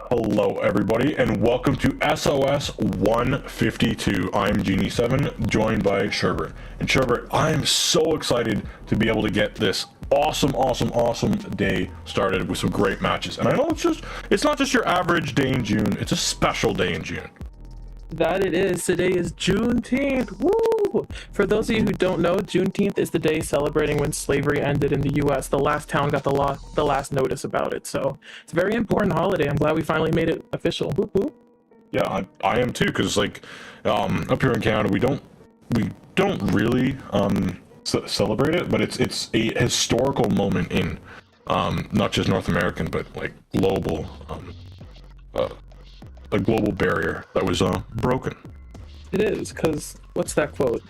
Hello everybody and welcome to SOS 152. I'm Genie7, joined by Sherbert. And Sherbert, I'm so excited to be able to get this awesome day started with some great matches. And I know it's not just your average day in June, it's a special day in June. That it is. Today is Juneteenth. Woo! For those of you who don't know, Juneteenth is the day celebrating when slavery ended in the U.S. The last town got the last notice about it. So it's a very important holiday. I'm glad we finally made it official. Whoop, whoop. Yeah, I am too, because like up here in Canada, we don't really celebrate it, but it's a historical moment in not just North American, but like global. A global barrier that was broken. It is, because what's that quote?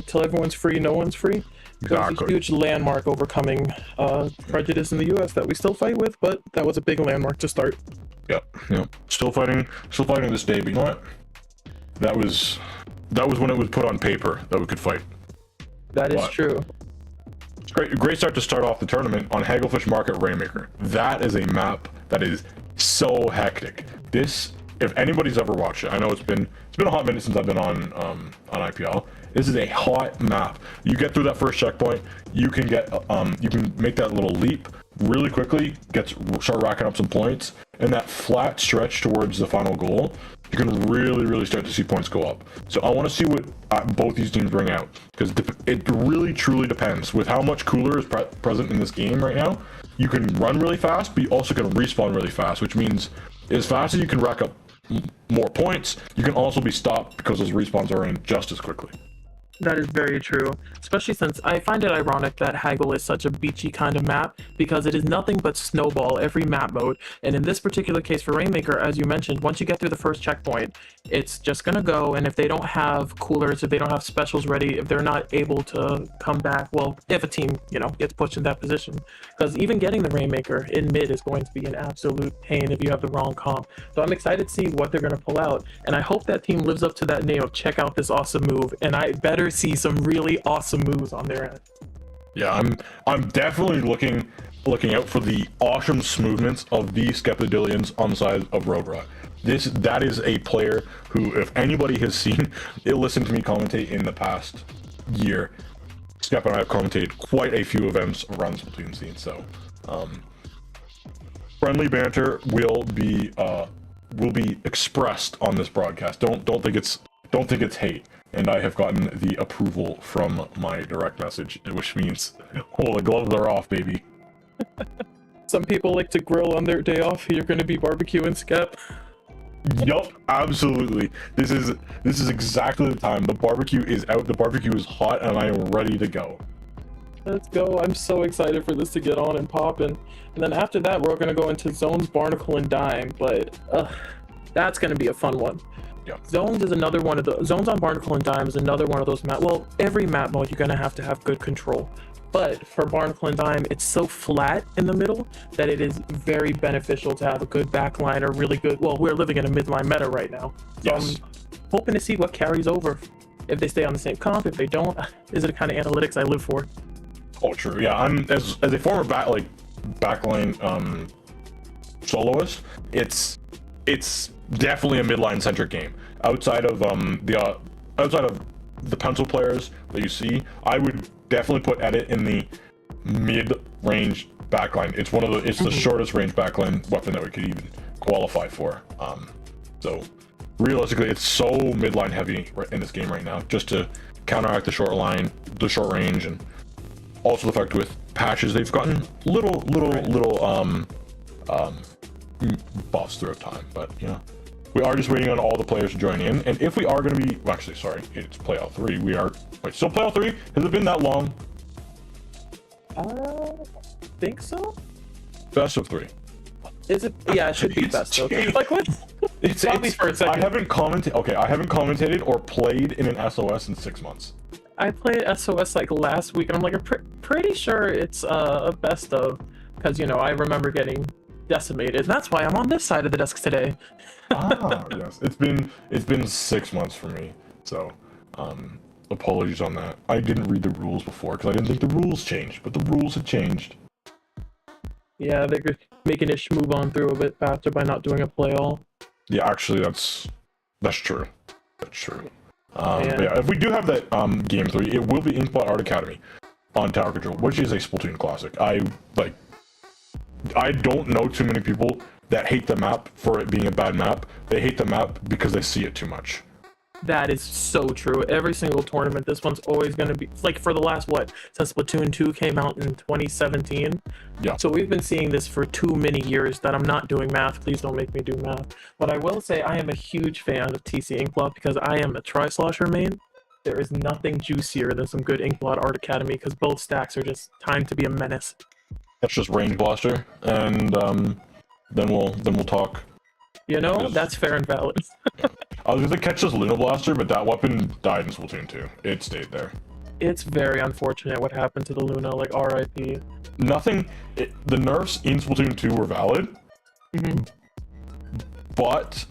Till everyone's free, no one's free. Exactly. It's a huge landmark overcoming prejudice in the U.S. that we still fight with, but that was a big landmark to start. Yep. Still fighting this day, but you know what? That was when it was put on paper that we could fight. That is true. It's great start to start off the tournament on Hagglefish Market Rainmaker. That is a map that is so hectic. This, if anybody's ever watched it, I know it's been a hot minute since I've been on IPL. This is a hot map. You get through that first checkpoint, you can get you can make that little leap really quickly, start racking up some points, and that flat stretch towards the final goal, you can really start to see points go up. So I want to see what both these teams bring out, because it really truly depends with how much cooler is present in this game right now. You can run really fast, but you also can respawn really fast, which means as fast as you can rack up more points, you can also be stopped because those respawns are in just as quickly. That is very true, especially since I find it ironic that Haggle is such a beachy kind of map, because it is nothing but snowball every map mode. And in this particular case for Rainmaker, as you mentioned, once you get through the first checkpoint, it's just gonna go, and if they don't have coolers, if they don't have specials ready, if they're not able to come back, well, if a team, gets pushed in that position, because even getting the Rainmaker in mid is going to be an absolute pain if you have the wrong comp. So I'm excited to see what they're gonna pull out, and I hope that team lives up to that name of check out this awesome move, and I better see some really awesome moves on their end. Yeah, I'm definitely looking looking out for the awesome smoothness of the Skeptidillions on the side of ROADROT. That is a player who, if anybody has seen it, listened to me commentate in the past year, Skep and I have commentated quite a few events around the Splatoon scene, so friendly banter will be expressed on this broadcast. Don't think it's hate. And I have gotten the approval from my direct message, which means, oh, the gloves are off, baby. Some people like to grill on their day off. You're going to be barbecuing, Skep. Yup, absolutely. This is exactly the time. The barbecue is out. The barbecue is hot, and I am ready to go. Let's go. I'm so excited for this to get on and poppin'. And then after that, we're going to go into Zones, Barnacle, and Dime. But that's going to be a fun one. Yeah. Zones is another one of the Zones on Barnacle and Dime is another one of those map. Well, every map mode you're gonna have to have good control, but for Barnacle and Dime, it's so flat in the middle that it is very beneficial to have a good backline or really good. Well, we're living in a midline meta right now, so Yes. I'm hoping to see what carries over. If they stay on the same comp, if they don't, is it the kind of analytics I live for? Oh, true. Yeah, I'm as a former backline soloist. It's definitely a midline centric game. Outside of the pencil players that you see, I would definitely put Edit in the mid-range backline. It's the shortest range backline weapon that we could even qualify for. So realistically, it's so midline heavy in this game right now, just to counteract the short range, and also the fact with patches they've gotten little buffs throughout time. But yeah, we are just waiting on all the players to join in, and if we are going to be, well, actually, sorry, it's playout 3. We are still playout 3. Has it been that long? I think so. Best of 3. Is it? Yeah, it should be best of. Like what? It's for a second. I haven't commentated or played in an SOS in 6 months. I played SOS like last week, and I'm like, pretty sure it's a best of, because I remember getting decimated. That's why I'm on this side of the desk today. Yes, it's been 6 months for me, so apologies on that. I didn't read the rules before because I didn't think the rules changed, but the rules had changed. Yeah, they're making Ish move on through a bit faster by not doing a play all. Yeah, actually, that's true. That's true. But yeah, if we do have that game 3, it will be Inkblot Art Academy on Tower Control, which is a Splatoon classic. I don't know too many people that hate the map for it being a bad map. They hate the map because they see it too much. That is so true. Every single tournament, this one's always going to be, like, for the last, since Splatoon 2 came out in 2017? Yeah. So we've been seeing this for too many years that I'm not doing math. Please don't make me do math. But I will say I am a huge fan of TC Inkblot because I am a Tri-Slosher main. There is nothing juicier than some good Inkblot Art Academy because both stacks are just timed to be a menace. That's just Range Blaster, and then we'll talk. That's fair and valid. I was gonna catch this Luna Blaster, but that weapon died in Splatoon 2. It stayed there. It's very unfortunate what happened to the Luna, like RIP. The nerfs in Splatoon 2 were valid, but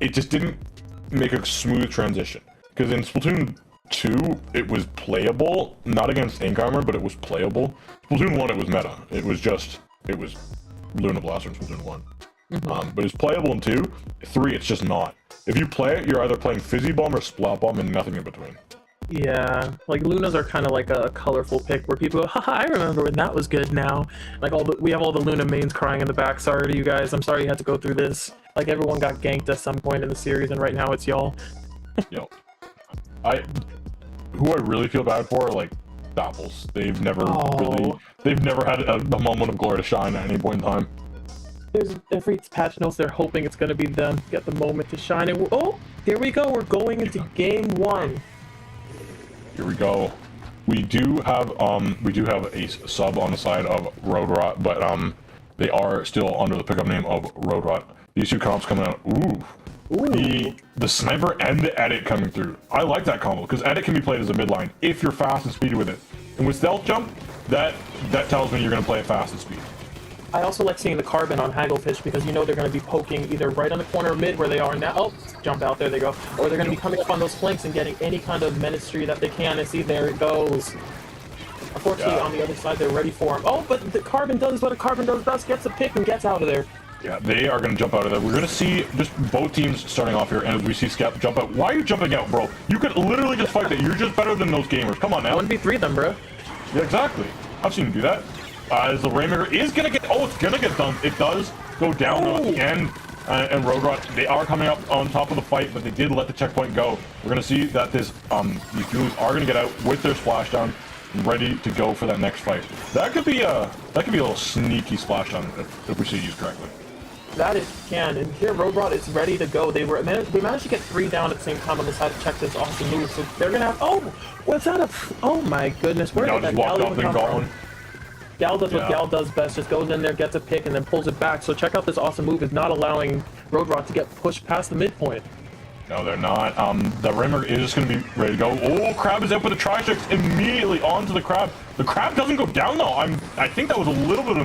it just didn't make a smooth transition. Because in Splatoon 2, it was playable, not against Ink Armor, but it was playable. Splatoon 1, it was meta. It was Luna Blaster in Splatoon 1. But it's playable in 2. 3, it's just not. If you play it, you're either playing Fizzy Bomb or Splat Bomb and nothing in between. Yeah, like Lunas are kind of like a colorful pick where people go, haha, I remember when that was good now. Like we have all the Luna mains crying in the back. Sorry to you guys. I'm sorry you had to go through this. Like everyone got ganked at some point in the series, and right now it's y'all. Yo, who I really feel bad for are like Dapples. They've never had a moment of glory to shine at any point in time. There's every patch notes they're hoping it's gonna be them get the moment to shine, and there we go. We're going into game 1. Here we go. We do have a sub on the side of ROADROT, but they are still under the pickup name of ROADROT. These two comps coming out. Ooh. The sniper and the edit coming through. I like that combo because edit can be played as a midline if you're fast and speedy with it. And with stealth jump, that tells me you're gonna play it fast and speed. I also like seeing the carbon on Hagglefish because they're going to be poking either right on the corner or mid where they are now. Oh, jump out, there they go. Or they're going to be coming up on those flanks and getting any kind of ministry that they can. And see, there it goes. Unfortunately, on the other side, they're ready for him. Oh, but the Carbon does what a Carbon does best, gets a pick and gets out of there. Yeah, they are going to jump out of there. We're going to see just both teams starting off here, and as we see Skep jump out. Why are you jumping out, bro? You could literally just fight that. You're just better than those gamers. Come on now. 1v3 them, bro. Yeah, exactly. I've seen him do that. As the Rainmaker is going to get... Oh, it's going to get done. It does go down though at the end. And ROADROT, they are coming up on top of the fight, but they did let the checkpoint go. We're going to see that these duels are going to get out with their splashdown, ready to go for that next fight. That could be a little sneaky splashdown if we see it used correctly. That it can, and here ROADROT is ready to go. They managed to get 3 down at the same time on the side to check this awesome move. So they're gonna have. Oh, what's that? Oh my goodness! Where did that Gal even come from? Gal does what Gal does best, just goes in there, gets a pick, and then pulls it back. So check out this awesome move. Is not allowing ROADROT to get pushed past the midpoint. No, they're not. The Rainmaker is just going to be ready to go. Oh, Crab is out with the tri-strikes immediately onto the Crab. The Crab doesn't go down though. I think that was a little bit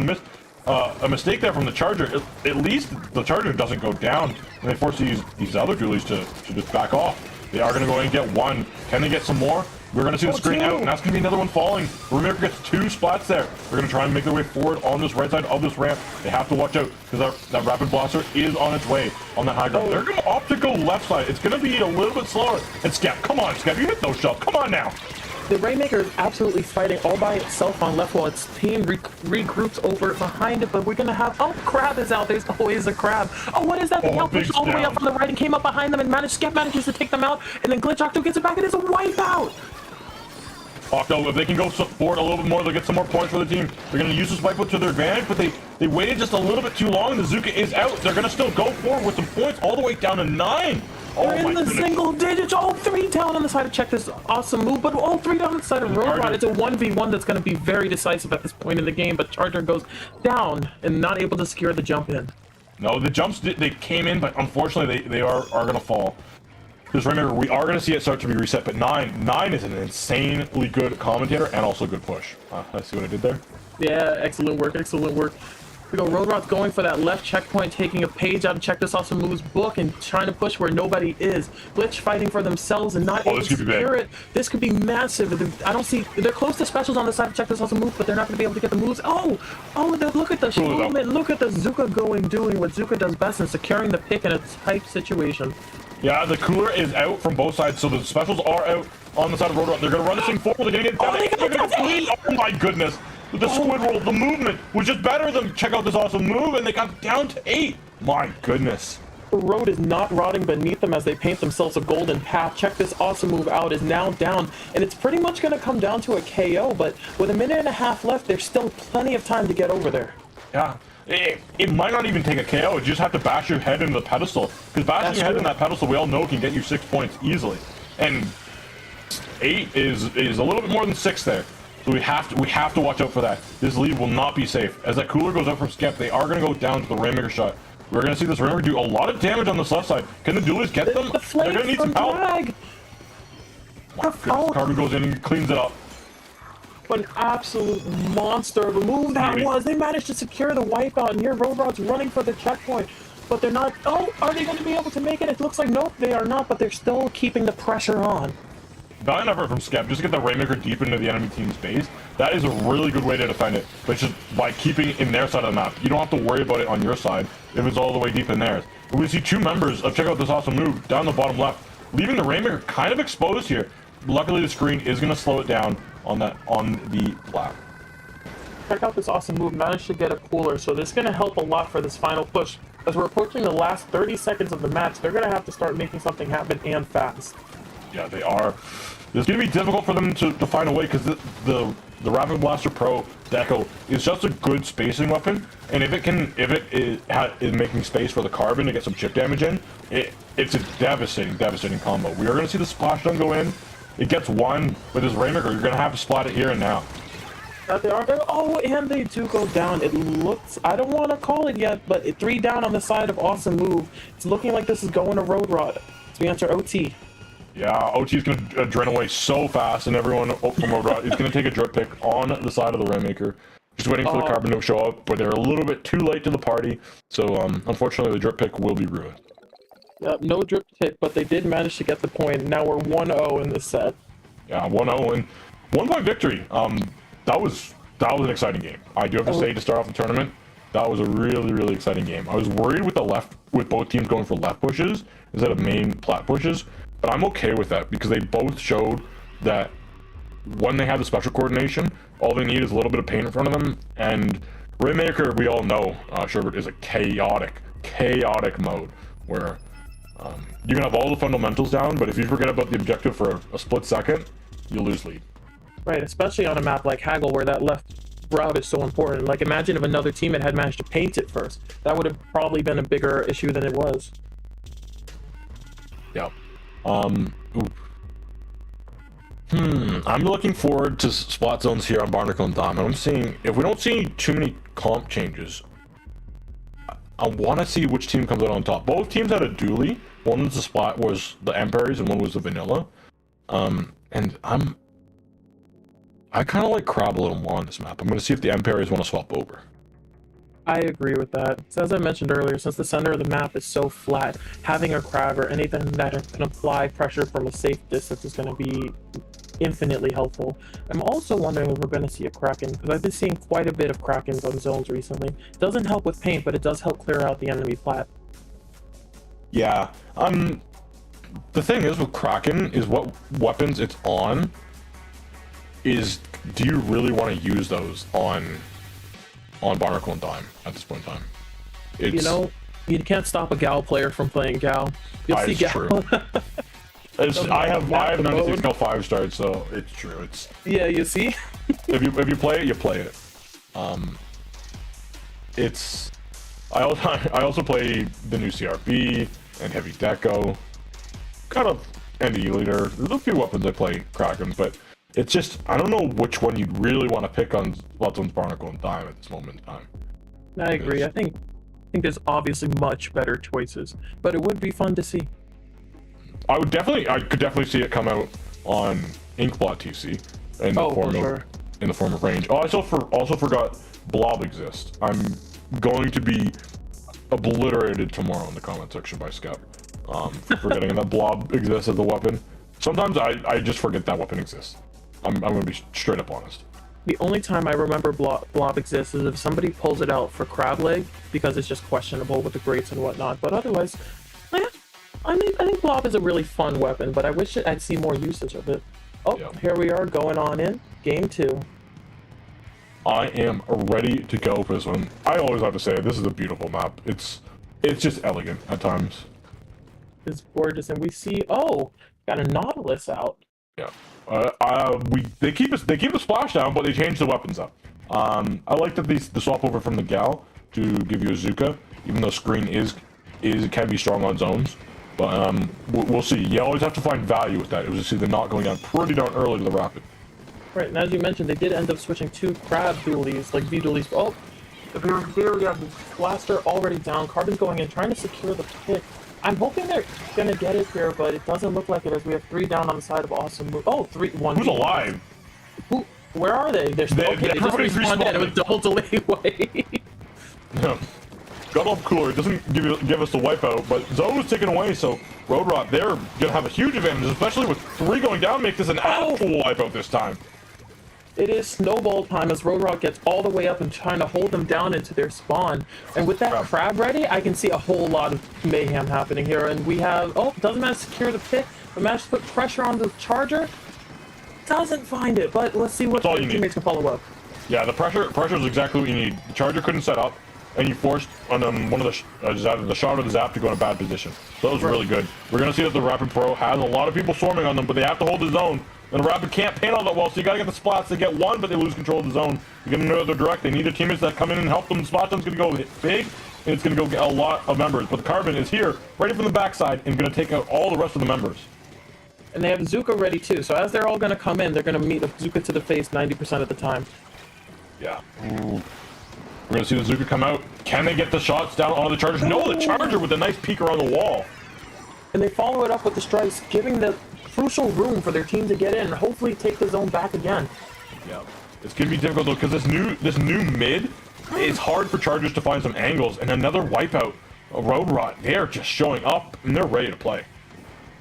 of a mistake there from the Charger. At least the Charger doesn't go down, and they force these other dualies to just back off. They are going to go and get one. Can they get some more? We're going to see the screen out, and that's going to be another one falling. Rainmaker gets 2 splats there. They're going to try and make their way forward on this right side of this ramp. They have to watch out, because that Rapid Blaster is on its way on the high ground. They're going to opt to go left side. It's going to be a little bit slower. And Skep, come on, Skep, you hit those shots. Come on now. The Rainmaker is absolutely fighting all by itself on left while its team regroups over behind it, but we're gonna have... Oh, Crab is out. There's always a Crab. Oh, what is that? The Gal pushed all the way up on the right and came up behind them, and Skep manages to take them out, and then Glitch Octo gets it back. It is a wipeout. Octo, if they can go support a little bit more, they'll get some more points for the team. They're going to use this wipeout to their advantage, but they waited just a little bit too long. The Zuka is out. They're going to still go forward with some points all the way down to 9. They're in the single digits. All 3 down on the side to check this awesome move, but all 3 down on the side of ROADROT. It's a 1v1 that's going to be very decisive at this point in the game, but Charger goes down and not able to secure the jump in. No, the jumps, they came in, but unfortunately they are going to fall. Because remember, we are going to see it start to be reset, but 9 is an insanely good commentator and also good push. I see what I did there? Yeah, excellent work, excellent work. We go, ROADROT's going for that left checkpoint, taking a page out of Check This Awesome Moves book and trying to push where nobody is. Glitch fighting for themselves and not able to secure it. This could be massive. I don't see... They're close to specials on the side of Check This Awesome Moves, but they're not going to be able to get the moves. Oh, look at the movement. Look at the Zuka doing what Zuka does best and securing the pick in a tight situation. Yeah, the cooler is out from both sides, so the specials are out on the side of ROADROT. They're going to run this thing forward. They're going to get oh my goodness. The squid roll, the movement was just better than check out this awesome move, and they got down to 8. My goodness. The road is not rotting beneath them as they paint themselves a golden path. Check this awesome move out, is now down, and it's pretty much going to come down to a KO, but with 1.5 minutes left, there's still plenty of time to get over there. Yeah. It might not even take a KO. You just have to bash your head into the pedestal. Because bashing your head in that pedestal, we all know, can get you 6 points easily. And 8 is a little bit more than 6 there. So we have to watch out for that. This lead will not be safe. As that cooler goes out from Skep, they are going to go down to the Rainmaker shot. We're going to see this Rainmaker do a lot of damage on this left side. Can the duelists get them? They're going to need some help. Carbon goes in and cleans it up. What an absolute monster of a move that was. They managed to secure the wipeout, and here ROADROT's running for the checkpoint. But they're not... Oh, are they going to be able to make it? It looks like nope, they are not, but they're still keeping the pressure on. Valiant effort from Skep, just to get the Rainmaker deep into the enemy team's base. That is a really good way to defend it, but it's just by keeping it in their side of the map. You don't have to worry about it on your side if it's all the way deep in theirs. But we see 2 members of Check Out This Awesome Move down the bottom left, leaving the Rainmaker kind of exposed here. Luckily, the screen is going to slow it down on the flap. Check out this awesome move. Managed to get a cooler, so this is going to help a lot for this final push. As we're approaching the last 30 seconds of the match, they're going to have to start making something happen and fast. Yeah, they are. It's going to be difficult for them to find a way because the Rapid Blaster Pro Deco is just a good spacing weapon, and if it is making space for the Carbon to get some chip damage in, it's a devastating combo. We are going to see the splashdown go in. It gets 1 with his Rainmaker. You're going to have to splat it here and now. They are. Oh, and they do go down. It looks... I don't want to call it yet, but 3 down on the side of Awesome Move. It's looking like this is going to ROADROT. So we enter OT. Yeah, OT is going to drain away so fast, and everyone from ROADROT is going to take a drip pick on the side of the Rainmaker. Just waiting for the Carbon to show up, but they're a little bit too late to the party. So, unfortunately, the drip pick will be ruined. Yep, no drip pick, but they did manage to get the point. Now we're 1-0 in this set. Yeah, 1-0 and 1-point victory. that was an exciting game. I do have to say, to start off the tournament, that was a really exciting game. I was worried with both teams going for left pushes instead of main plat pushes, but I'm okay with that because they both showed that when they have the special coordination, all they need is a little bit of paint in front of them. And Rainmaker, we all know, Sherbert, is a chaotic mode where you can have all the fundamentals down, but if you forget about the objective for a split second, you lose lead. Right, especially on a map like Haggle where that left route is so important. Like, imagine if another teammate had managed to paint it first. That would have probably been a bigger issue than it was. Yeah. I'm looking forward to spot zones here on Barnacle and Dime. I'm seeing, if we don't see too many comp changes, I want to see which team comes out on top. Both teams had a dually. One was the spot was the Emperors and one was the vanilla. And I kind of like Crab a little more on this map. I'm going to see if the Emperors want to swap over. I agree with that. So as I mentioned earlier, since the center of the map is so flat, having a crab or anything that can apply pressure from a safe distance is going to be infinitely helpful. I'm also wondering if we're going to see a Kraken, because I've been seeing quite a bit of Krakens on zones recently. It doesn't help with paint, but it does help clear out the enemy plat. Yeah. The thing is with Kraken is what weapons it's on is, do you really want to use those on Barnacle and Dime at this point in time? You know, you can't stop a Gal player from playing Gal. You'll see Gal. True. I have 96 no 5 stars, so it's true. It's yeah, you see. if you play it, you play it. It's I also play the new CRB and Heavy Deco, kind of ND leader. There's a few weapons I play Kraken, but it's just, I don't know which one you'd really want to pick on Splatoon's Barnacle and Dime at this moment in time. I agree. I think there's obviously much better choices, but it would be fun to see. I could definitely see it come out on Inkblot TC in the form of range. Oh, I also forgot Blob exists. I'm going to be obliterated tomorrow in the comment section by Skep for forgetting that Blob exists as a weapon. Sometimes I just forget that weapon exists. I'm going to be straight up honest. The only time I remember Blob exists is if somebody pulls it out for crab leg, because it's just questionable with the grates and whatnot. But otherwise, I think Blob is a really fun weapon, but I wish I'd see more usage of it. Oh, yeah. Here we are going on in Game 2. I am ready to go for this one. I always have to say, this is a beautiful map. It's just elegant at times. It's gorgeous, and we see, oh, got a Nautilus out. Yeah. They keep a splashdown, but they change the weapons up. I like that the swap over from the Gal to give you a Zuka, even though screen can be strong on zones. But we'll see. You always have to find value with that. It was just either not going down pretty darn early to the rapid. Right, and as you mentioned, they did end up switching 2 crab dualies, like V dualies. Oh, here we have Blaster already down. Carbon's going in, trying to secure the pick. I'm hoping they're gonna get it here, but it doesn't look like it, as we have 3 down on the side of Awesome Move. Oh, 1. Who's alive? Where are they? They just respawned in with double delay wave. Yeah. Got off cooler. It doesn't give us the wipeout, but zone was taken away, so ROADROT, they're gonna have a huge advantage, especially with 3 going down, make this an actual wipeout this time. It is snowball time as ROADROT gets all the way up and trying to hold them down into their spawn. And with that crab ready, I can see a whole lot of mayhem happening here. And we have, oh, doesn't manage to secure the pick, but managed to put pressure on the charger. Doesn't find it, but let's see what the teammates can follow up. Yeah, the pressure is exactly what you need. The charger couldn't set up, and you forced on one of the shot or the zap to go in a bad position. So that was really good. We're gonna see that the Rapid Pro has a lot of people swarming on them, but they have to hold the zone. And the Rapid can't paint all that well, so you gotta get the splats. They get 1, but they lose control of the zone. You get another direct. They need their teammates that come in and help them. Spot zone's gonna go big, and it's gonna go get a lot of members. But the Carbon is here, ready from the backside, and gonna take out all the rest of the members. And they have Zuka ready too, so as they're all gonna come in, they're gonna meet a Zuka to the face 90% of the time. Yeah. Ooh. We're gonna see the Zuka come out. Can they get the shots down on the Chargers? No, the Charger with a nice peeker on the wall. And they follow it up with the strikes, giving the crucial room for their team to get in and hopefully take the zone back again. Yeah, it's gonna be difficult though, because this new mid, it's hard for Chargers to find some angles. And another wipeout, a ROADROT, they're just showing up and they're ready to play.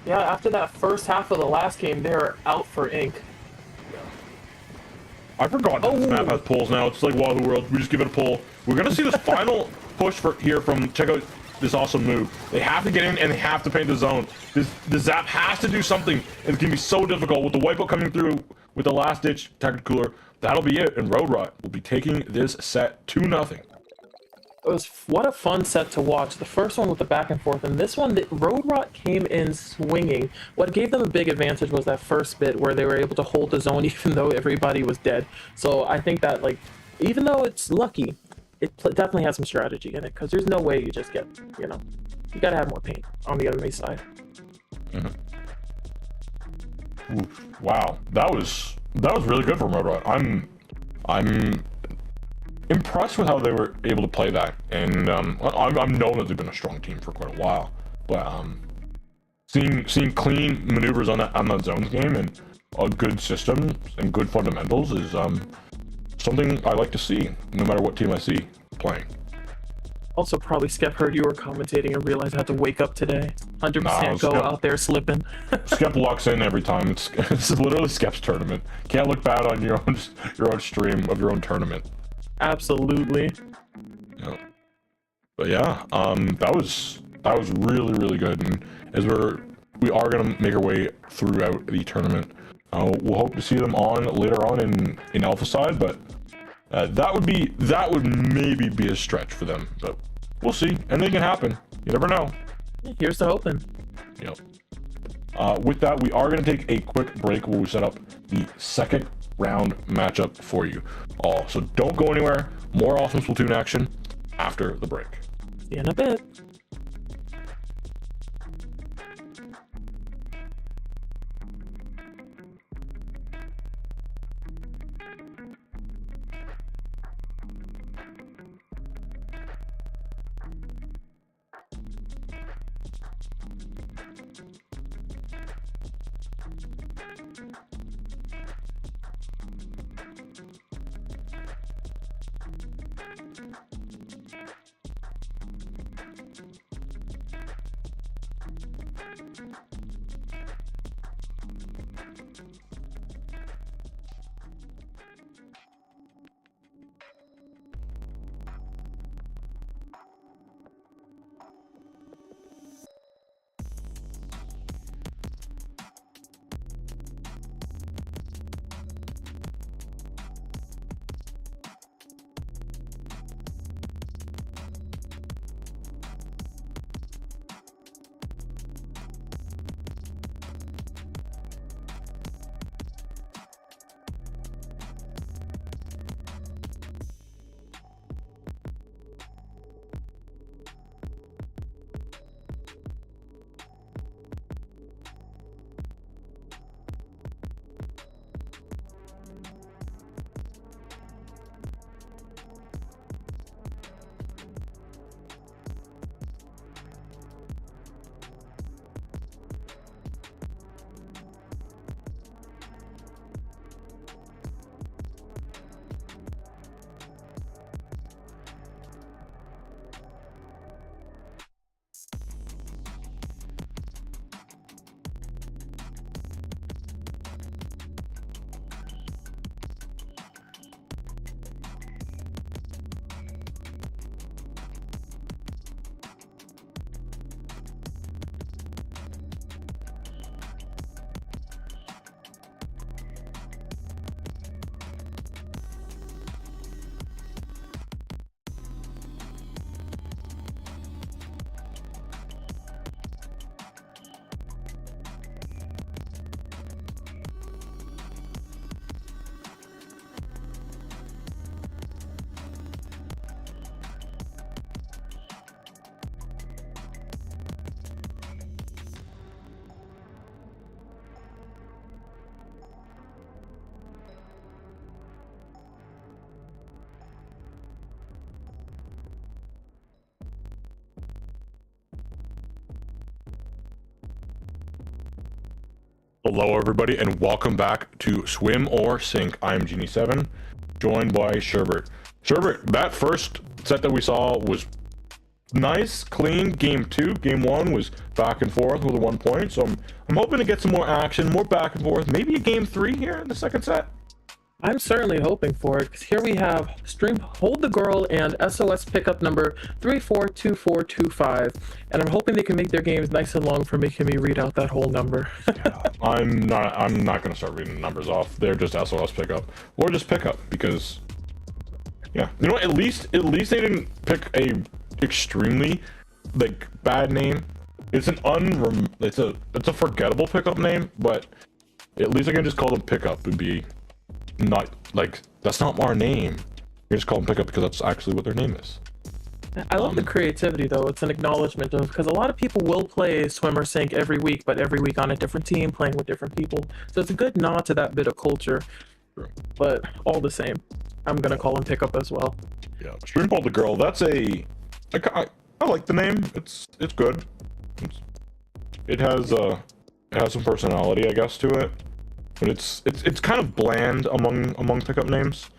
Yeah, after that first half of the last game, they're out for ink. I forgot that this map has pulls now. It's like Wall of the World. We just give it a pull. We're gonna see this final push here from, check out this awesome move. They have to get in and they have to paint the zone. The Zap has to do something. It's gonna be so difficult with the wipeout coming through with the last ditch tactic cooler. That'll be it, and ROADROT will be taking this set 2-0. What a fun set to watch. The first one with the back and forth, and this one, ROADROT came in swinging. What gave them a big advantage was that first bit where they were able to hold the zone even though everybody was dead. So I think that, like, even though it's lucky, it definitely has some strategy in it, because there's no way you just get, you know, you gotta have more paint on the enemy side. Wow, that was really good from ROADROT. I'm impressed with how they were able to play that, and I've known that they've been a strong team for quite a while, but seeing clean maneuvers on that zones game and a good system and good fundamentals is something I like to see, no matter what team I see playing. Also, probably Skep heard you were commentating and realized I had to wake up today. 100% go out there slipping. Skep locks in every time. It's literally Skep's tournament. Can't look bad on your own stream of your own tournament. Absolutely. Yeah. But yeah, that was really good, and as we are gonna make our way throughout the tournament, we'll hope to see them on later on in Alpha side, but that would maybe be a stretch for them, but we'll see. Anything can happen. You never know. Here's to hoping. Yep. With that, we are gonna take a quick break where we set up the second round matchup for you all. So don't go anywhere. More awesome Splatoon action after the break. See you in a bit. Hello everybody, and welcome back to Swim or Sink. I'm Genie7, joined by Sherbert. Sherbert, that first set that we saw was nice, clean. Game 2, Game 1 was back and forth with a 1 point, so I'm hoping to get some more action, more back and forth, maybe a Game 3 here in the second set. I'm certainly hoping for it, because here we have Stream Hold the Girl and SOS pickup number 342425, and I'm hoping they can make their games nice and long for making me read out that whole number. I'm not gonna start reading the numbers off. They're just SOS pickup or just pickup because, yeah, you know what? At least they didn't pick a extremely like bad name. It's it's a forgettable pickup name, but at least I can just call them pickup and be not like that's not our name. You just call them pickup because that's actually what their name is. I love the creativity, though. It's an acknowledgement of, because a lot of people will play swim or sink every week, but every week on a different team, playing with different people. So it's a good nod to that bit of culture. True. But all the same, I'm gonna call him pickup as well. Yeah, Stream Hold the Girl. That's I like the name. It's good. It has some personality, I guess, to it. But it's kind of bland among pickup names.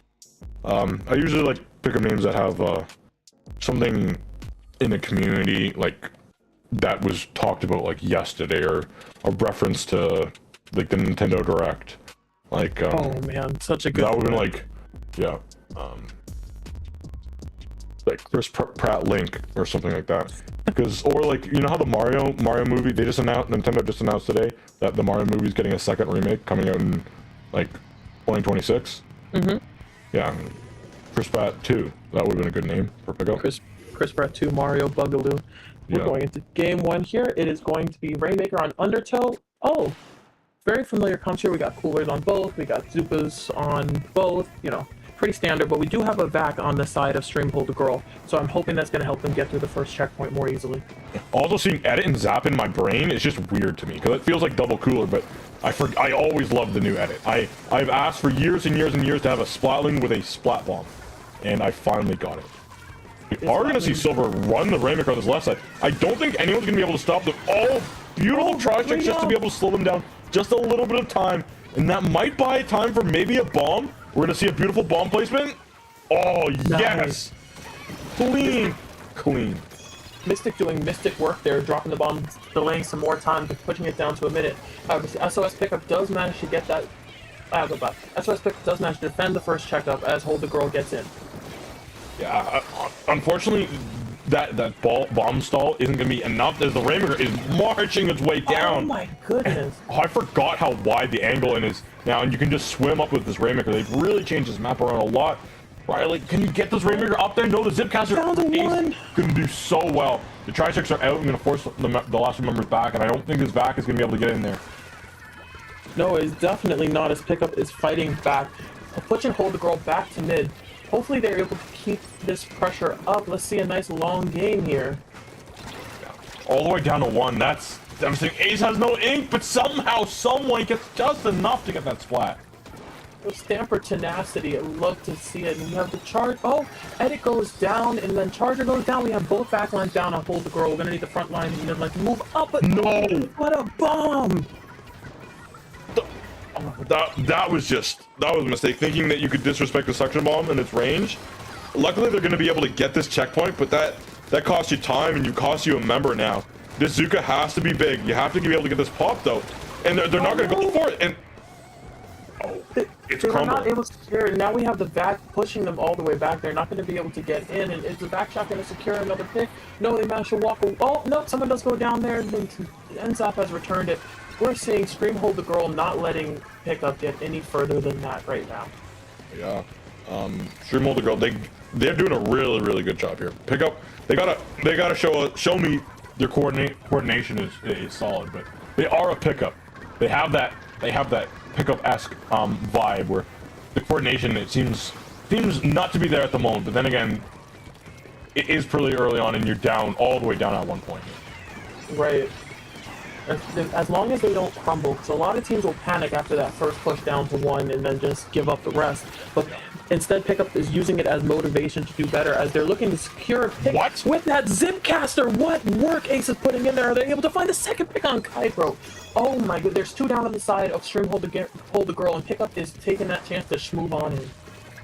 I usually like pickup names that have something in the community like that was talked about like yesterday, or a reference to like the Nintendo Direct. Like oh man, such a good that would have been like, yeah, like Chris Pratt Link or something like that. Because, or like, you know how the Mario movie, Nintendo just announced today that the Mario movie is getting a second remake coming out in like 2026. Yeah, Chris Pratt 2. That would have been a good name for pickup. Chris Pratt 2 Mario Bugaloo. We're going into game 1 here. It is going to be Rainmaker on Undertow. Oh, very familiar comps here. We got coolers on both. We got Zupas on both. You know, pretty standard, but we do have a vac on the side of Stream Hold the Girl, so I'm hoping that's going to help them get through the first checkpoint more easily. Also, seeing edit and zap in my brain is just weird to me because it feels like double cooler, but I always love the new edit. I've asked for years and years and years to have a Splatling with a Splat Bomb, and I finally got it. We are going to see Silver run the Rainmaker on this left side. I don't think anyone's going to be able to stop them. Oh, beautiful try tricks just to be able to slow them down just a little bit of time, and that might buy time for maybe a bomb. We're going to see a beautiful bomb placement. Oh, yes! Nice. Clean. Mystic doing Mystic work there, dropping the bomb, delaying some more time, pushing it down to a minute. SOS pickup does manage to get that. SOS pickup does manage to defend the first checkup as Hold the Girl gets in. Yeah, unfortunately, that bomb stall isn't going to be enough as the Rainmaker is marching its way down. Oh my goodness. I forgot how wide the angle is now, and you can just swim up with this Rainmaker. They've really changed this map around a lot. Riley, can you get this Rainmaker up there? No, the Zipcaster is going to do so well. The Tri-Tricks are out. I'm going to force the last two members back, and I don't think his back is going to be able to get in there. No, it's definitely not. His pickup is fighting back, pushing Hold the Girl back to mid. Hopefully they're able to keep this pressure up. Let's see a nice long game here. All the way down to 1. That's devastating. Ace has no ink, but somehow, someone gets just enough to get that splat. With Stamper tenacity, I'd love to see it. And we have the charge. Oh, Edit goes down, and then Charger goes down. We have both back lines down on Hold the Girl. We're gonna need the front line to like move up. But no! What a bomb! That was a mistake, thinking that you could disrespect the suction bomb and its range. Luckily, they're going to be able to get this checkpoint, but that costs you time and you cost you a member now. This Zuka has to be big. You have to be able to get this pop though, and they're not going to go for it. And it's they were not able to secure it. Now we have the vac pushing them all the way back. They're not going to be able to get in. And is the vac shot going to secure another pick? No, they managed to walk away. Oh no, someone does go down there. Enzap has returned it. We're seeing Stream Hold the Girl not letting Pickup get any further than that right now. Yeah, Stream Hold the Girl. They're doing a really good job here. Pickup. They gotta show me their coordination is solid, but they are a pickup. They have that pickup-esque vibe where the coordination, it seems not to be there at the moment. But then again, it is pretty early on, and you're down all the way down at one point. Right. As long as they don't crumble, because a lot of teams will panic after that first push down to 1 and then just give up the rest. But instead, Pickup is using it as motivation to do better as they're looking to secure a pick with that Zipcaster. What work Ace is putting in there? Are they able to find the second pick on Kypro? Oh my god, there's 2 down on the side of Stream Hold the Girl, and Pickup is taking that chance to move on in.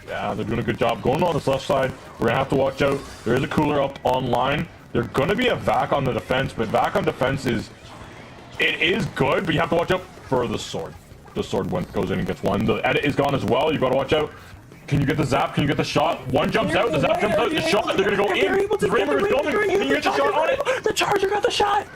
Yeah, they're doing a good job. Going on this left side, we're going to have to watch out. There is a cooler up online. There's going to be a vac on the defense, but vac on defense is... It is good, but you have to watch out for the sword. the sword goes in and gets one. The edit is gone as well. You gotta watch out. Can you get the zap? Can you get the shot? One jumps out, the zap jumps out, the shot, they're gonna go in. The Rainmaker's going. Can you get the shot on it? The Charger got the shot.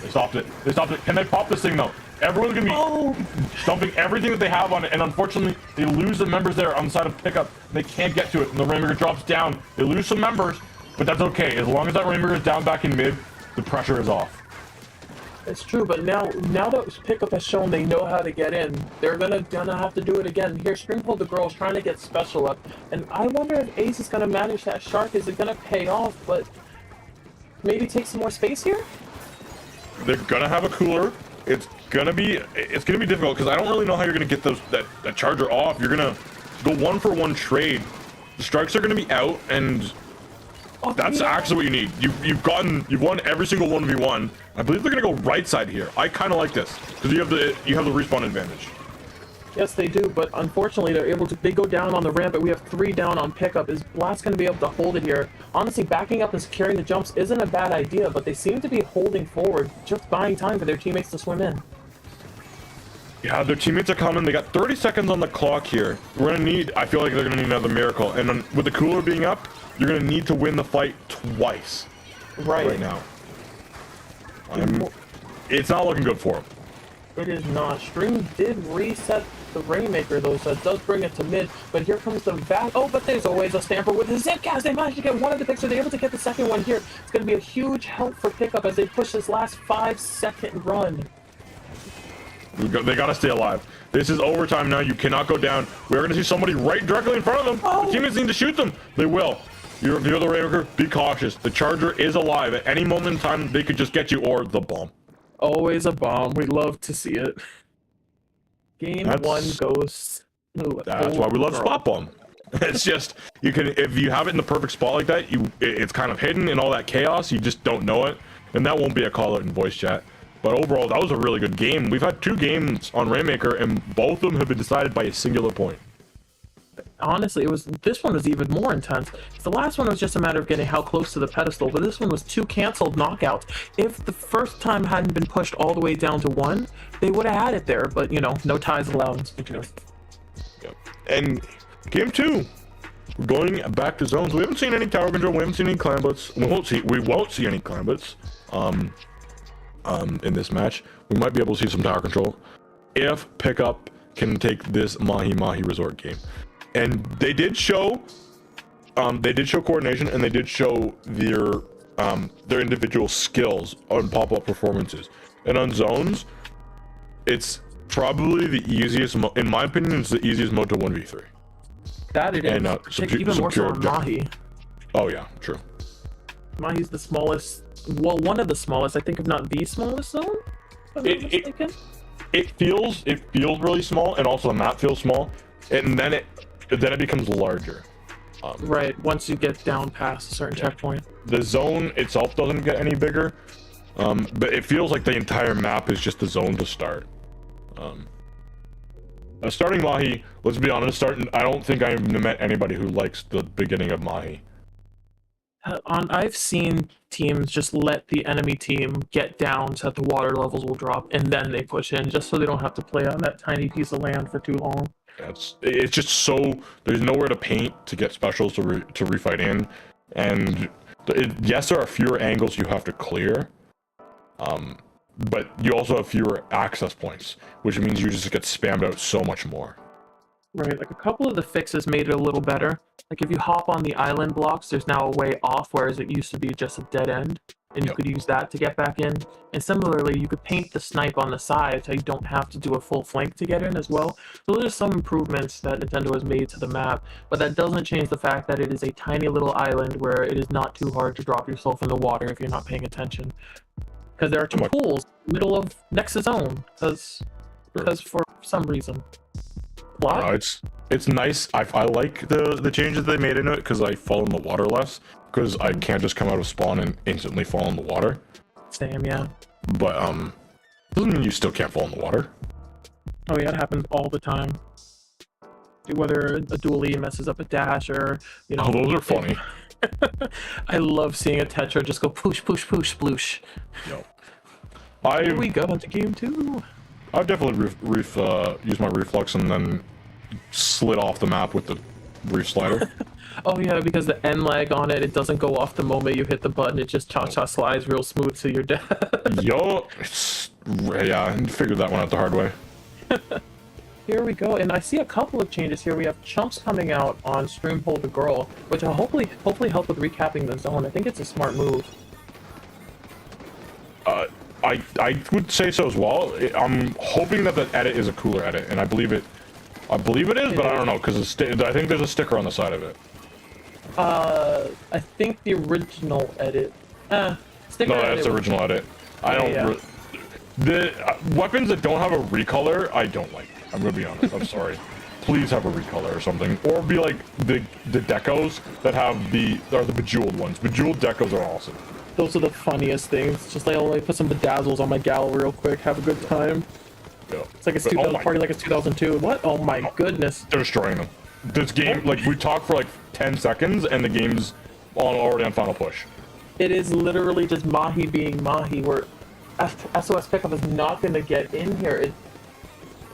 They stopped it. They stopped it. Can they pop this thing though? Everyone's gonna be dumping everything that they have on it, and unfortunately, they lose the members there on the side of pickup. They can't get to it, and the Rainmaker drops down. They lose some members, but that's okay. As long as that Rainmaker is down back in mid, the pressure is off. It's true, but now that pickup has shown they know how to get in, they're gonna have to do it again. Here, Springfield the girl's trying to get special up, and I wonder if Ace is gonna manage that shark. Is it gonna pay off? But maybe take some more space here. They're gonna have a cooler. It's gonna be difficult because I don't really know how you're gonna get that charger off. You're gonna go 1-for-1 trade. The strikes are gonna be out, and that's actually what you need. You've won every single 1v1. I believe they're gonna go right side here. I kind of like this because you have the respawn advantage. Yes, they do, but unfortunately they go down on the ramp, but we have 3 down on pickup. Is Blast going to be able to hold it here? Honestly, backing up and securing the jumps isn't a bad idea, but they seem to be holding forward, just buying time for their teammates to swim in. Yeah, their teammates are coming. They got 30 seconds on the clock here. I feel like they're gonna need another miracle. And with the cooler being up, you're gonna need to win the fight twice. Right now. It's not looking good for them. It is not. Stream did reset the Rainmaker though, so it does bring it to mid, but here comes the back. Oh, but there's always a Stamper with his Zipcast. They managed to get one of the picks, so they're able to get the second one here. It's going to be a huge help for pickup as they push this last 5-second run. They gotta stay alive. This is overtime now. You cannot go down. We're gonna see somebody right directly in front of them. The teammates need to shoot them. They will. You're the Rainmaker. Be cautious. The Charger is alive. At any moment in time, they could just get you or the bomb. Always a bomb. We love to see it. Game 1 goes. That's why we love spot bomb. It's just if you have it in the perfect spot like that, it's kind of hidden in all that chaos. You just don't know it, and that won't be a call out in voice chat. But overall, that was a really good game. We've had 2 games on Rainmaker, and both of them have been decided by a singular point. Honestly, this one was even more intense. The last one was just a matter of getting how close to the pedestal, but this one was 2 canceled knockouts. If the first time hadn't been pushed all the way down to 1, they would have had it there, but you know, no ties allowed in Splatoon. Yep. And game 2, we're going back to zones. We haven't seen any tower control. We haven't seen any clan blitz. We won't see any clan blitz. In this match, we might be able to see some tower control if pickup can take this Mahi Resort game. And they did show coordination, and they did show their individual skills on pop-up performances. And on zones, it's probably the easiest, in my opinion, it's the easiest mode to 1v3. That it is. Even more so on Mahi. Oh yeah, true. Mahi's the smallest, well, one of the smallest, I think, if not the smallest zone. It feels really small, and also the map feels small, and then it becomes larger. Right, once you get down past a certain checkpoint. The zone itself doesn't get any bigger, but it feels like the entire map is just the zone to start. Starting Mahi, let's be honest, I don't think I've met anybody who likes the beginning of Mahi. I've seen teams just let the enemy team get down so that the water levels will drop, and then they push in, just so they don't have to play on that tiny piece of land for too long. It's just so there's nowhere to paint to get specials to refight in, and yes, there are fewer angles you have to clear, but you also have fewer access points, which means you just get spammed out so much more. Right, like a couple of the fixes made it a little better. Like if you hop on the island blocks, there's now a way off, whereas it used to be just a dead end, and you could use that to get back in. And similarly, you could paint the snipe on the side so you don't have to do a full flank to get in as well. So there's some improvements that Nintendo has made to the map, but that doesn't change the fact that it is a tiny little island where it is not too hard to drop yourself in the water if you're not paying attention. Because there are 2 pools in the middle of next to zone, because for some reason. It's nice. I like the changes they made in it, because I fall in the water less, because I can't just come out of spawn and instantly fall in the water. Same, yeah. But doesn't mean you still can't fall in the water. Oh yeah, it happens all the time. Whether a dually messes up a dash or, you know. Oh, those are funny. I love seeing a Tetra just go push, push, push, sploosh. Yo. Here we go into game 2. I've definitely used my reflex and then slid off the map with the reef slider. Oh yeah, because the end lag on it, it doesn't go off the moment you hit the button. It just cha-cha slides real smooth to your death. Yo, yeah, I figured that one out the hard way. Here we go, and I see a couple of changes here. We have chumps coming out on Stream Hold the Girl, which will hopefully help with recapping the zone. I think it's a smart move. I would say so as well. I'm hoping that the edit is a cooler edit, and I believe it. I believe it is, but I don't know because I think there's a sticker on the side of it. I think the original edit. Sticker. No, that's the original edit. I don't. Yeah. The weapons that don't have a recolor, I don't like. I'm gonna be honest. I'm sorry. Please have a recolor or something, or be like the decos that have the bejeweled ones. Bejeweled decos are awesome. Those are the funniest things. Just like, I'll like put some bedazzles on my gal real quick. Have a good time. Yeah. It's like it's 2000 party like it's 2002. What? Oh my goodness. They're destroying them. This game, like we talked for like 10 seconds, and the game's already on final push. It is literally just Mahi being Mahi, where SOS pickup is not going to get in here.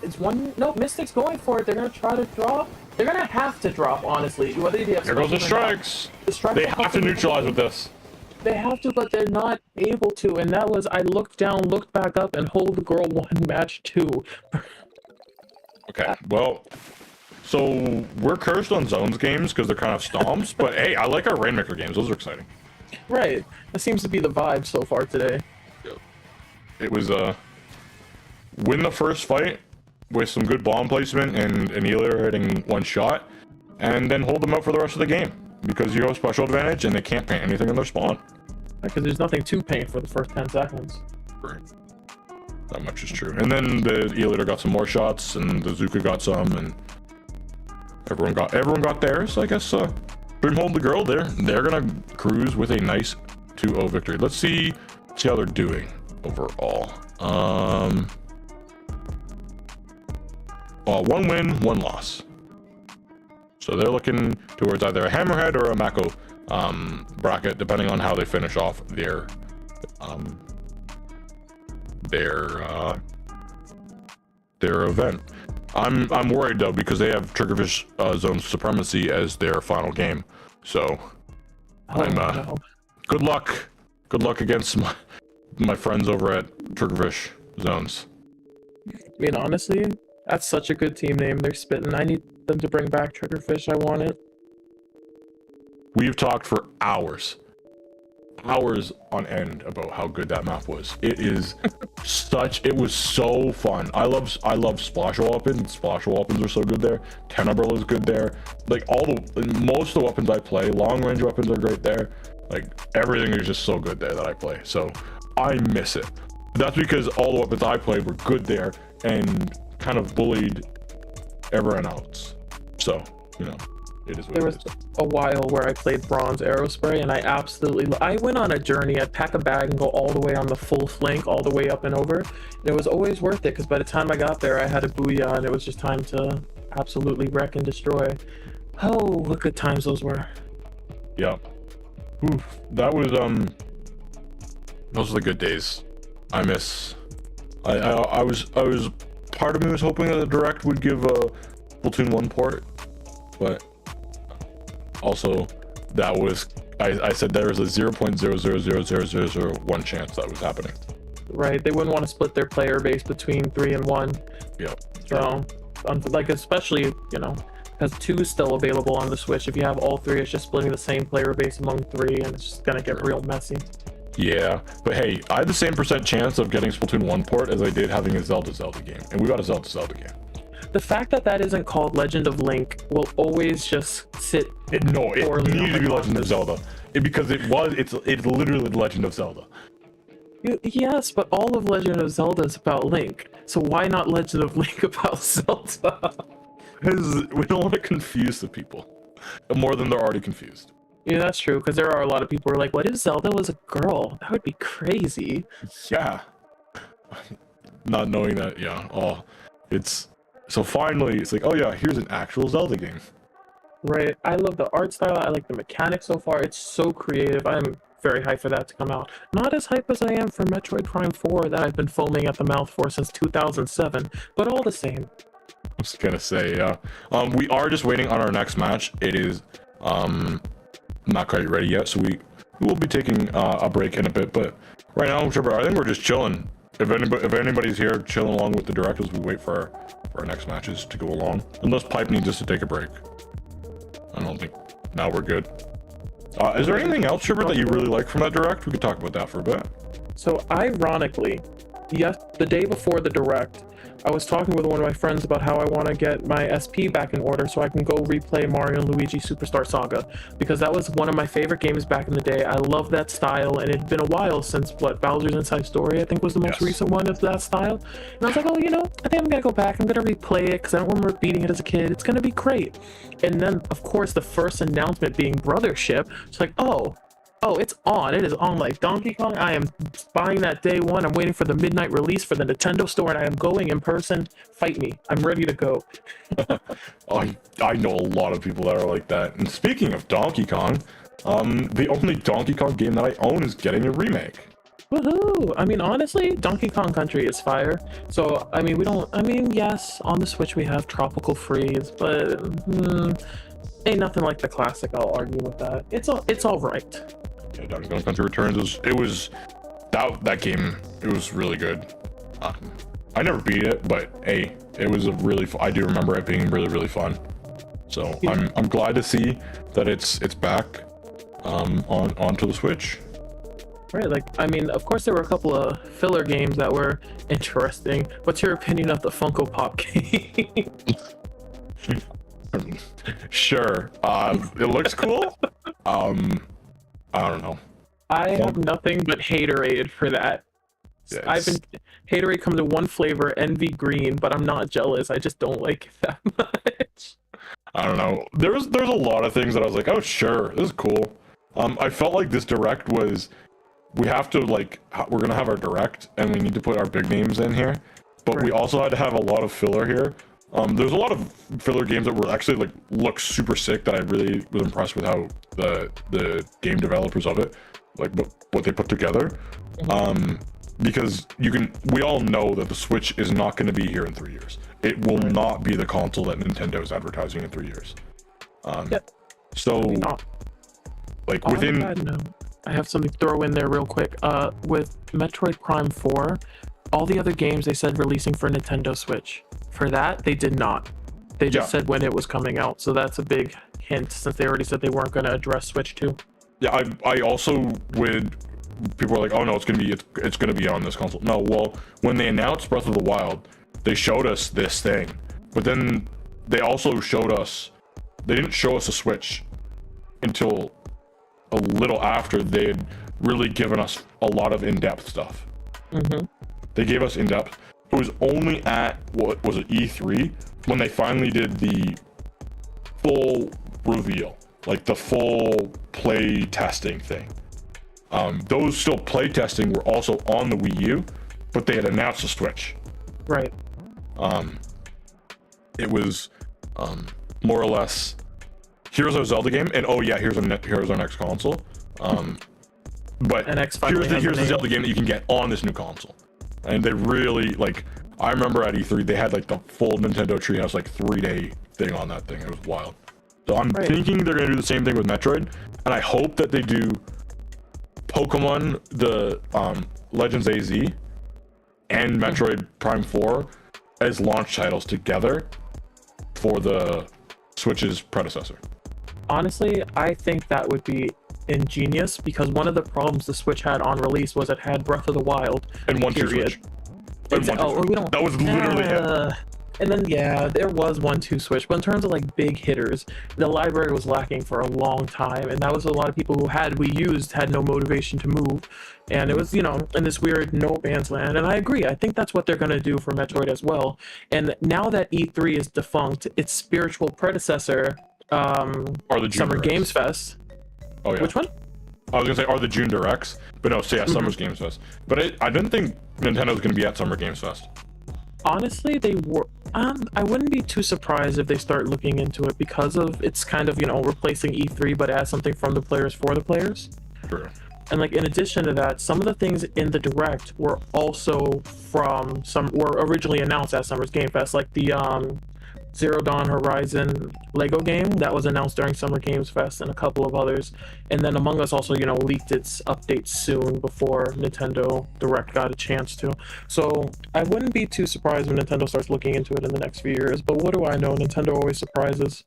It's one. No, Mystic's going for it. They're going to try to drop. They're going to have to drop, honestly. Whether they have Here goes the strikes. They have to neutralize with this. They have to, but they're not able to. And that was, I looked down, looked back up, and Hold the Girl won match 2. Okay, well, so we're cursed on zones games because they're kind of stomps, but hey, I like our Rainmaker games. Those are exciting. Right. That seems to be the vibe so far today. Yep. It was win the first fight with some good bomb placement and an healer hitting one shot, and then hold them up for the rest of the game because you have a special advantage and they can't paint anything in their spawn. Because there's nothing to paint for the first 10 seconds. Right. That much is true. And then the healer got some more shots, and the Zuka got some, and everyone got theirs. I guess Dream Hold the Girl, they're gonna cruise with a nice 2-0 victory. Let's see how they're doing overall. One win, one loss. So they're looking towards either a Hammerhead or a Mako bracket, depending on how they finish off their event. I'm worried though because they have Triggerfish Zone Supremacy as their final game. So No. Good luck against my friends over at Triggerfish Zones. I mean, honestly, that's such a good team name. They're spitting. I need them to bring back Triggerfish. I want it. We've talked for hours on end about how good that map was. It was so fun. I love splash weapons. Splash weapons are so good there. 10 umbrella is good there. Like most of the weapons I play, long range weapons are great there. Like everything is just so good there that I play. So I miss it. That's because all the weapons I played were good there and kind of bullied everyone else. So, you know, it is what There it was is. a while where I played Bronze Aerospray, and I went on a journey. I'd pack a bag and go all the way on the full flank, all the way up and over. And it was always worth it, because by the time I got there, I had a booyah, and it was just time to absolutely wreck and destroy. Oh, what good times those were. Yeah. Oof. That was those are the good days. I was part of me was hoping that the direct would give a Splatoon 1 port, but also that was I said there was a 0.000001 chance that was happening. Right, they wouldn't want to split their player base between 3 and 1. Yeah. So, like, especially, you know, because 2 is still available on the Switch. If you have all 3, it's just splitting the same player base among 3, and it's just gonna get real messy. Yeah, but hey, I had the same % chance of getting Splatoon 1 port as I did having a Zelda game, and we got a Zelda game. The fact that that isn't called Legend of Link will always just sit. It needed to be Legend of Zelda because it's literally the Legend of Zelda. Yes, but all of Legend of Zelda is about Link. So why not Legend of Link about Zelda? Because we don't want to confuse the people more than they're already confused. Yeah, that's true, because there are a lot of people who are like, what if Zelda was a girl? That would be crazy. Yeah. Not knowing that, yeah. Oh, it's... So finally, it's like, oh yeah, here's an actual Zelda game. Right. I love the art style. I like the mechanics so far. It's so creative. I'm very hyped for that to come out. Not as hyped as I am for Metroid Prime 4 that I've been foaming at the mouth for since 2007, but all the same. I was gonna say, yeah. We are just waiting on our next match. It is not quite ready yet, so we will be taking a break in a bit. But right now, Trevor, I think we're just chilling. If anybody's here chilling along with the directors, we wait for our next matches to go along. Unless Pipe needs us to take a break. I don't think. Now we're good. Is there anything else, Trevor, that you really like from that direct? We could talk about that for a bit. So ironically, yes, the day before the direct, I was talking with one of my friends about how I want to get my SP back in order so I can go replay Mario and Luigi Superstar Saga, because that was one of my favorite games back in the day. I love that style, and it'd been a while since, Bowser's Inside Story, I think, was the most recent one of that style. And I was like, oh, I think I'm gonna go back, I'm gonna replay it, because I don't remember beating it as a kid. It's gonna be great. And then, of course, the first announcement being Brothership, it's like, oh, it's on. It is on like Donkey Kong. I am buying that day one. I'm waiting for the midnight release for the Nintendo store, and I am going in person. Fight me. I'm ready to go. I know a lot of people that are like that. And speaking of Donkey Kong, the only Donkey Kong game that I own is getting a remake. Woohoo! I mean, honestly, Donkey Kong Country is fire. So, yes, on the Switch we have Tropical Freeze, but ain't nothing like the classic. I'll argue with that. It's all right. Yeah, Donkey Kong Country Returns was that game. It was really good. I never beat it, but hey, it was I do remember it being really, really fun. So yeah. I'm glad to see that it's back onto the Switch. Right, of course there were a couple of filler games that were interesting. What's your opinion of the Funko Pop game? Sure. It looks cool. I don't know. I have nothing but haterade for that. Yes. Haterade comes in one flavor, Envy Green, but I'm not jealous. I just don't like it that much. I don't know. There's a lot of things that I was like, oh sure, this is cool. I felt like this direct was, we're gonna have our direct and we need to put our big names in here, but we also had to have a lot of filler here. There's a lot of filler games that were actually look super sick that I really was impressed with how the game developers of it, what they put together. Because we all know that the Switch is not going to be here in 3 years. It will not be the console that Nintendo is advertising in 3 years. So within. I have something to throw in there real quick. With Metroid Prime 4, all the other games they said releasing for Nintendo Switch. For that, they did not. They just said when it was coming out. So that's a big hint, since they already said they weren't going to address Switch 2. Yeah, I also people are like, oh no, it's gonna be on this console. No, well, when they announced Breath of the Wild, they showed us this thing, but then they also they didn't show us a Switch until a little after they had really given us a lot of in-depth stuff. They gave us in-depth. It was only at, what was it, E3, when they finally did the full reveal, the full play testing thing. Those still play testing were also on the Wii U, but they had announced the Switch. Right. It was more or less, here's our Zelda game, and oh yeah, here's our next console. But here's the Zelda game that you can get on this new console. And they really, I remember at E3 they had the full Nintendo Treehouse 3-day thing on that thing. It was wild. So I'm thinking they're gonna do the same thing with Metroid, and I hope that they do Pokemon, the Legends AZ, and Metroid Prime 4 as launch titles together for the Switch's predecessor. Honestly, I think that would be ingenious, because one of the problems the Switch had on release was it had Breath of the Wild and 1-2 Switch. That was literally it. And then there was 1-2 Switch, but in terms of big hitters, the library was lacking for a long time, and that was a lot of people who had no motivation to move, and it was in this weird no man's land. And I agree, I think that's what they're going to do for Metroid as well. And now that E3 is defunct, its spiritual predecessor, Summer Games Fest. Oh yeah. Which one? I was gonna say, are the June Directs, but no, Summer Games Fest. But I didn't think Nintendo's gonna be at Summer Games Fest. Honestly, they were. I wouldn't be too surprised if they start looking into it, because of it's kind of replacing E3, but as something from the players for the players. True. And like in addition to that, some of the things in the direct were also were originally announced at Summer's Game Fest, like the Zero Dawn Horizon Lego game that was announced during Summer Games Fest, and a couple of others. And then Among Us also, leaked its update soon before Nintendo Direct got a chance to. So I wouldn't be too surprised when Nintendo starts looking into it in the next few years. But what do I know? Nintendo always surprises.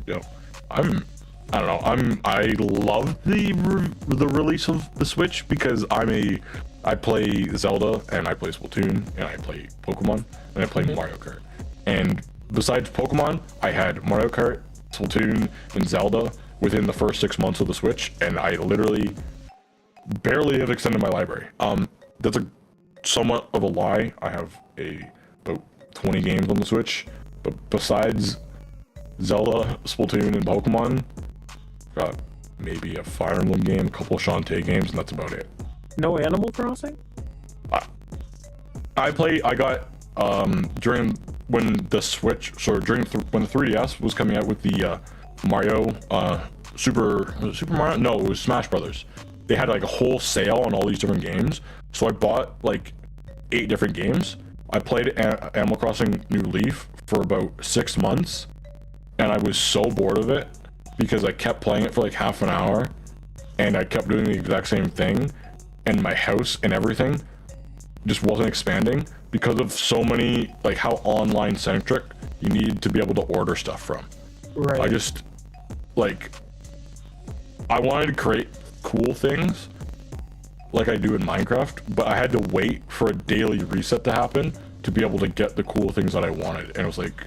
Yeah, I don't know. I love the release of the Switch because I play Zelda and I play Splatoon and I play Pokemon and I play Mario Kart. And besides Pokemon, I had Mario Kart, Splatoon, and Zelda within the first 6 months of the Switch, and I literally barely have extended my library. That's a somewhat of a lie. I have about 20 games on the Switch, but besides Zelda, Splatoon, and Pokemon, got maybe a Fire Emblem game, a couple of Shantae games, and that's about it. No Animal Crossing? I got during when the Switch, when the 3DS was coming out with the Mario, Super Mario? No, it was Smash Brothers. They had like a whole sale on all these different games, so I bought like 8 different games. I played Animal Crossing New Leaf for about 6 months, and I was so bored of it because I kept playing it for like half an hour, and I kept doing the exact same thing, and my house and everything just wasn't expanding because of so many, like how online centric you need to be able to order stuff from. Right. I just I wanted to create cool things like I do in Minecraft, but I had to wait for a daily reset to happen to be able to get the cool things that I wanted, and it was like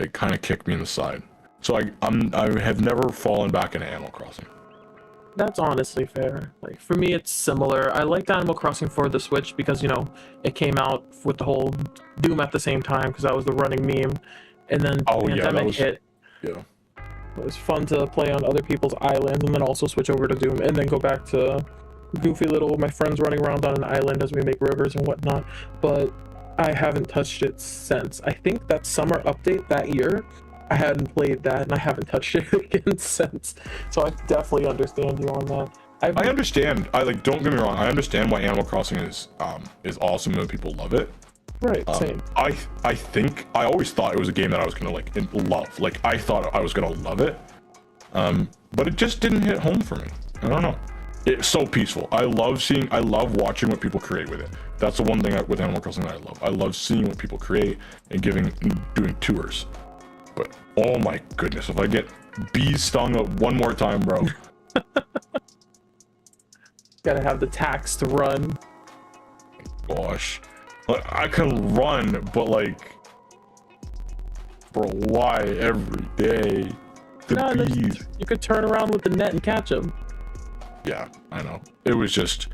it kind of kicked me in the side. So I have never fallen back into Animal Crossing. That's honestly fair. Like for me, it's similar. I liked Animal Crossing for the Switch because it came out with the whole Doom at the same time because that was the running meme, and then the pandemic hit. Yeah. It was fun to play on other people's islands and then also switch over to Doom and then go back to goofy little my friends running around on an island as we make rivers and whatnot. But I haven't touched it since. I think that summer update that year, I hadn't played that and I haven't touched it again since. So I definitely understand you on that. I understand. Don't get me wrong. I understand why Animal Crossing is awesome and people love it. Right, same. I always thought it was a game that I was gonna love. I thought I was gonna love it, but it just didn't hit home for me. I don't know. It's so peaceful. I love watching what people create with it. That's the one thing with Animal Crossing that I love. I love seeing what people create and doing tours. But oh my goodness, if I get bees stung one more time, bro. Gotta have the tax to run. Gosh. I can run, but bro, why every day? The bees. You could turn around with the net and catch them. Yeah, I know. It was just,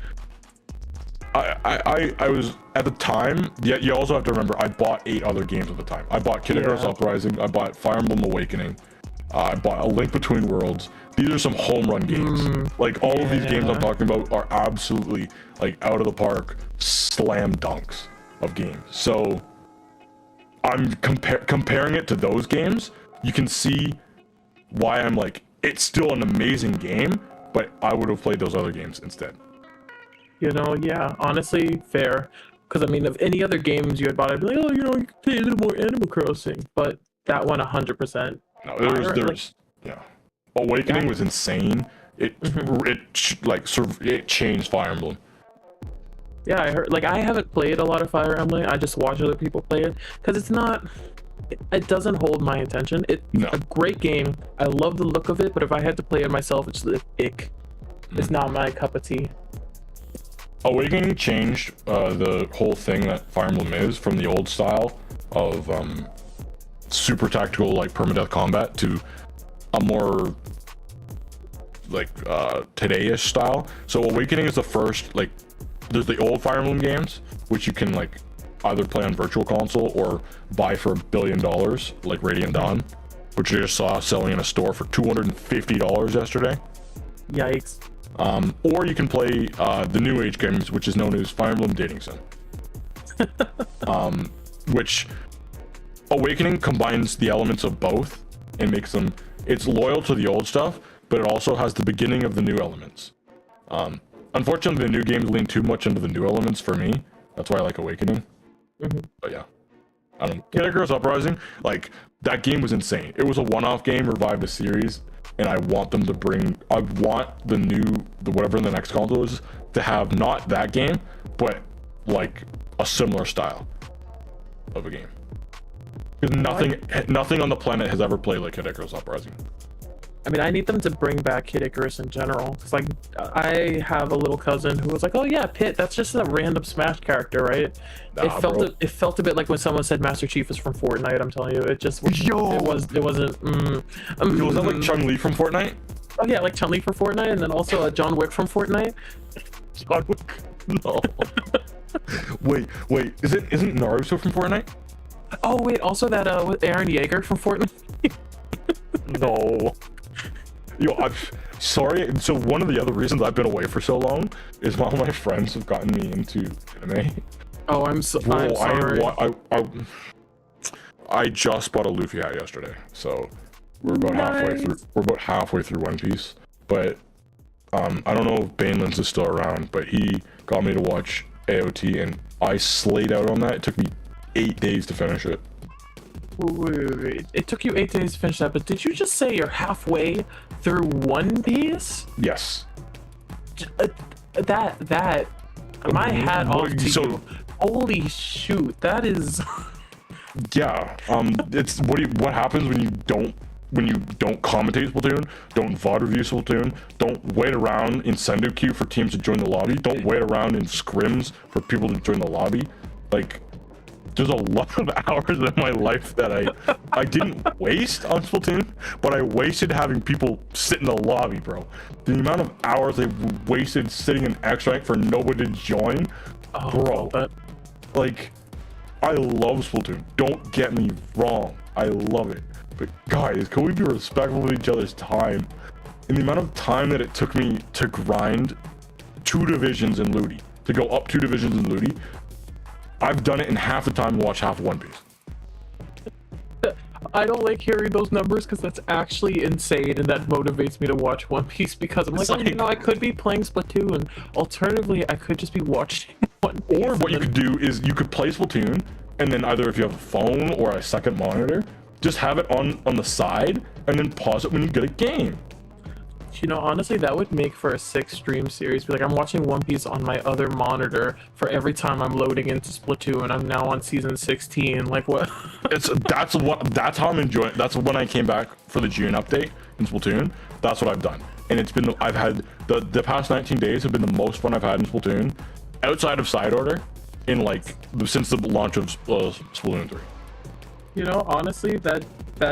I was at the time. Yeah, you also have to remember I bought 8 other games at the time. I bought Kid Icarus Uprising. I bought Fire Emblem Awakening. I bought A Link Between Worlds. These are some home run games. All of these games I'm talking about are absolutely out of the park, slam dunks of games. So I'm comparing it to those games. You can see why I'm it's still an amazing game, but I would have played those other games instead. Yeah, honestly, fair. Because of any other games you had bought, I'd be like, oh, you could play a little more Animal Crossing. But that one 100%. No, there's yeah. Awakening was insane. It changed Fire Emblem. Yeah, I heard. I haven't played a lot of Fire Emblem. I just watch other people play it because it's not. It doesn't hold my attention. It's a great game. I love the look of it, but if I had to play it myself, it's the ick. It's not my cup of tea. Awakening changed the whole thing that Fire Emblem is from the old style of super tactical permadeath combat to a more today-ish style. So Awakening is the first there's the old Fire Emblem games which you can either play on Virtual Console or buy for $1 billion like Radiant Dawn, which I just saw selling in a store for $250 yesterday. Yikes. Or you can play the new age games, which is known as Fire Emblem Dating Sim. Which Awakening combines the elements of both and makes them, it's loyal to the old stuff, but it also has the beginning of the new elements. Unfortunately, the new games lean too much into the new elements for me. That's why I like Awakening. But yeah, I don't know. Kid Icarus Uprising, like, that game was insane. It was a one-off game, revived a series, and I want them to bring, I want the whatever the next console is, to have not that game, but like a similar style of a game. Because nothing on the planet has ever played like Kid Icarus Uprising. I mean, I need them to bring back Kid Icarus in general. Because, like, I have a little cousin who was like, oh yeah, Pit, that's just a random Smash character, right? Nah, it felt a bit like when someone said Master Chief is from Fortnite, I'm telling you. It just, Yo! it wasn't, Was that like Chun-Li from Fortnite? Oh yeah, like Chun-Li from Fortnite, and then also John Wick from Fortnite. John Wick? No. wait, isn't Naruto from Fortnite? Oh wait, also that, with Aaron Yeager from Fortnite. No. Yo, I'm sorry. So one of the other reasons I've been away for so long is all my friends have gotten me into anime. Oh, I'm sorry. I just bought a Luffy hat yesterday, so we're about halfway through. We're about halfway through One Piece, but I don't know if Banelands is still around, but he got me to watch AOT, and I slayed out on that. It took me 8 days to finish it. Wait. It took you 8 days to finish that, but did you just say you're halfway through One Piece? Yes. My hat off to you. Holy shoot, that is. Yeah. It's what happens when you don't commentate Splatoon, don't VOD review Splatoon, don't wait around in sendo queue for teams to join the lobby, don't wait around in scrims for people to join the lobby. Like, there's a lot of hours in my life that I didn't waste on Splatoon, but I wasted having people sit in the lobby, bro. The amount of hours I wasted sitting in X rank for nobody to join, bro. Like, I love Splatoon. Don't get me wrong, I love it. But guys, can we be respectful of each other's time? In the amount of time that it took me to grind 2 divisions in Ludi, to go up 2 divisions in Ludi, I've done it in half the time and watched half of One Piece. I don't like hearing those numbers because that's actually insane, and that motivates me to watch One Piece because I'm like, oh, you know, I could be playing Splatoon. Alternatively, I could just be watching One Piece. Or what you could do is you could play Splatoon, and then either if you have a phone or a second monitor, just have it on the side, and then pause it when you get a game. You know, honestly, that would make for a 6-stream series. Be like, I'm watching One Piece on my other monitor for every time I'm loading into Splatoon. I'm now on season 16. Like, what? That's how I'm enjoying. That's when I came back for the June update in Splatoon. That's what I've done, and it's been. I've had the past 19 days have been the most fun I've had in Splatoon, outside of Side Order, in like since the launch of Splatoon 3. You know, honestly, that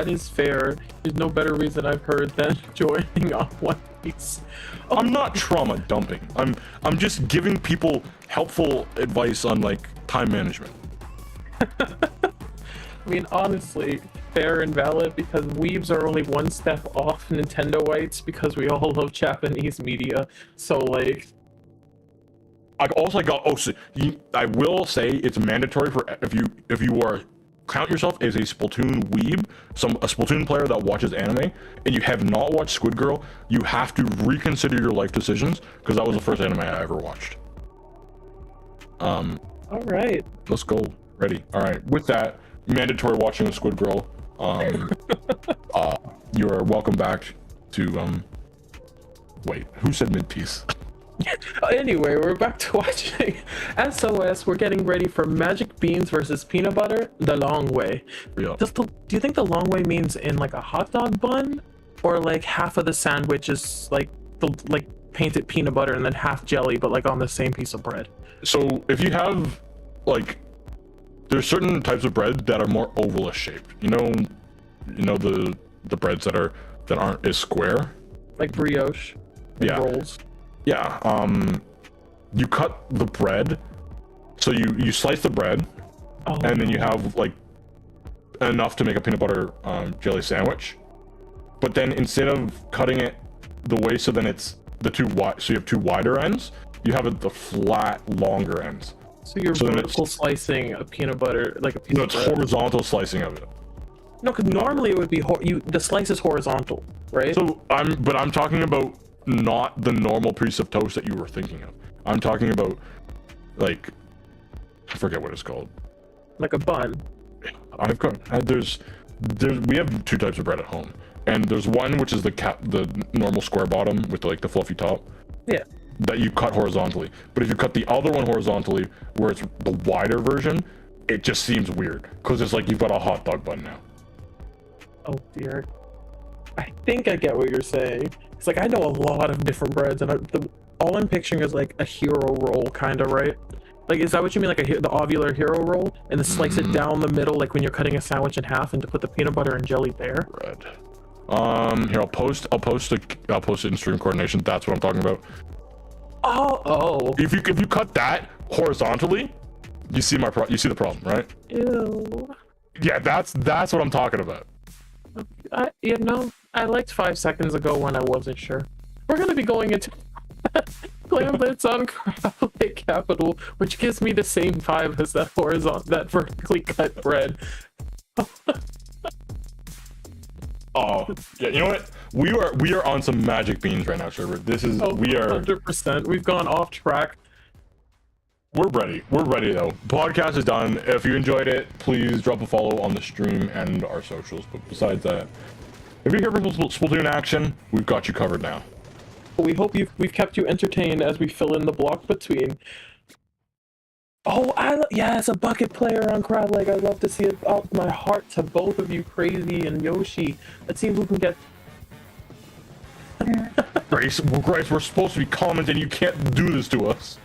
is fair. There's no better reason I've heard than joining on One Piece. Oh, I'm not trauma dumping. I'm just giving people helpful advice on like time management. I mean, honestly, fair and valid, because weebs are only one step off Nintendoites because we all love Japanese media. So like, I also got I will say it's mandatory for if you are count yourself as a Splatoon weeb, a Splatoon player that watches anime, and you have not watched Squid Girl, you have to reconsider your life decisions, because that was the first anime I ever watched. All right, let's go. Ready? All right. With that, mandatory watching of Squid Girl. You are welcome back to wait, who said mid-piece? Anyway, we're back to watching SOS. We're getting ready for Magic Beans versus Peanut Butter the long way. Yeah. Do you think the long way means in like a hot dog bun, or like half of the sandwich is like painted peanut butter and then half jelly, but like on the same piece of bread? So if you have like, there's certain types of bread that are more ovalish shaped. You know the breads that aren't as square, like brioche. Yeah. Rolls. Yeah, you cut the bread, so you slice the bread, and then you have like enough to make a peanut butter jelly sandwich. But then instead of cutting it the way, so then it's the two wide, so you have 2 wider ends, you have the flat longer ends. So you're vertical slicing a peanut butter, like a piece of bread. It's horizontal slicing of it. No, because normally it would be the slice is horizontal, right? So I'm talking about not the normal piece of toast that you were thinking of. I'm talking about, like, I forget what it's called. Like a bun. I've got we have two types of bread at home, and there's one which is the normal square bottom with the fluffy top. Yeah. That you cut horizontally. But if you cut the other one horizontally, where it's the wider version, it just seems weird because it's like you've got a hot dog bun now. Oh dear. I think I get what you're saying. It's like I know a lot of different breads, and all I'm picturing is like a hero roll, kind of, right? Like, is that what you mean, like the ovular hero roll, and then slice it down the middle, like when you're cutting a sandwich in half, and to put the peanut butter and jelly there? Bread. Here, I'll post it in stream coordination. That's what I'm talking about. Oh. If you cut that horizontally, you see the problem, right? Ew. Yeah, that's what I'm talking about. I liked 5 seconds ago when I wasn't sure. We're gonna be going into Clamblitz on Crab Lake Capital, which gives me the same vibe as that vertically cut bread. Oh, yeah, you know what? We are on some magic beans right now, Trevor. We are 100%. We've gone off track. We're ready. We're ready though. Podcast is done. If you enjoyed it, please drop a follow on the stream and our socials. But besides that, if you're here for Splatoon action, we've got you covered now. We hope we've kept you entertained as we fill in the block between. Oh, it's a bucket player on Crab Lake. I'd love to see it. Out my heart to both of you, Crazy and Yoshi. Let's see who can get. Grace, we're supposed to be commenting. You can't do this to us.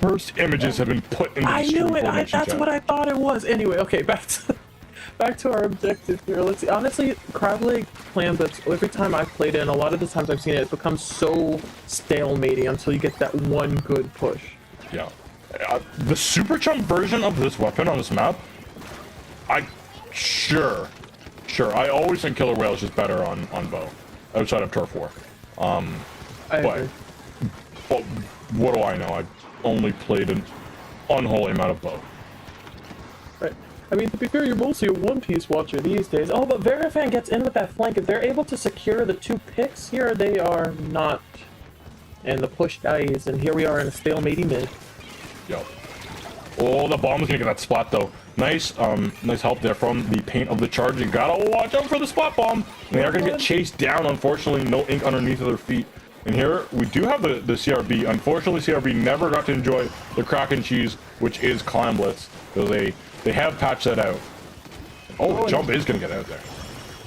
First images have been put in the I knew it. That's chat. what I thought it was. Anyway, okay, back to our objective here. Let's see. Honestly, Crab Lake plan, but every time I've played it, and a lot of the times I've seen it, it becomes so stalemating until you get that one good push. Yeah. The super chump version of this weapon on this map, sure. I always think Killer Whale is just better on bow, outside of Turf War. I agree. But what do I know? I've only played an unholy amount of bow. Right. I mean, to be fair, you're mostly a one-piece watcher these days. Oh, but Verifan gets in with that flank. If they're able to secure the 2 picks here, they are not. And the push dies, and here we are in a stalemating mid. Yo. Oh, the bomb is gonna get that splat though. Nice help there from the paint of the charge. You gotta watch out for the splat bomb. And they are gonna get chased down. Unfortunately, no ink underneath of their feet. And here we do have the CRB. Unfortunately, CRB never got to enjoy the Kraken cheese, which is Clamblitz. So they have patched that out. Oh, the jump is gonna get out there.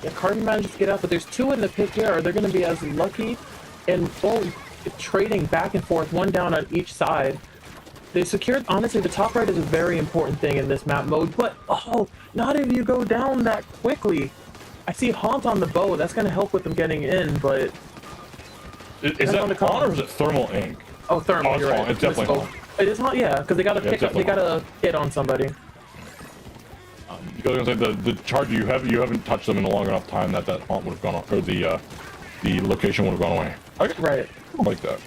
Yeah, Carden manages to get out, but there's 2 in the pick here. Are they gonna be as lucky? And trading back and forth, 1 down on each side. They secured, honestly, the top right is a very important thing in this map mode, but, not if you go down that quickly. I see Haunt on the bow, that's going to help with them getting in, but... Is that Haunt or is it Thermal Ink? Oh, Thermal, it's you're right. It's definitely Haunt. It is Haunt, yeah, because they got to pick up, they got to hit on somebody. Because the charger, you haven't touched them in a long enough time that Haunt would have gone off, or the location would have gone away. Right. I like that.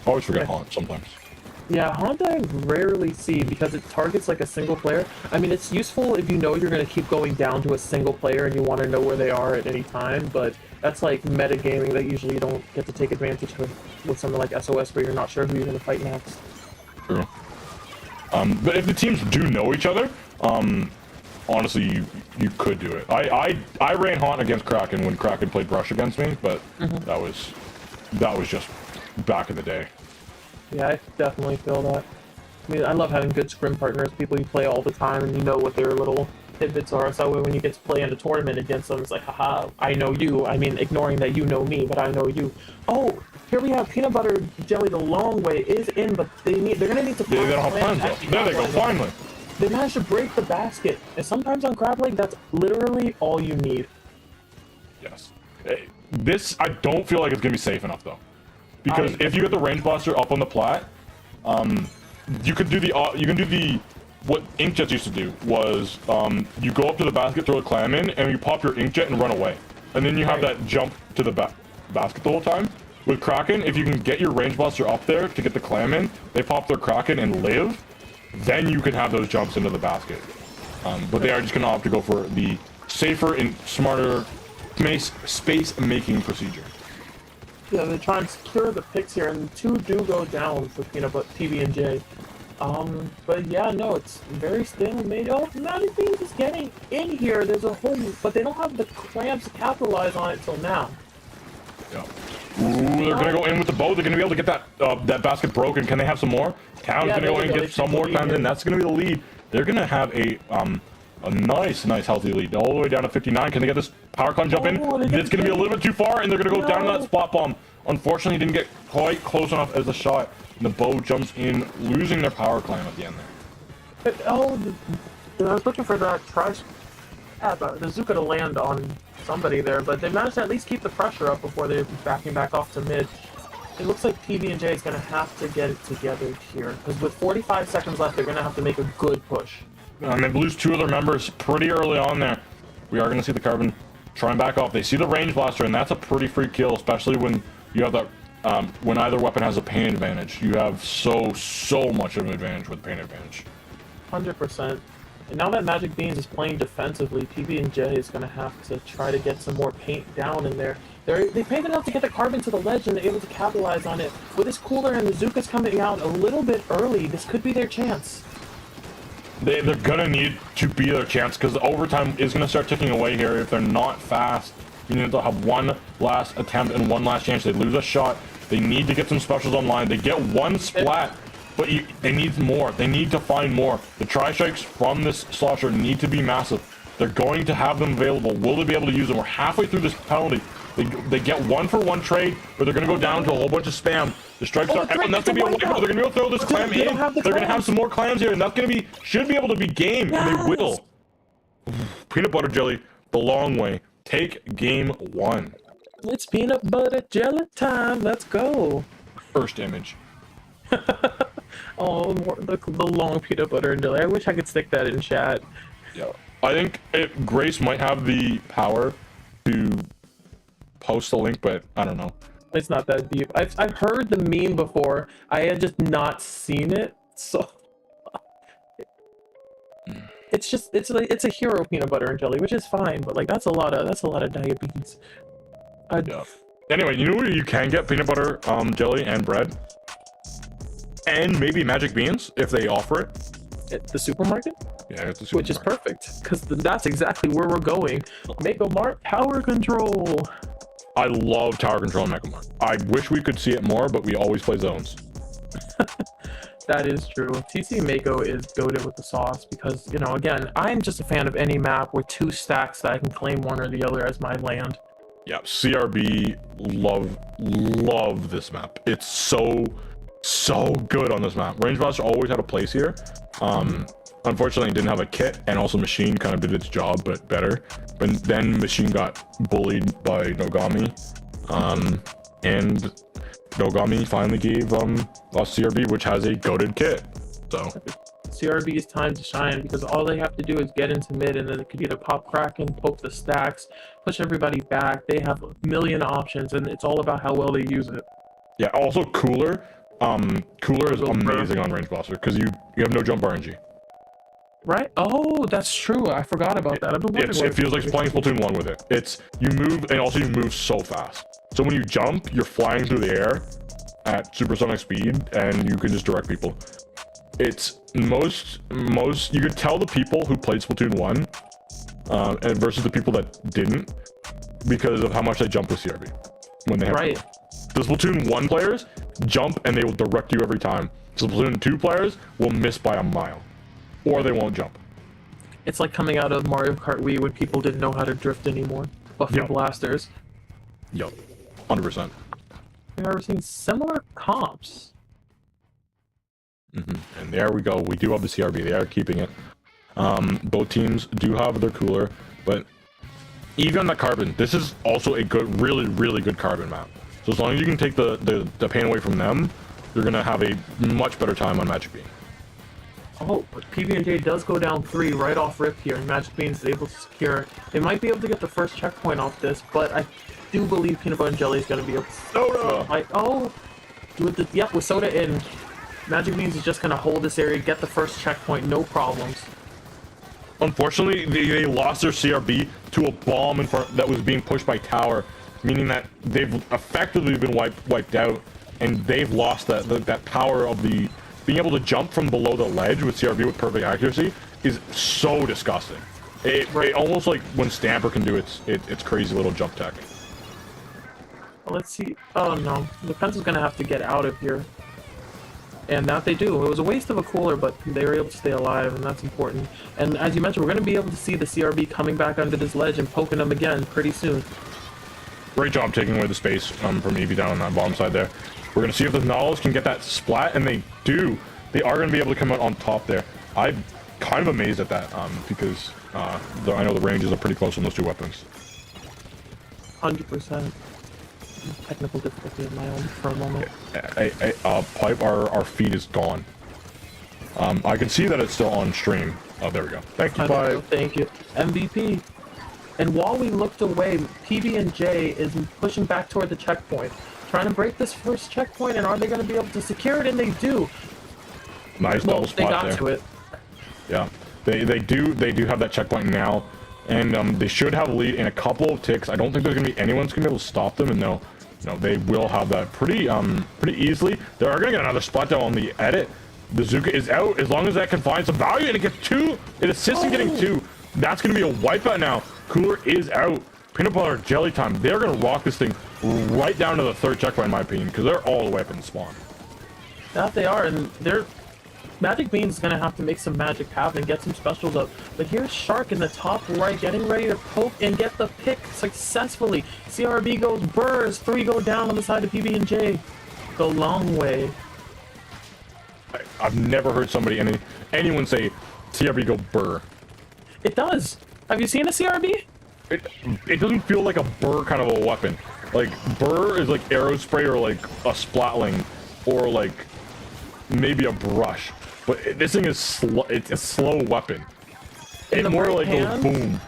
I always forget Haunt sometimes. Yeah, Haunt I rarely see because it targets like a single player. I mean, it's useful if you know you're going to keep going down to a single player and you want to know where they are at any time, but that's like metagaming that usually you don't get to take advantage of with something like SOS where you're not sure who you're going to fight next. True. But if the teams do know each other, honestly, you could do it. I ran Haunt against Kraken when Kraken played Brush against me, but that was just back in the day. Yeah, I definitely feel that. I mean, I love having good scrim partners, people you play all the time, and you know what their little tidbits are, so when you get to play in a tournament against them, it's like, haha, I know you. I mean, ignoring that you know me, but I know you. Oh, here we have peanut butter jelly the long way is in, but they're gonna need to find they don't have plans though. There they go, finally. They managed to break the basket, and sometimes on Crab Lake, that's literally all you need. Yes. This, I don't feel like it's gonna be safe enough though. Because if you get the range blaster up on the plat, you can do what Inkjets used to do was you go up to the basket, throw a clam in, and you pop your Inkjet and run away. And then you have that jump to the basket the whole time. With Kraken, if you can get your range blaster up there to get the clam in, they pop their Kraken and live. then you can have those jumps into the basket. But they are just going to opt to go for the safer and smarter space-making procedure. Yeah, they try and secure the picks here, and 2 do go down for PB&J. But yeah, no, it's very stalemate. Oh, Magic Beans is getting in here. There's a whole, but they don't have the clamps to capitalize on it till now. Yeah. Ooh, they're gonna go in with the bow. They're gonna be able to get that basket broken. Can they have some more? Town's gonna go in and get some more clams in. That's gonna be the lead. They're gonna have a nice healthy lead all the way down to 59. Can they get this power climb jump in? It's gonna be a little bit too far, and they're gonna go down to that spot bomb. Unfortunately, didn't get quite close enough as a shot. And the bow jumps in, losing their power climb at the end there. But, I was looking for that the Zuka to land on somebody there, but they managed to at least keep the pressure up before they're backing back off to mid. It looks like PB&J is going to have to get it together here, because with 45 seconds left, they're going to have to make a good push. They lose 2 of their members pretty early on there. We are going to see the Carbon try and back off. They see the range blaster, and that's a pretty free kill, especially when you have that. When either weapon has a pain advantage, you have so much of an advantage with pain advantage. 100%. And now that Magic Beans is playing defensively, PB&J is going to have to try to get some more paint down in there. They paid enough to get the Carbon to the ledge, and they're able to capitalize on it. With this cooler and the Zuka's coming out a little bit early, this could be their chance. They're going to need to be their chance, because the overtime is going to start ticking away here if they're not fast. You need to have one last attempt and one last chance. They lose a shot. They need to get some specials online. They get one splat, but they need more. They need to find more. The tri-strikes from this slosher need to be massive. They're going to have them available. Will they be able to use them? We're halfway through this penalty. They get 1-for-1 trade, but they're going to go down to a whole bunch of spam. The strikes are, and that's going to be a wipe. They're going to be able to throw this clam in. They're going to have some more clams here, and that's going to be, should be able to be game, and they will. Peanut butter jelly, the long way. Take game 1. It's peanut butter jelly time. Let's go. First image. Oh, the long peanut butter and jelly. I wish I could stick that in chat. Yeah, I think Grace might have the power to post the link, but I don't know. It's not that deep. I've heard the meme before. I had just not seen it, so it's a hero peanut butter and jelly, which is fine, but like that's a lot of diabetes. Yeah. Anyway, you know where you can get peanut butter, jelly, and bread, and maybe magic beans if they offer it. At the supermarket? Yeah, it's the supermarket. Which is perfect, because that's exactly where we're going. Mega Mart Power Control. I love Tower Control in Mega Mart. I wish we could see it more, but we always play zones. That is true. TC Mako is goated with the sauce because, you know, again, I'm just a fan of any map with 2 stacks that I can claim one or the other as my land. Yeah, CRB love this map. It's so good on this map. Range Blaster always had a place here. Unfortunately, it didn't have a kit, and also Machine kind of did its job, but better. But then Machine got bullied by Nogami, and Nogami finally gave us CRB, which has a goated kit. So CRB's time to shine, because all they have to do is get into mid, and then it could either pop Kraken, poke the stacks, push everybody back. They have a million options, and it's all about how well they use it. Yeah, also Cooler. Cooler is amazing on Range Blaster, because you have no jump RNG. Right? Oh, that's true. I forgot about that. I've been wondering. It feels like playing Splatoon 1 with it. It's, you move, and also you move so fast. So when you jump, you're flying through the air at supersonic speed, and you can just direct people. It's most you could tell the people who played Splatoon 1 and versus the people that didn't, because of how much they jump with CRB when they have right. The Splatoon 1 players jump and they will direct you every time. Splatoon 2 players will miss by a mile, or they won't jump. It's like coming out of Mario Kart Wii when people didn't know how to drift anymore. Buffer blasters. Yup, 100%. We've ever seen similar comps. And there we go. We do have the CRB. They are keeping it. Both teams do have their cooler, but even on the Carbon, this is also a good, really good Carbon map. So as long as you can take the pain away from them, you're gonna have a much better time on Magic Bean. Oh, but PB&J does go down 3 right off rip here, and Magic Bean is able to secure it. They might be able to get the first checkpoint off this, but I do believe Peanut Butter and Jelly is going to be able to... Soda! with Soda in. Magic Beans is just gonna hold this area, get the first checkpoint, no problems. Unfortunately, they lost their CRB to a bomb in front that was being pushed by tower, meaning that they've effectively been wiped out, and they've lost that power of the being able to jump from below the ledge with CRB with perfect accuracy is so disgusting. It almost like when Stamper can do its crazy little jump tech. Well, let's see. Oh no, the pencil's gonna have to get out of here. And that they do. It was a waste of a cooler, but they were able to stay alive, and that's important. And as you mentioned, we're going to be able to see the CRB coming back under this ledge and poking them again pretty soon. Great job taking away the space from Eevee down on that bottom side there. We're going to see if the Nautilus can get that splat, and they do. They are going to be able to come out on top there. I'm kind of amazed at that because I know the ranges are pretty close on those two weapons. 100%. Technical difficulty of my own for a moment. Pipe, our feed is gone. I can see that it's still on stream. Oh, there we go. Thank you, Pipe. Thank you. MVP. And while we looked away, PB&J is pushing back toward the checkpoint, trying to break this first checkpoint, and are they going to be able to secure it? And they do. Nice double spot there. They got to it. Yeah, they do have that checkpoint now, and they should have a lead in a couple of ticks. I don't think there's going to be anyone's going to be able to stop them, and no, they will have that pretty easily. They are going to get another spot down on the edit. The Zuka is out as long as that can find some value, and it gets two. It assists in getting two. That's going to be a wipeout now. Cooler is out. Peanut butter jelly time. They're going to rock this thing right down to the third checkpoint, in my opinion, because they're all the way up in spawn. That they are, and they're... Magic Beans is going to have to make some magic happen and get some specials up. But here's Shark in the top right, getting ready to poke and get the pick successfully. CRB goes burrs, 3 go down on the side of PB&J. The long way. I've never heard anyone say CRB go burr. It does. Have you seen a CRB? It doesn't feel like a burr kind of a weapon. Like, burr is like arrow spray or like a splatling or like maybe a brush. But this thing is it's a slow weapon. It's more like a boom.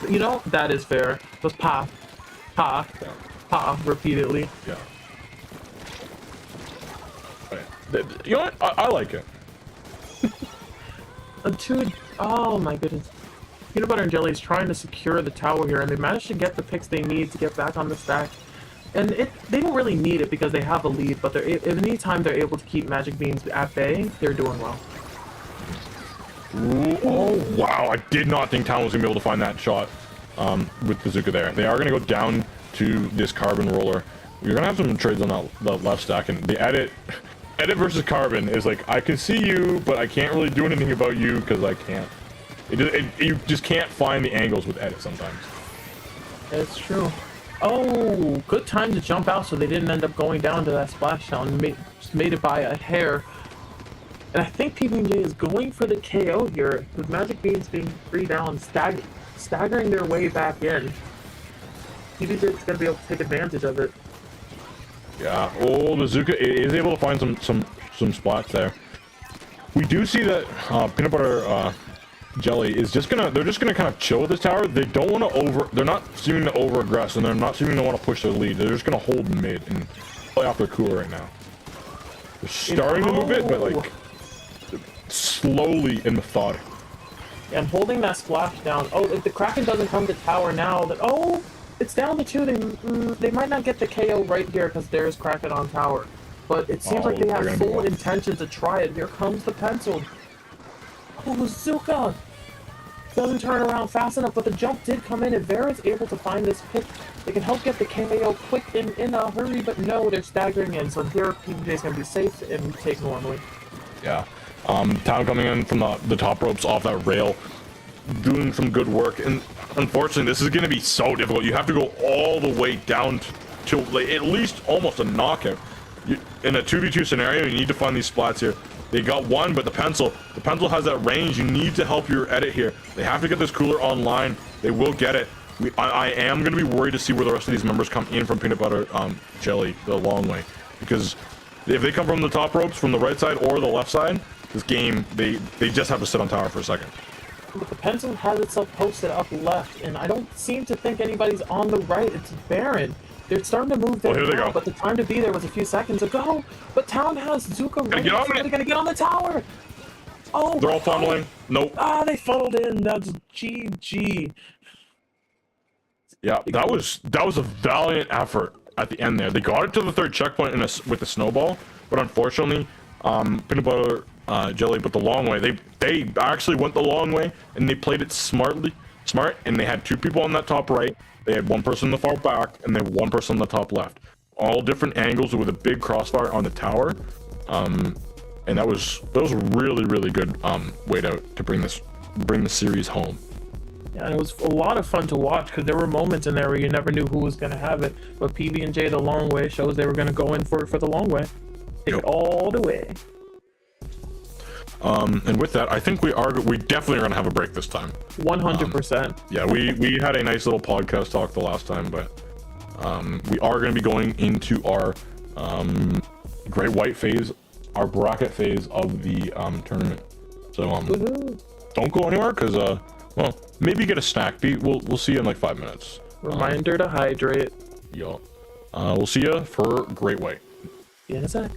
You know, that is fair. Just pa, pa, yeah. Pa repeatedly. Yeah. You know what? I like it. Oh my goodness. Peanut Butter and Jelly is trying to secure the tower here, and they managed to get the picks they need to get back on the stack. And they don't really need it because they have a lead, but anytime they're able to keep Magic Beans at bay, they're doing well. Ooh, oh, wow. I did not think Town was going to be able to find that shot with Bazooka there. They are going to go down to this Carbon Roller. You're going to have some trades on that left stack, and the edit versus Carbon is like, I can see you, but I can't really do anything about you because I can't. You just can't find the angles with edit sometimes. It's true. Oh, good time to jump out so they didn't end up going down to that splashdown. Just made it by a hair. And I think PB&J is going for the KO here, with Magic Beans being 3 down, staggering their way back in. PB&J is going to be able to take advantage of it. Yeah, oh, Bazooka is able to find some splats there. We do see that Peanut Butter Jelly is they're just gonna kind of chill with this tower. They don't want to they're not seeming to over aggress, and they're not seeming to want to push their lead. They're just gonna hold mid and play off their cooler right now. They're starting to move it, but like slowly and methodic. And holding that splash down. Oh, if the Kraken doesn't come to tower now, it's down to 2. They might not get the KO right here because there's Kraken on tower. But it seems like they have full intention to try it. Here comes the pencil. Oh, Zuka doesn't turn around fast enough, but the jump did come in, and Vera's able to find this pick. They can help get the KO quick in a hurry, but no, they're staggering in. So here, PBJ's going to be safe and take normally. Yeah. Town coming in from the top ropes off that rail, doing some good work, and unfortunately, this is going to be so difficult. You have to go all the way down to like, at least almost a knockout. In a 2v2 scenario, you need to find these splats here. They got one, but the pencil has that range. You need to help your edit here. They have to get this cooler online. They will get it. I am going to be worried to see where the rest of these members come in from Peanut Butter Jelly the long way, because if they come from the top ropes from the right side or the left side, this game they just have to sit on tower for a second. But the pencil has itself posted up left, and I don't seem to think anybody's on the right. It's barren. They're starting to move there Well, here they now, go. but the time to be there was a few seconds ago. But Town has Zuka ready. get on Somebody it. gonna get on the tower. Oh, They're all funneling. Nope. Ah, they funneled in. That's GG. Yeah, that was a valiant effort at the end there. They got it to the third checkpoint with the snowball, but unfortunately, peanut butter jelly, but the long way. They actually went the long way and they played it smart, and they had two people on that top right. They had one person in the far back, and they had one person on the top left. All different angles with a big crossfire on the tower, and that was really good way to bring the series home. Yeah, and it was a lot of fun to watch because there were moments in there where you never knew who was going to have it. But PB&J the long way shows they were going to go in for the long way. Take it all the way. And with that, I think we definitely are going to have a break this time. 100%. Yeah, we had a nice little podcast talk the last time, but we are going to be going into our Great White phase, our bracket phase of the tournament. So don't go anywhere because well, maybe get a snack. We'll see you in like 5 minutes. Reminder to hydrate. Yup. We'll see you for Great White. See you in a sec.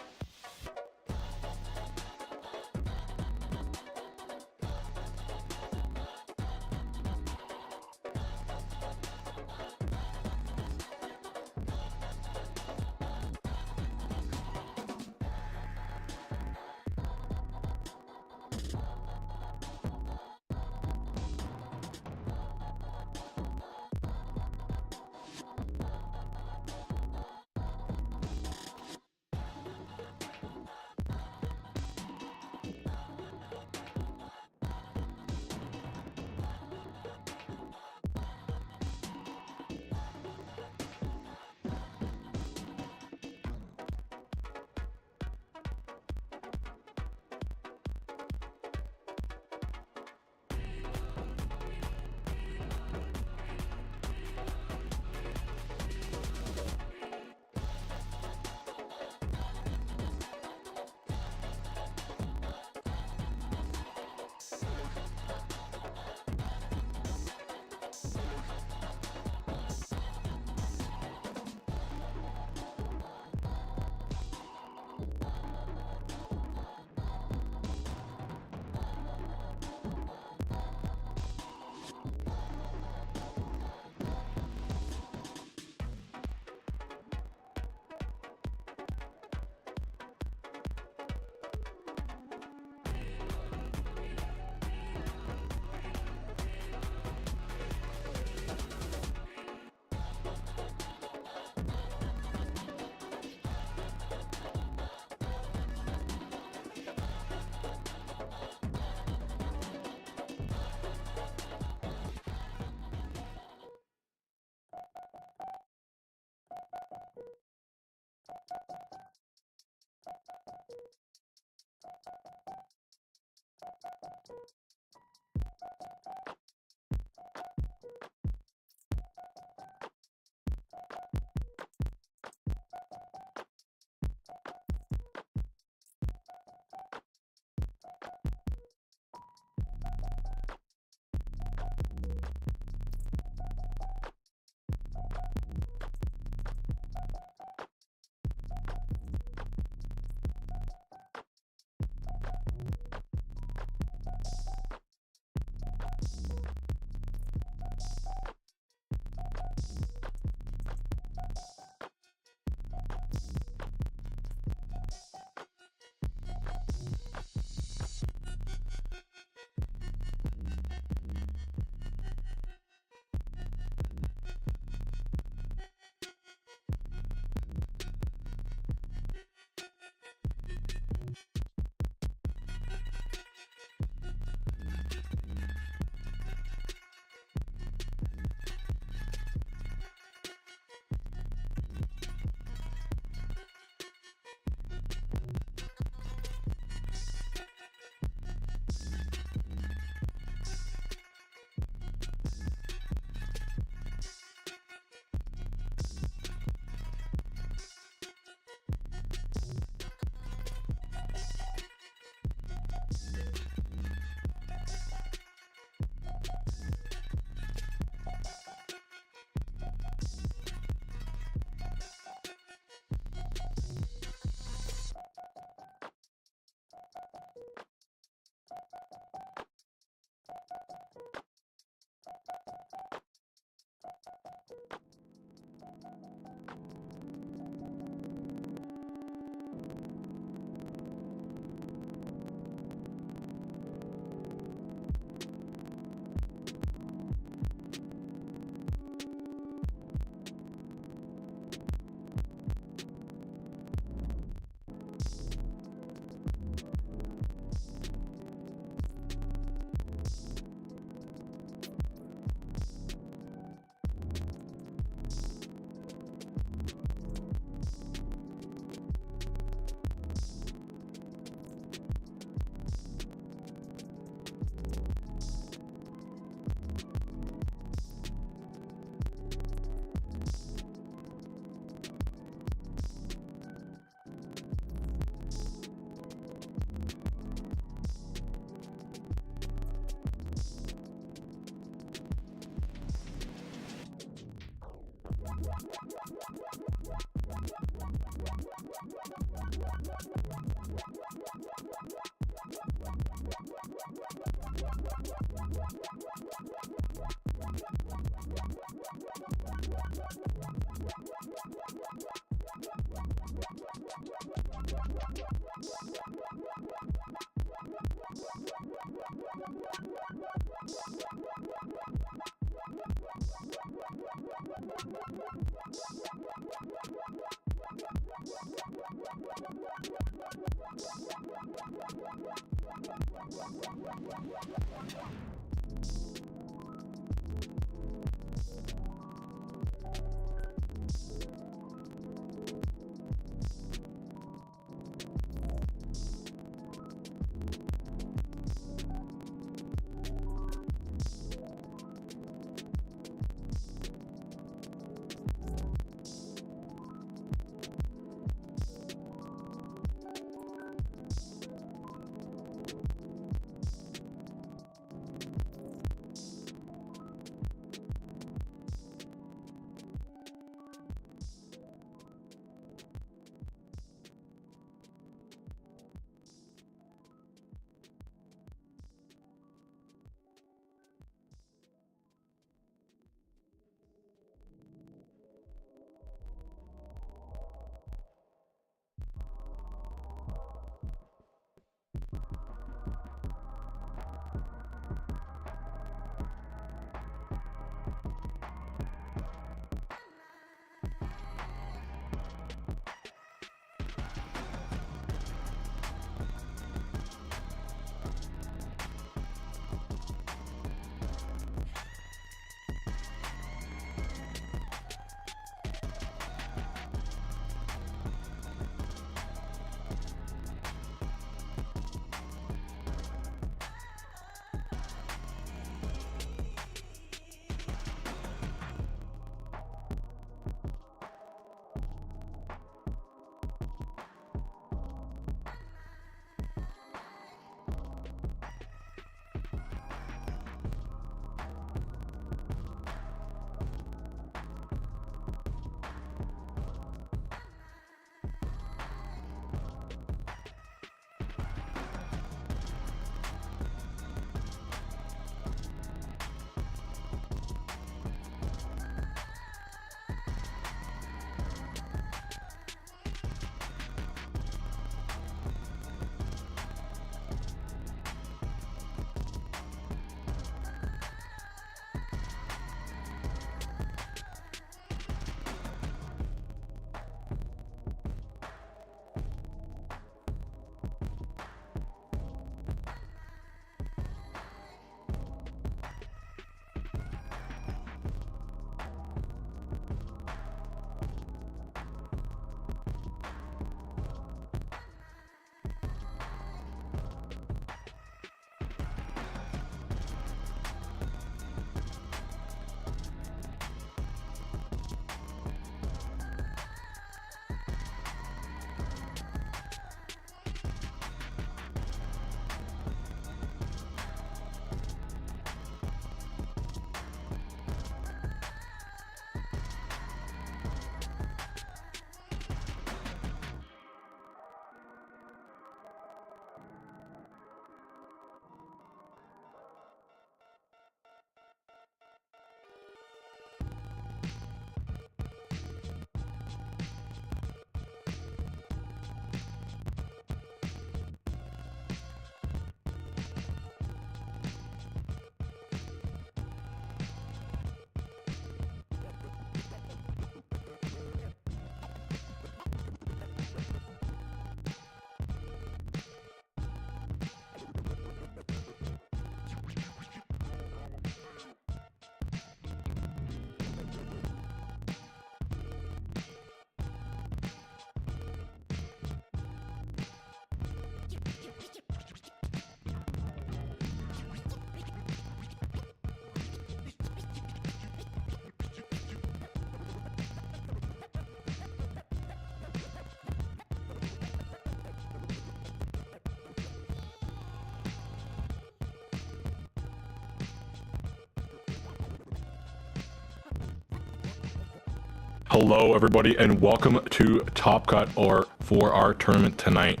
Hello everybody and welcome to Top Cut or for our tournament tonight.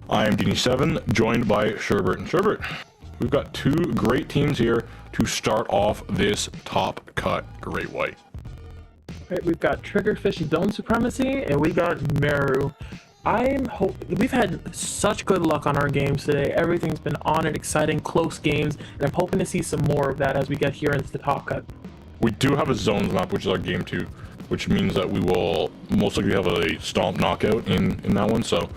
I am Denny7, joined by Sherbert. And Sherbert, we've got two great teams here to start off this Top Cut Great White. Right, we've got Triggerfish Zone Supremacy and we got Meryu. We've had such good luck on our games today. Everything's been on and exciting, close games, and I'm hoping to see some more of that as we get here into the Top Cut. We do have a zones map, which is our game 2, which means that we will most likely have a stomp knockout in that one. So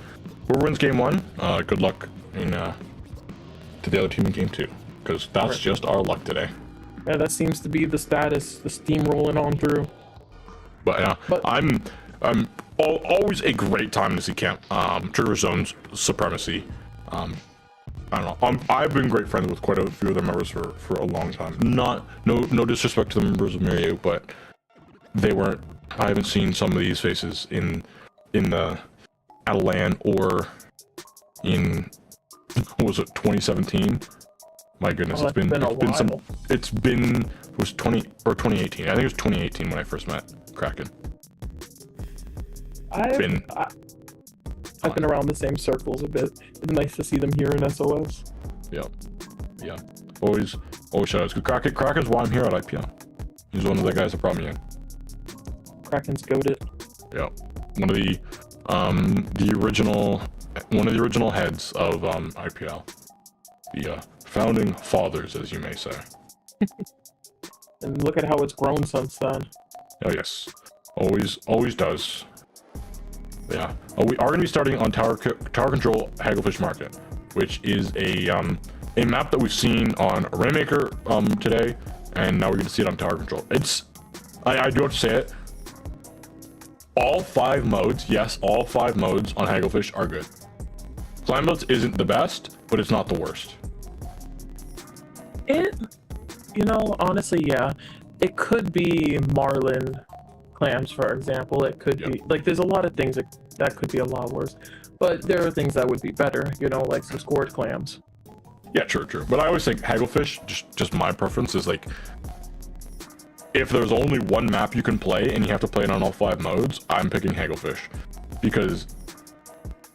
whoever wins game 1, good luck to the other team in game 2. because that's just our luck today. Yeah, that seems to be the status, the steam rolling on through. But yeah, I'm always a great time to see camp. Trigger Zone's Supremacy. I don't know. I've been great friends with quite a few of their members for a long time. No disrespect to the members of Meryu, but they weren't. I haven't seen some of these faces in the at a LAN or in, what was it, 2017? My goodness, it was 2018. I think it was 2018 when I first met Kraken. I've been around the same circles a bit. It's nice to see them here in SOS. Yeah. Always shout outs. Kraken's why I'm here at IPL. He's one of the guys that brought me in. Kraken's goated. Yeah. One of the original heads of IPL. The founding fathers, as you may say. And look at how it's grown since then. Oh yes. Always does. Yeah. We are going to be starting on Tower Control Hagglefish Market, which is a map that we've seen on Rainmaker today, and now we're going to see it on Tower Control. I do have to say it. All 5 modes, yes, all 5 modes on Hagglefish are good. Climb modes isn't the best, but it's not the worst. Honestly, yeah. It could be Marlin clams, for example. It could be, like, there's a lot of things that could be a lot worse. But there are things that would be better, like some scored clams. Yeah, true. But I always think Hagglefish, just my preference is like, if there's only one map you can play and you have to play it on all 5 modes, I'm picking Hagglefish. Because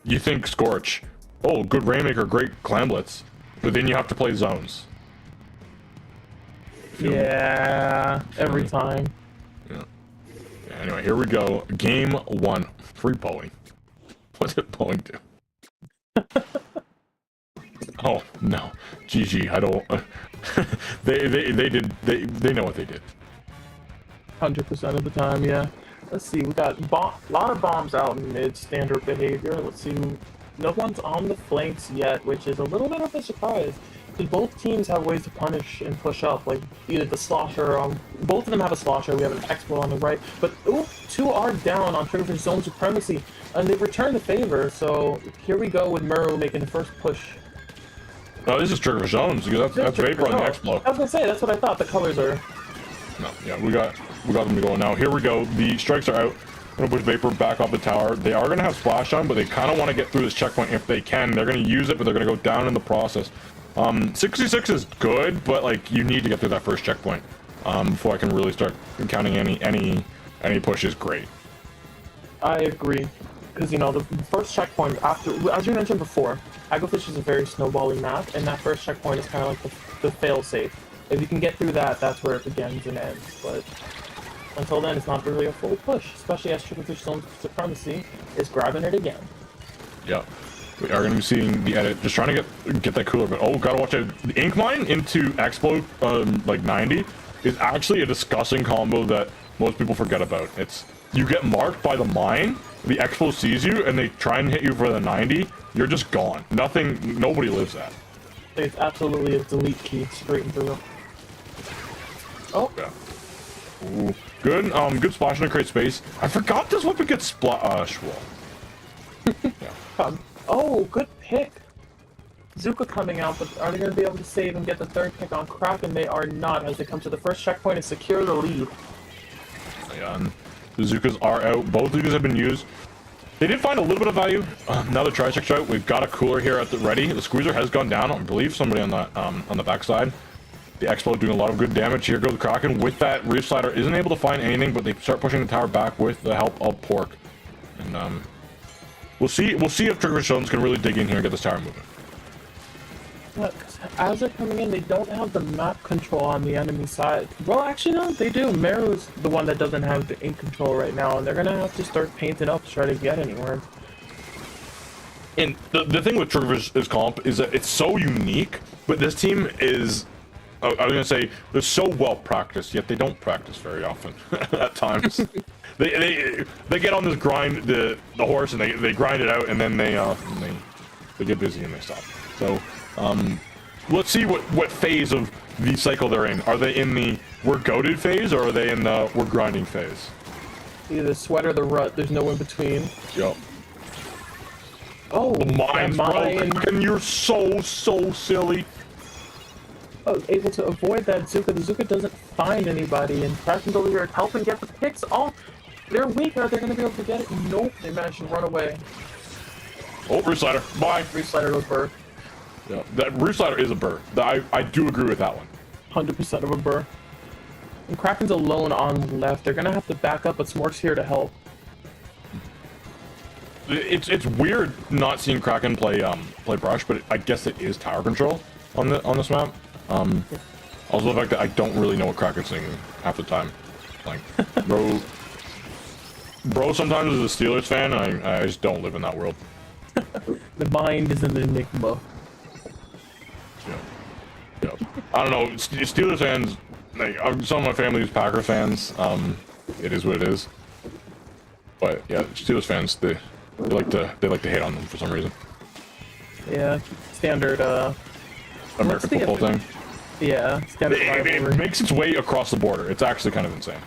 you think Scorch, oh, good Rainmaker, great Clamblets, but then you have to play zones. Yeah, every time. Yeah. Anyway, here we go. Game 1. Free bowling. What did bowling do? Oh, no. GG, I don't... they know what they did. 100% of the time, yeah. Let's see, we got a lot of bombs out in mid, standard behavior. Let's see, no one's on the flanks yet, which is a little bit of a surprise. Because both teams have ways to punish and push up, like either the slosher, both of them have a slosher, we have an exploit on the right, but 2 are down on Triggerfish Zone Supremacy, and they return the favor, so here we go with Meryu making the first push. Oh, this is Triggerfish Zones, because that's Vapor on the exploit. I was gonna say, that's what I thought, the colors are... No, yeah, we got them going now. Here we go, the strikes are out. Gonna push Vapor back off the tower. They are gonna have splash on, but they kind of want to get through this checkpoint if they can. They're gonna use it, but they're gonna go down in the process. 66 is good, but like you need to get through that first checkpoint before I can really start counting any pushes. Great. I agree, because the first checkpoint after, as you mentioned before, Hagglefish is a very snowballing map, and that first checkpoint is kind of like the fail-safe. If you can get through that, that's where it begins and ends. But until then, it's not really a full push, especially as Triggerfish Zone Supremacy is grabbing it again. Yeah. We are going to be seeing the edit, just trying to get that cooler, but oh, gotta watch it. The Inkling into Explode, like 90, is actually a disgusting combo that most people forget about. It's, you get marked by the mine, the Explode sees you, and they try and hit you for the 90, you're just gone. Nobody lives that. It's absolutely a delete key, straight through. Oh. Yeah. Ooh. Good splash and create space. I forgot this weapon gets splash wall. Yeah. Oh, good pick. Zuka coming out, but are they going to be able to save and get the 3rd pick on Kraken? They are not, as they come to the first checkpoint and secure the lead. Yeah, and the Zukas are out. Both Zukas have been used. They did find a little bit of value. Now the Tricheck's out. We've got a cooler here at the ready. The Squeezer has gone down. I believe somebody on the backside. The Explode doing a lot of good damage. Here goes the Kraken with that Reef Slider. Isn't able to find anything, but they start pushing the tower back with the help of Pork. And we'll see if Triggerfish Zones can really dig in here and get this tower moving. Look, as they're coming in, they don't have the map control on the enemy side. Well, actually, no, they do. Meru's the one that doesn't have the ink control right now, and they're gonna have to start painting up to try to get anywhere. And the thing with Triggerfish's comp is that it's so unique, but this team is, I was gonna say, they're so well practiced, yet they don't practice very often at times. They get on this grind, the horse, and they grind it out, and then they get busy and they stop. So let's see what phase of the cycle they're in. Are they in the we're goated phase, or are they in the we're grinding phase? Either the sweat or the rut. There's no in between. Yep. Oh, The mines, bro. mine. And you're so silly. Oh, able to avoid that Zuka. The Zuka doesn't find anybody, and Kraken's over here helping get the picks off. They're weak. Are they going to be able to get it? Nope. They managed to run away. Oh, Roof Slider. Bye. Roof Slider goes burr. Yeah, that Roof Slider is a burr. I do agree with that one. 100% of a burr. And Kraken's alone on left. They're going to have to back up, but Smork's here to help. It's weird not seeing Kraken play brush, but I guess it is tower control on this map. Also the fact that I don't really know what Kraken's saying half the time. Like, bro sometimes is a Steelers fan, and I just don't live in that world. The mind is an enigma. Yeah. I don't know. Steelers fans, like some of my family is Packer fans. It is what it is. But yeah, Steelers fans, they like to hate on them for some reason. Yeah, standard American football thing. Yeah, standard it makes its way across the border. It's actually kind of insane.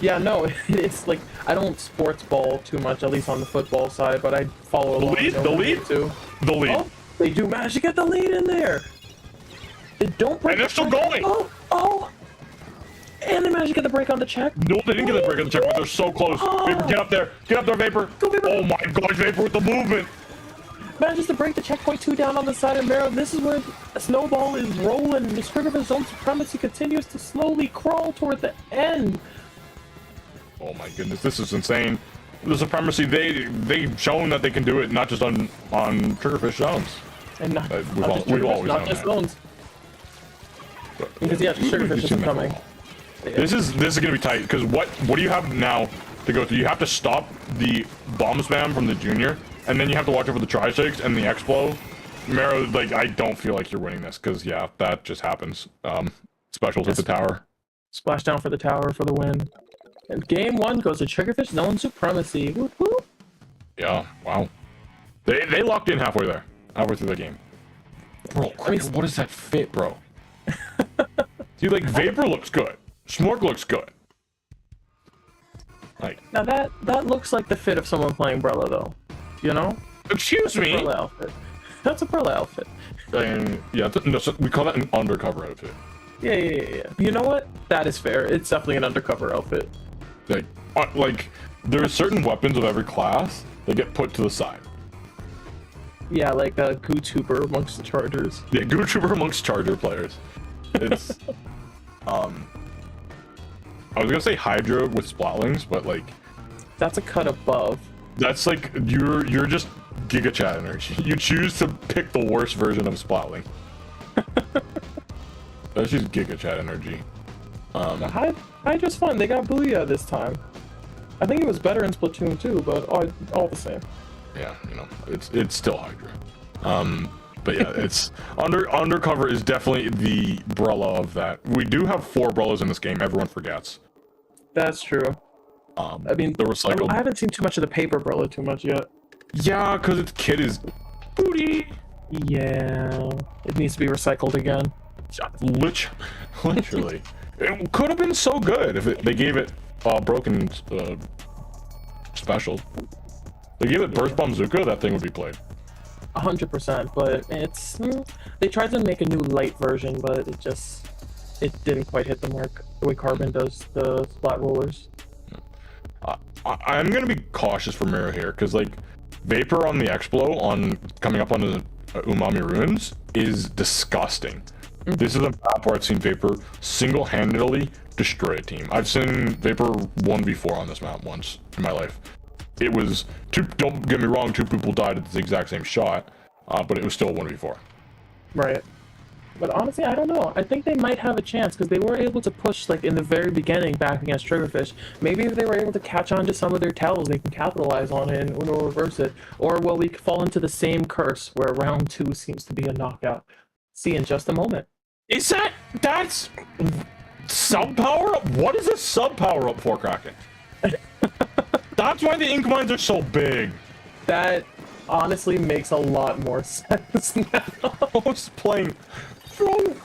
Yeah, no, it's like I don't sports ball too much, at least on the football side, but I follow along. The lead too. The lead. Oh, they do manage to get the lead in there. They don't break. And they're still going. Oh. And they managed to get the break on the check. No, they didn't get the break on the check, but they're so close. Vapor, get up there, Vapor. Go, Vapor. Oh my gosh, Vapor with the movement. Manages to break the checkpoint 2 down on the side of Meryu. This is where a snowball is rolling. The Triggerfish own Supremacy continues to slowly crawl toward the end. Oh my goodness, this is insane. The Supremacy, they've shown that they can do it, not just on Triggerfish zones. And not we've always not known just that. zones. Because yeah, Triggerfish is coming. This is gonna be tight, because what do you have now to go through? You have to stop the bomb spam from the junior, and then you have to watch out for the tri-shakes and the X-Blow. Meryu, like, I don't feel like you're winning this, because yeah, that just happens. Specials at the tower. Splash down for the tower for the win. And game 1 goes to Triggerfish Zone Supremacy. Whoop, whoop. Yeah, wow. They locked in halfway through the game. Bro, what is that fit, bro? Dude, like, Vapor looks good. Smork looks good. Like, now that looks like the fit of someone playing Brella, though. You know? Excuse me. Brella outfit. That's a Brella outfit. Yeah, no, so we call that an undercover outfit. Yeah. You know what? That is fair. It's definitely an undercover outfit. Like there are certain weapons of every class that get put to the side. Yeah, like a Gootuber amongst the Chargers. Yeah, Gootuber amongst Charger players. It's I was gonna say Hydra with Splatlings, but like that's a cut above. That's like you're just Giga Chat energy. You choose to pick the worst version of Splatling. That's just Giga Chat energy. Hydra's fun. They got Booyah this time. I think it was better in Splatoon too, but all the same. Yeah, you know, it's still Hydra. But yeah, it's undercover is definitely the Brella of that. We do have 4 Brellas in this game. Everyone forgets. That's true. I mean, the recycled. I haven't seen too much of the paper Brella too much yet. Yeah, because its kit is booty. Yeah, it needs to be recycled again. Literally. It could have been so good if they gave it broken special. They gave it Burst Bomb Zuka, that thing would be played. 100%, but it's they tried to make a new light version, but it didn't quite hit the mark the way Carbon does the splat rollers. I'm gonna be cautious for Meryu here, because like Vapor on the X-Blow on coming up on the Umami Ruins is disgusting. This is a map where I've seen Vapor single-handedly destroy a team. I've seen Vapor 1v4 on this map once in my life. It was don't get me wrong, 2 people died at the exact same shot, but it was still 1v4. Right. But honestly, I don't know. I think they might have a chance because they were able to push, like, in the very beginning back against Triggerfish. Maybe if they were able to catch on to some of their tells, they can capitalize on it and or reverse it. Or will we fall into the same curse where round 2 seems to be a knockout? See in just a moment. That's sub power up? What is a sub power up for, Kraken? That's why the ink mines are so big. That honestly makes a lot more sense now. I was playing throw?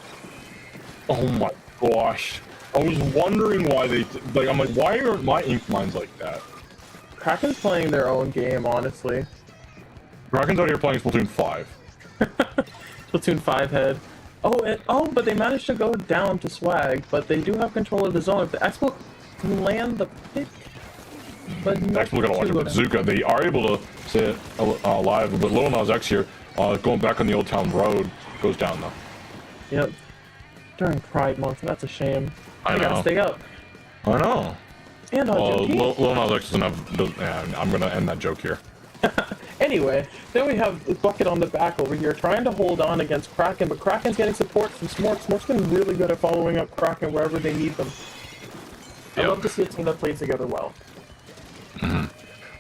Oh my gosh. I was wondering why they, like, I'm like, why are my ink lines like that? Kraken's playing their own game, honestly. Kraken's out here playing Splatoon 5. Splatoon 5 head. Oh, but they managed to go down to Swag, but they do have control of the zone. If the Expo can land the pick, but Next, we're gonna watch it with Zuka. They are able to stay alive, but Lil Nas X here, going back on the Old Town Road, goes down though. Yep. During Pride Month, that's a shame. I know. Gotta stay up. I know. And on Lil Nas X doesn't have. Yeah, I'm gonna end that joke here. Anyway, then we have the Bucket on the back over here, trying to hold on against Kraken, but Kraken's getting support from Smork. Smork's been really good at following up Kraken wherever they need them. I love to see a team that plays together well.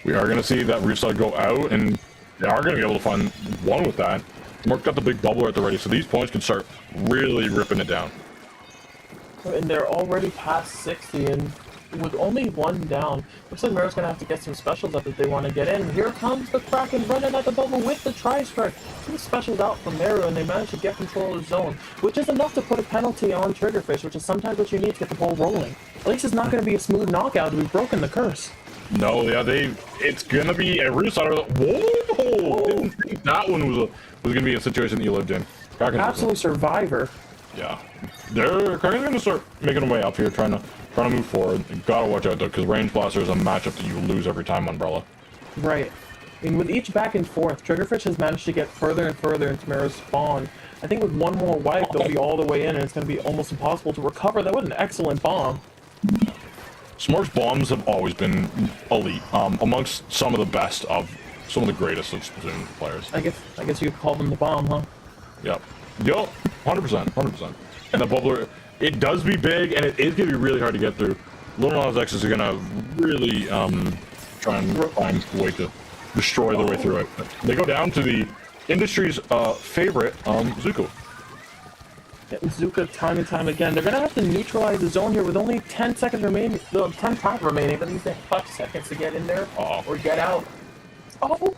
We are going to see that Rootside go out, and they are going to be able to find one with that. Smork got the big bubble at the ready, so these points can start really ripping it down. And they're already past 60, and with only one down, looks like Meru's going to have to get some specials up if they want to get in. Here comes the Kraken running at the bubble with the tri-strike. Two specials out from Meru, and they manage to get control of the zone, which is enough to put a penalty on Triggerfish, which is sometimes what you need to get the ball rolling. At least it's not going to be a smooth knockout. We've broken the curse. No, yeah, it's gonna be a Rootside. Whoa! Didn't think that one was gonna be a situation that you lived in. Kraken's Absolute survivor. Yeah, Kraken's gonna start making a way up here, trying to move forward. You gotta watch out though, because Range Blaster is a matchup that you lose every time. Umbrella. Right. I mean, with each back and forth, Triggerfish has managed to get further and further into Meru's spawn. I think with one more wipe, they'll be all the way in, and it's going to be almost impossible to recover. That was an excellent bomb. Smork's bombs have always been elite, amongst some of the best of some of the greatest of Splatoon players. I guess you could call them the bomb, huh? Yep. 100%. And the bubbler, it does be big, and it is gonna be really hard to get through. Lil Nas X is gonna really try and find a way to destroy their way through it. They go down to the industry's favorite, Zuko. Getting Zuka time and time again. They're gonna have to neutralize the zone here with only 10 seconds remaining. 10 remaining, but these 5 seconds to get in there or get out. Oh!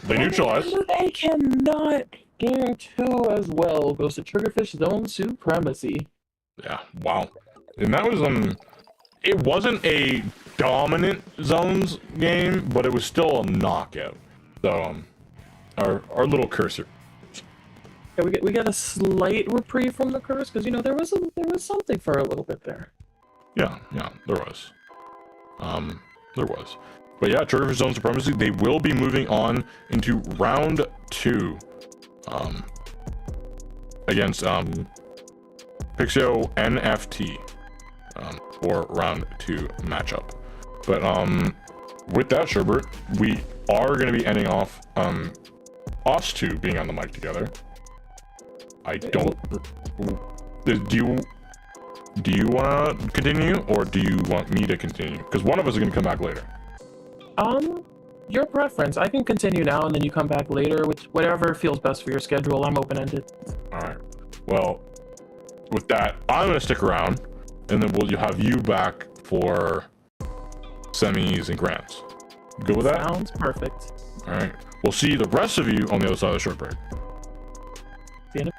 They neutralize. They cannot get two as well. Goes to Triggerfish Zone Supremacy. Yeah, wow. And that was it wasn't a dominant zones game, but it was still a knockout. So our little cursor. Yeah, we get a slight reprieve from the curse because there was something for a little bit there. Yeah, there was. But yeah, Triggerfish Zone Supremacy, they will be moving on into round 2. Against Pixio NFT for round 2 matchup. But with that, Sherbert, we are going to be ending off us two being on the mic together. I don't. Do you want to continue, or do you want me to continue? Because one of us is going to come back later. Your preference. I can continue now, and then you come back later, whatever feels best for your schedule. I'm open-ended. All right. Well, with that, I'm going to stick around, and then we'll have you back for semis and grands. Good with that? Sounds perfect. All right. We'll see the rest of you on the other side of the short break. See you in a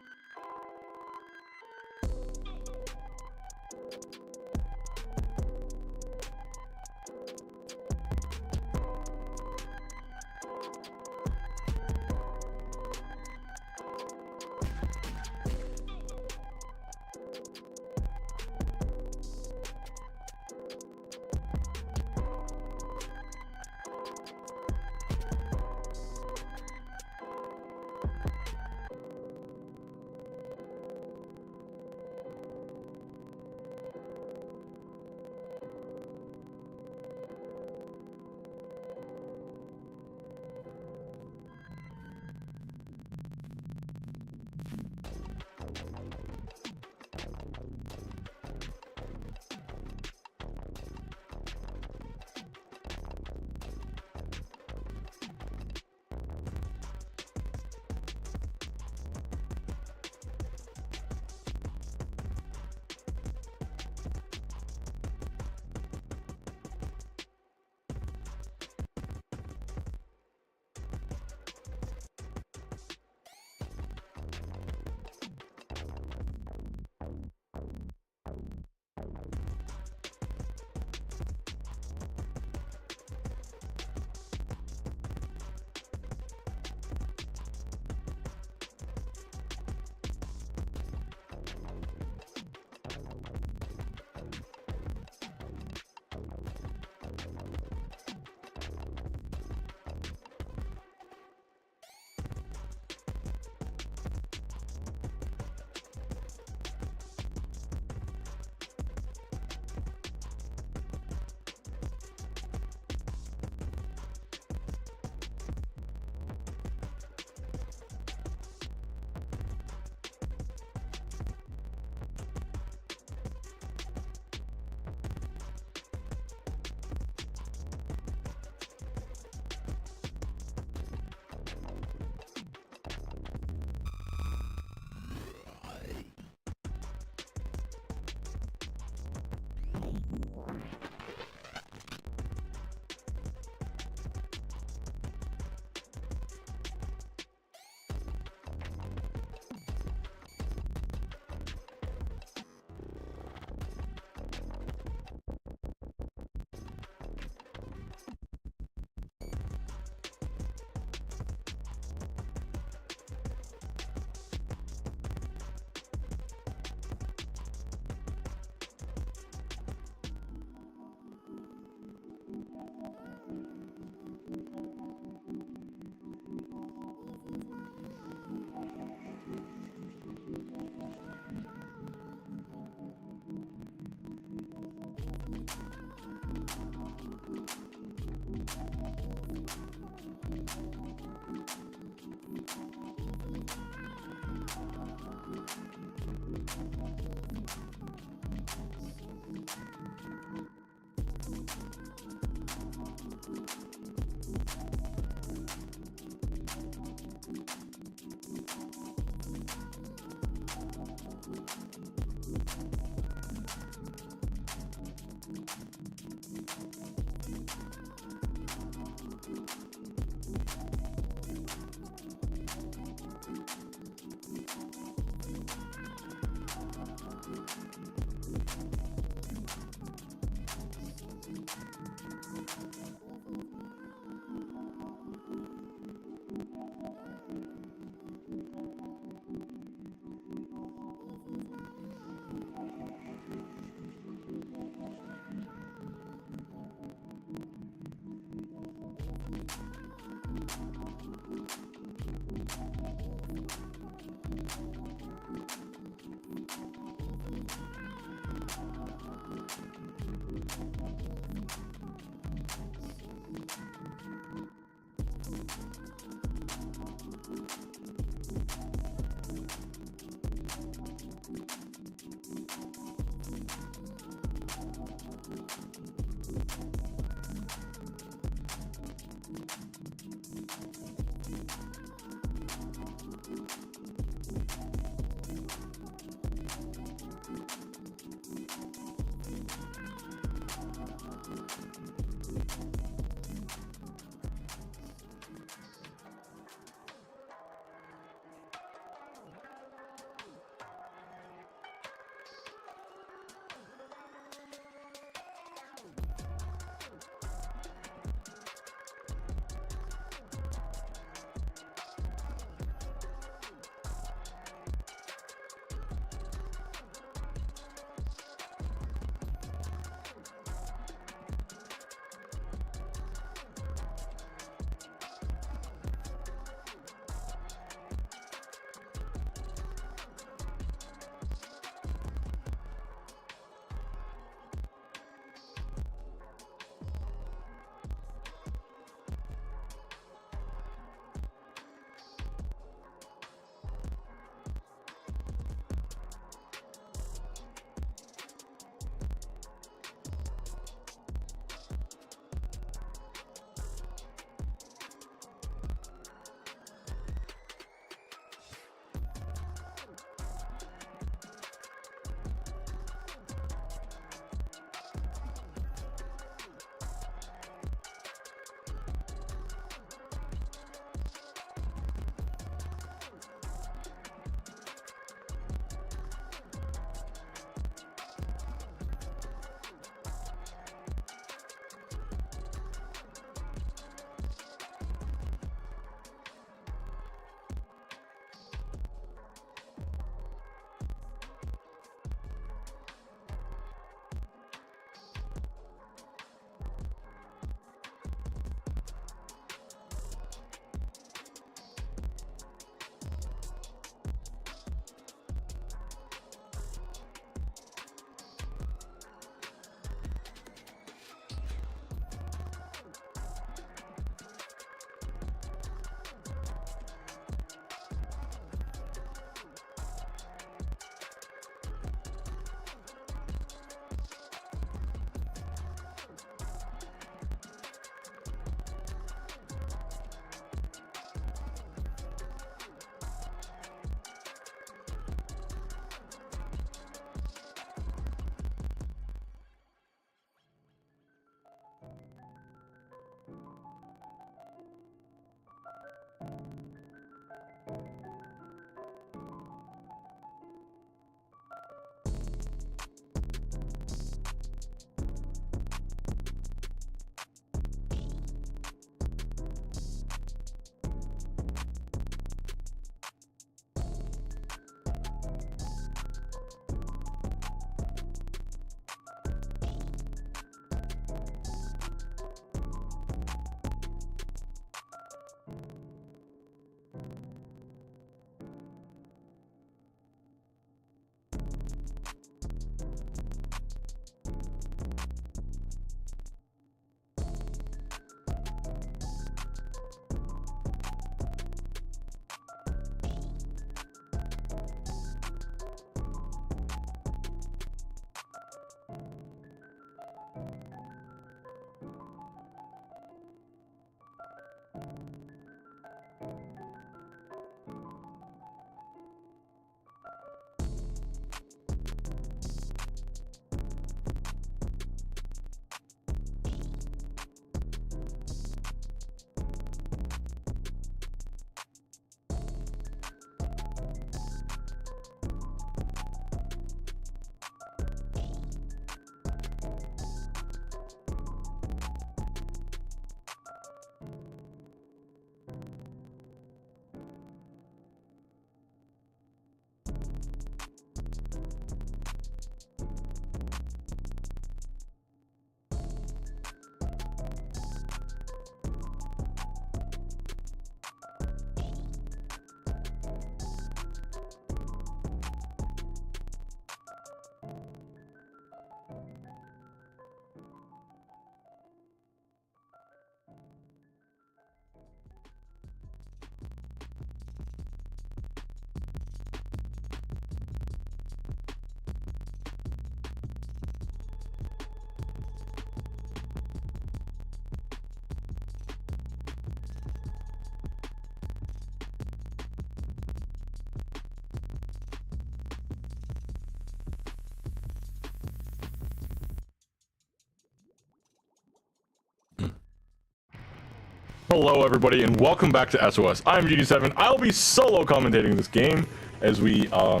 Hello everybody and welcome back to SOS. I'm GD7. I'll be solo commentating this game as we are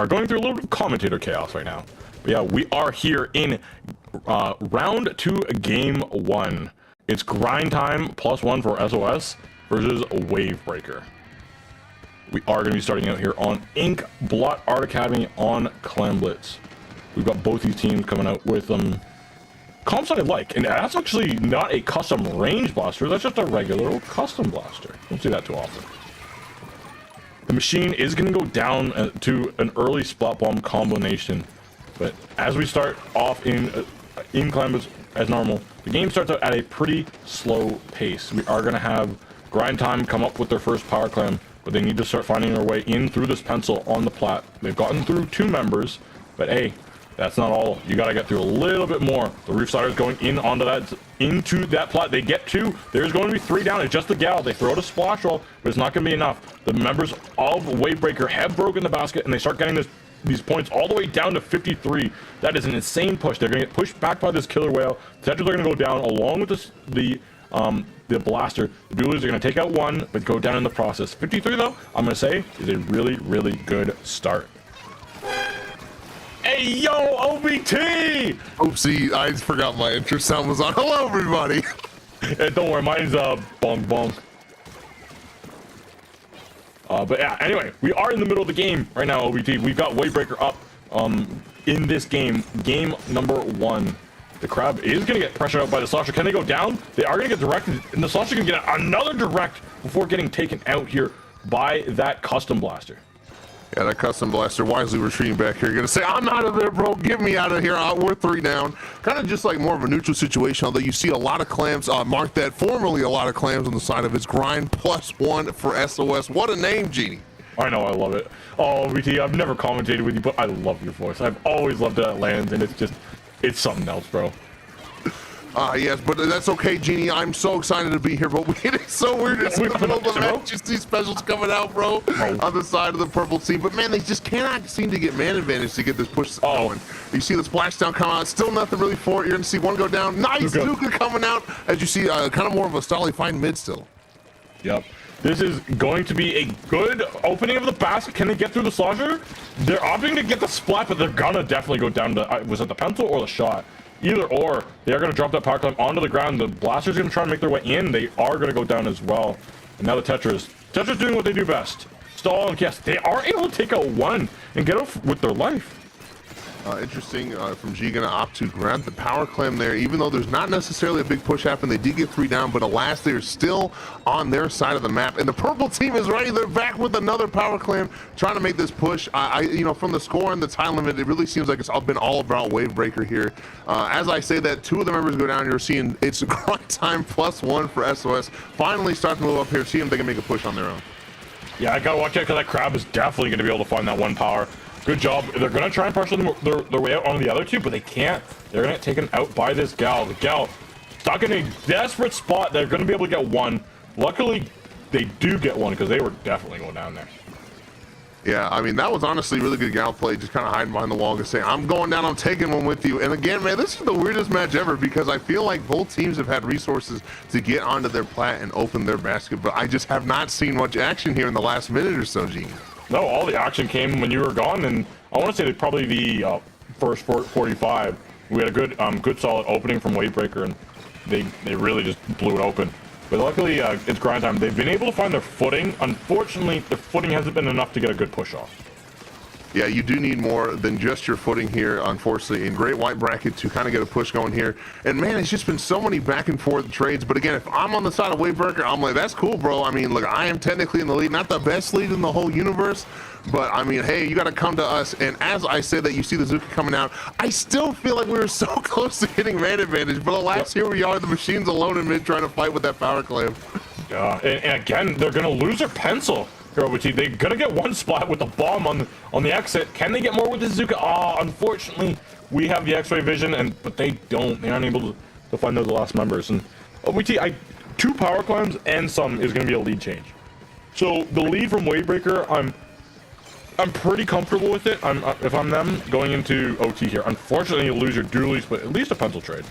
going through a little bit of commentator chaos right now. But yeah, we are here in round 2, game 1. It's grind time +1 for SOS versus Wavebreaker. We are going to be starting out here on Ink Blot Art Academy on Clamblitz. We've got both these teams coming out with comps I like, and that's actually not a custom range blaster, that's just a regular old custom blaster. Don't see that too often. The machine is going to go down to an early spot bomb combination, but as we start off in Clamblitz as normal, the game starts out at a pretty slow pace. We are going to have grind time come up with their first power clam, but they need to start finding their way in through this pencil on the plat. They've gotten through 2 members, but hey, that's not all. You gotta get through a little bit more. The roof sliders going in onto that, into that plat. They get 2. There's going to be 3 down. It's just the gal. They throw it a splash roll, but it's not gonna be enough. The members of Wavebreaker have broken the basket, and they start getting these points all the way down to 53. That is an insane push. They're gonna get pushed back by this killer whale. The Tetras are gonna go down along with the blaster. The duelies are gonna take out 1, but go down in the process. 53 though, I'm gonna say, is a really, really good start. Hey yo, OBT! Oopsie, I forgot my intro sound was on. Hello everybody! Hey, don't worry, mine's bong bong. But yeah, anyway, we are in the middle of the game right now, OBT. We've got Wavebreaker up in this game number 1. The crab is gonna get pressured out by the Slosher. Can they go down? They are gonna get directed, and the Slosher can get another direct before getting taken out here by that custom blaster. Yeah, that custom blaster wisely retreating back here. You're gonna say, I'm out of there, bro. Get me out of here. We're 3 down. Kind of just like more of a neutral situation, although you see a lot of clams. Mark that, formerly a lot of clams on the side of its grind +1 for SOS. What a name, Genie. I know, I love it. Oh, VT, I've never commentated with you, but I love your voice. I've always loved that lands, and it's something else, bro. Yes, but that's okay, Genie. I'm so excited to be here, but it is so weird. It's in the middle of the match. Just these specials coming out, bro, on the side of the purple team. But man, they just cannot seem to get man advantage to get this push going. You see the splashdown come out. Still nothing really for it. You're gonna see 1 go down. Nice Zuka coming out. As you see, kind of more of a stylely fine mid still. Yep. This is going to be a good opening of the basket. Can they get through the Slosher? They're opting to get the splat, but they're gonna definitely go down to, was it the pencil or the shot? Either or, they are going to drop that power climb onto the ground. The blaster's going to try to make their way in. They are going to go down as well. And now the Tetras doing what they do best. Stall and yes, they are able to take out 1 and get off with their life. Interesting from G gonna opt to grab the power clam there, even though there's not necessarily a big push happen. They did get 3 down, but alas, they're still on their side of the map, and the purple team is ready. They're back with another power clam, trying to make this push. You know, from the score and the time limit, it really seems like it's all been all about Wavebreaker here. As I say that, 2 of the members go down. You're seeing it's grind time +1 for SOS. Finally starting to move up here. See if they can make a push on their own. Yeah, I gotta watch out because that crab is definitely gonna be able to find that 1 power. Good job. They're going to try and pressure them their way out on the other 2, but they can't. They're going to get taken out by this gal. The gal stuck in a desperate spot. They're going to be able to get 1. Luckily, they do get 1 because they were definitely going down there. Yeah, I mean, that was honestly really good gal play, just kind of hiding behind the wall and saying, I'm going down, I'm taking 1 with you. And again, man, this is the weirdest match ever because I feel like both teams have had resources to get onto their plat and open their basket, but I just have not seen much action here in the last minute or so, Gene. No, all the action came when you were gone, and I want to say that probably the first 45. We had a good solid opening from Wavebreaker, and they really just blew it open. But luckily, it's grind time. They've been able to find their footing. Unfortunately, their footing hasn't been enough to get a good push off. Yeah, you do need more than just your footing here, unfortunately, in Great White Bracket to kind of get a push going here. And man, it's just been so many back and forth trades. But again, if I'm on the side of Wavebreaker, I'm like, that's cool, bro. I mean, look, I am technically in the lead, not the best lead in the whole universe. But I mean, hey, you got to come to us. And as I say that, you see the Zuka coming out. I still feel like we were so close to getting man advantage. But alas, here we are. The machine's alone in mid trying to fight with that power clam. Yeah, and again, they're going to lose their pencil. They're gonna get 1 spot with the bomb on the exit. Can they get more with the Zuka? Unfortunately, we have the X-ray vision, but they don't. They aren't able to find those last members. And OBT, 2 power climbs and some is gonna be a lead change. So the lead from Wavebreaker, I'm pretty comfortable with it. If I'm them going into OT here. Unfortunately, you lose your dualies, but at least a pencil trade.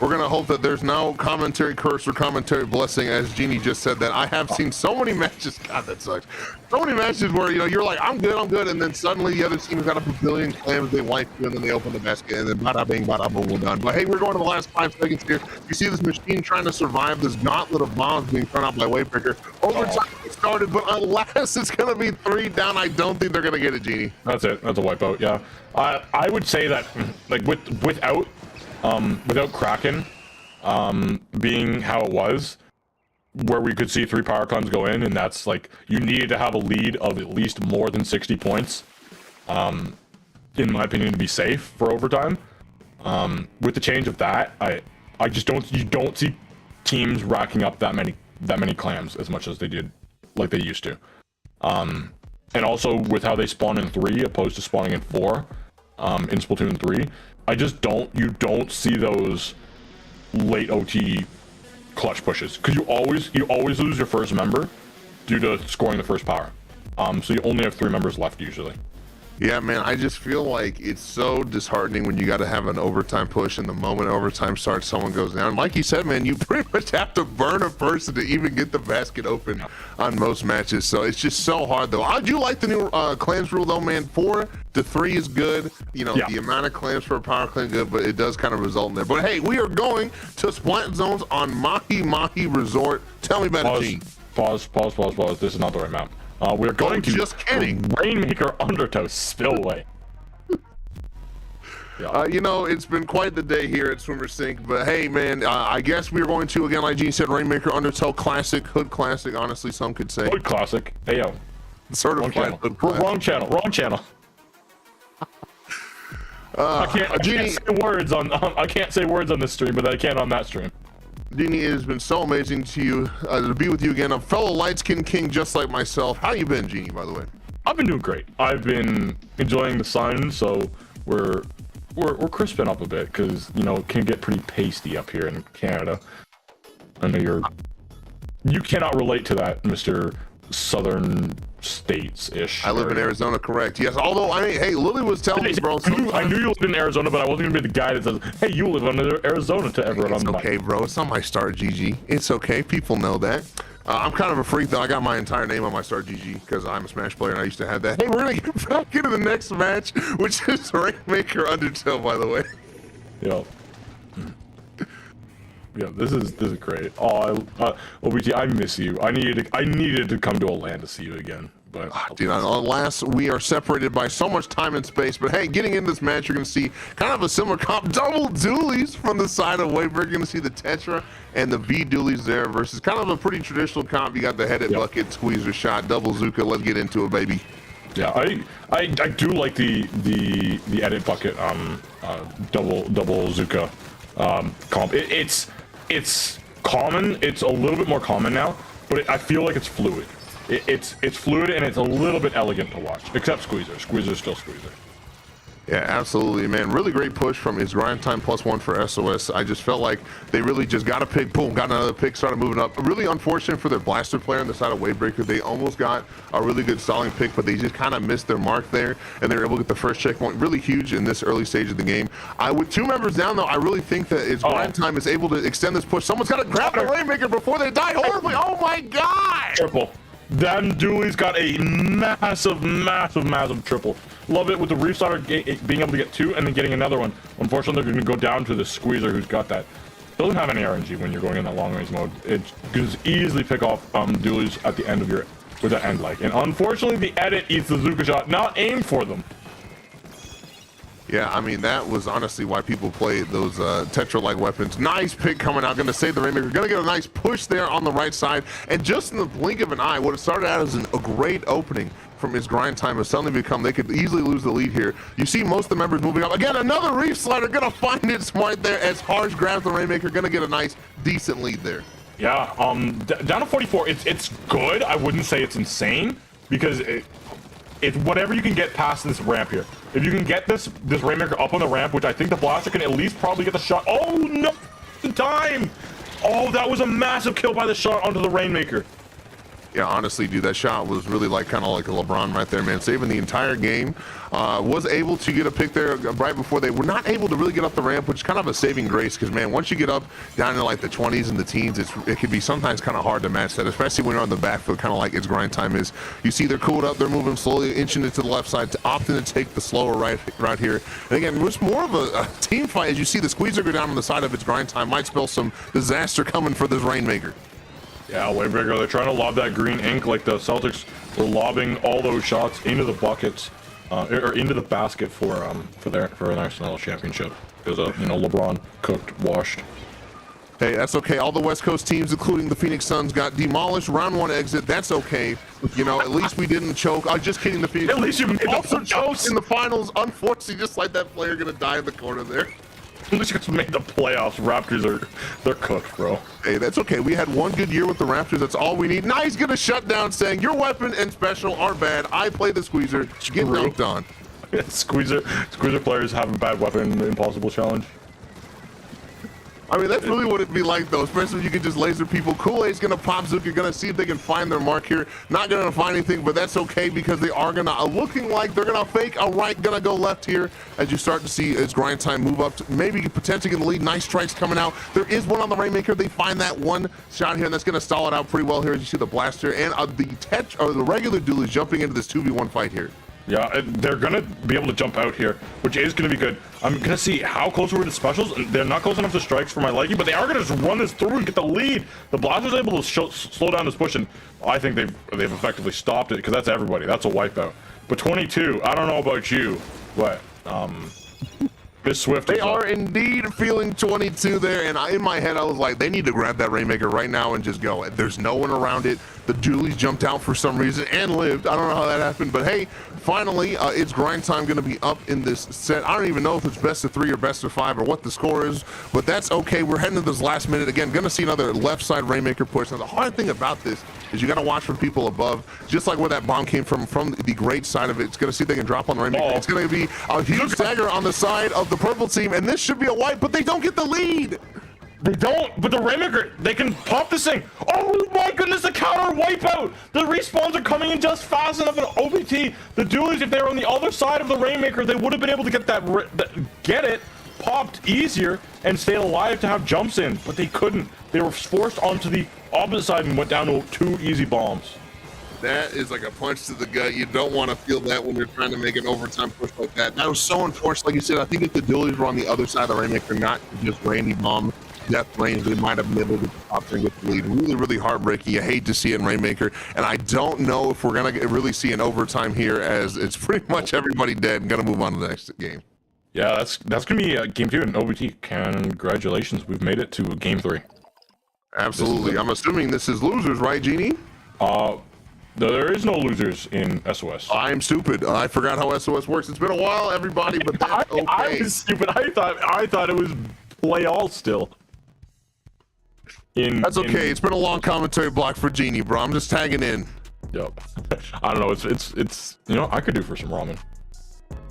We're going to hope that there's no commentary curse or commentary blessing, as Genie just said that. I have seen so many matches, God, that sucks. So many matches where, you know, you're like, I'm good, and then suddenly the other team's got a billion clams they like you, and then they open the basket, and then bada bing, bada boom, we're done. But hey, we're going to the last 5 seconds here. You see this machine trying to survive this gauntlet of bombs being thrown out by Wavebreaker. Overtime started, but unless it's going to be 3 down, I don't think they're going to get it, Genie. That's it. That's a wipeout, yeah. I would say that, like, without Kraken being how it was, where we could see 3 power clans go in, and that's like, you needed to have a lead of at least more than 60 points, in my opinion, to be safe for overtime. With the change of that, I just don't see teams racking up that many clams as much as they did, like they used to. And also with how they spawn in 3 opposed to spawning in 4, in Splatoon 3, you don't see those late OT clutch pushes, because you always lose your first member due to scoring the first power. So you only have 3 members left usually. Yeah, man, I just feel like it's so disheartening when you got to have an overtime push, and the moment overtime starts, someone goes down. Like you said, man, you pretty much have to burn a person to even get the basket open on most matches. So it's just so hard, though. I do like the new clans rule, though, man. 4 to 3 is good. You know, the amount of clans for a power clan good, but it does kind of result in there. But hey, we are going to Splat Zones on Mahi Mahi Resort. Tell me about it, G. Pause. This is not the right map. We're going to just kidding. Rainmaker Undertow Spillway. You know, it's been quite the day here at Swimmer Sink, but hey, man, I guess we're going to, again, like Gene said, Rainmaker Undertow Classic, Hood Classic, honestly, some could say. Hood Classic. Hey, yo. Certified Hood Classic. Wrong channel. I can't say words on this stream, but I can on that stream. Denny, it has been so amazing to be with you again. A fellow light skinned king just like myself. How you been, Genie, by the way? I've been doing great. I've been enjoying the sun, so we're crisping up a bit, because, you know, it can get pretty pasty up here in Canada. I know you cannot relate to that, Mr. Southern States-ish. I live in Arizona, correct. Yes, although, I mean, hey, Lily was telling me, bro. I knew you lived in Arizona, but I wasn't going to be the guy that says, hey, you live in Arizona to everyone. It's okay, bro. It's not my start, GG. It's okay. People know that. I'm kind of a freak, though. I got my entire name on my start, GG, because I'm a Smash player, and I used to have that. Hey, we're going to get back into the next match, which is Rainmaker Undertale, by the way. Yo. Yeah, this is great. Oh, OBT, I miss you. I needed to come to a LAN to see you again. But dude, alas, we are separated by so much time and space. But hey, getting in this match, you're going to see kind of a similar comp, double dualies from the side of Wave. You're going to see the Tetra and the V dualies there versus kind of a pretty traditional comp. You got the headed bucket, squeezer shot, double Zuka. Let's get into it, baby. Yeah, I do like the edit bucket double Zuka comp. It's common. It's a little bit more common now, but I feel like it's fluid. It's fluid, and it's a little bit elegant to watch, except Squeezer. Squeezer's still Squeezer. Yeah, absolutely, man. Really great push from his grind time +1 for SOS. I just felt like they really just got a pick, boom, got another pick, started moving up. Really unfortunate for their blaster player on the side of Wavebreaker. They almost got a really good stalling pick, but they just kind of missed their mark there, and they were able to get the first checkpoint. Really huge in this early stage of the game. With 2 members down, though, I really think that his grind time is able to extend this push. Someone's got to grab the Rainmaker before they die horribly. Oh, my God! Triple. Then Dooley's got a massive triple. Love it with the restarter being able to get 2 and then getting another one. Unfortunately, they're going to go down to the Squeezer who's got that. Doesn't have any RNG when you're going in that long range mode. It can easily pick off Dooley's at the end of with that end leg. And unfortunately, the edit eats the Zuka shot, not aimed for them. Yeah, I mean, that was honestly why people play those Tetra-like weapons. Nice pick coming out. Going to save the Rainmaker. Going to get a nice push there on the right side. And just in the blink of an eye, what it started out as a great opening from his grind time has suddenly become, they could easily lose the lead here. You see most of the members moving up. Again, another reef slider. Going to find it smart there as Harsh grabs the Rainmaker. Going to get a nice, decent lead there. Yeah, down to 44, it's good. I wouldn't say it's insane, because it's whatever you can get past this ramp here. If you can get this Rainmaker up on the ramp, which I think the blaster can at least probably get the shot. Oh no, the time! Oh, that was a massive kill by the shot onto the Rainmaker. Yeah, honestly, dude, that shot was really like kind of like a LeBron right there, man. Saving the entire game. Was able to get a pick there right before they were not able to really get up the ramp, which is kind of a saving grace because, man, once you get up down in like the 20s and the teens, it can be sometimes kind of hard to match that, especially when you're on the backfield, kind of like its grind time is. You see they're cooled up, they're moving slowly, inching it to the left side, opting to take the slower right here. And again, it was more of a team fight as you see the squeezer go down on the side of its grind time. Might spell some disaster coming for this Rainmaker. Yeah, way bigger. They're trying to lob that green ink like the Celtics were lobbing all those shots into the buckets, or into the basket for a national championship because you know, LeBron cooked, washed. Hey, that's okay. All the West Coast teams, including the Phoenix Suns, got demolished. Round 1 exit. That's okay. You know, at least we didn't choke. I was just kidding. The Phoenix. At least you made also choked in the finals. Unfortunately, just like that player gonna die in the corner there. At least you guys made the playoffs. Raptors they're cooked, bro. Hey, that's okay. We had one good year with the Raptors. That's all we need. Now he's gonna shut down, saying your weapon and special are bad. I play the squeezer. Get dunked on. Squeezer players have a bad weapon. Impossible challenge. I mean, that's really what it'd be like, though, especially if you could just laser people. Kool-Aid's going to pop Zook. You're going to see if they can find their mark here. Not going to find anything, but that's okay because they are going to, looking like they're going to fake a right, going to go left here as you start to see its grind time move up to maybe potentially in the lead. Nice strikes coming out. There is one on the Rainmaker. They find that one shot here, and that's going to stall it out pretty well here as you see the blaster. And the regular duel is jumping into this 2v1 fight here. Yeah, they're going to be able to jump out here, which is going to be good. I'm going to see how close we're to specials. They're not close enough to strikes for my liking, but they are going to just run this through and get the lead. The Blaster's able to slow down this push, and I think they've effectively stopped it because that's everybody. That's a wipeout. But 22, I don't know about you, but Miss Swift. They are indeed feeling 22 there, and in my head I was like, they need to grab that Rainmaker right now and just go. There's no one around it. The Julies jumped out for some reason and lived. I don't know how that happened, but hey, finally, it's grind time going to be up in this set. I don't even know if it's best of 3 or best of 5 or what the score is, but that's okay. We're heading to this last minute. Again, going to see another left side Rainmaker push. Now, the hard thing about this is you got to watch for people above, just like where that bomb came from the great side of it. It's going to see if they can drop on the Rainmaker. It's going to be a huge dagger on the side of the purple team, and this should be a wipe, but they don't get the lead. They don't, but the Rainmaker, they can pop this thing. Oh my goodness, the counter wipeout. The respawns are coming in just fast enough in OBT. The Dualies, if they were on the other side of the Rainmaker, they would have been able to get it popped easier and stay alive to have jumps in, but they couldn't. They were forced onto the opposite side and went down to 2 easy bombs. That is like a punch to the gut. You don't want to feel that when you're trying to make an overtime push like that. That was so unfortunate. Like you said, I think if the Dualies were on the other side of the Rainmaker, not just Randy bomb death range, they might have been able to pop there and get the lead. Really, really heartbreaking. You hate to see it in Rainmaker, and I don't know if we're gonna really see an overtime here, as it's pretty much everybody dead and gonna move on to the next game. Yeah, that's gonna be game 2 in OBT. Congratulations, we've made it to game 3. Absolutely. I'm assuming this is losers, right, Genie? There is no losers in SOS. I'm stupid. I forgot how SOS works. It's been a while, everybody, but that's okay. I was stupid. I thought it was play all still. That's okay. It's been a long commentary block for Genie, bro. I'm just tagging in. Yep. I don't know. It's you know, I could do for some ramen.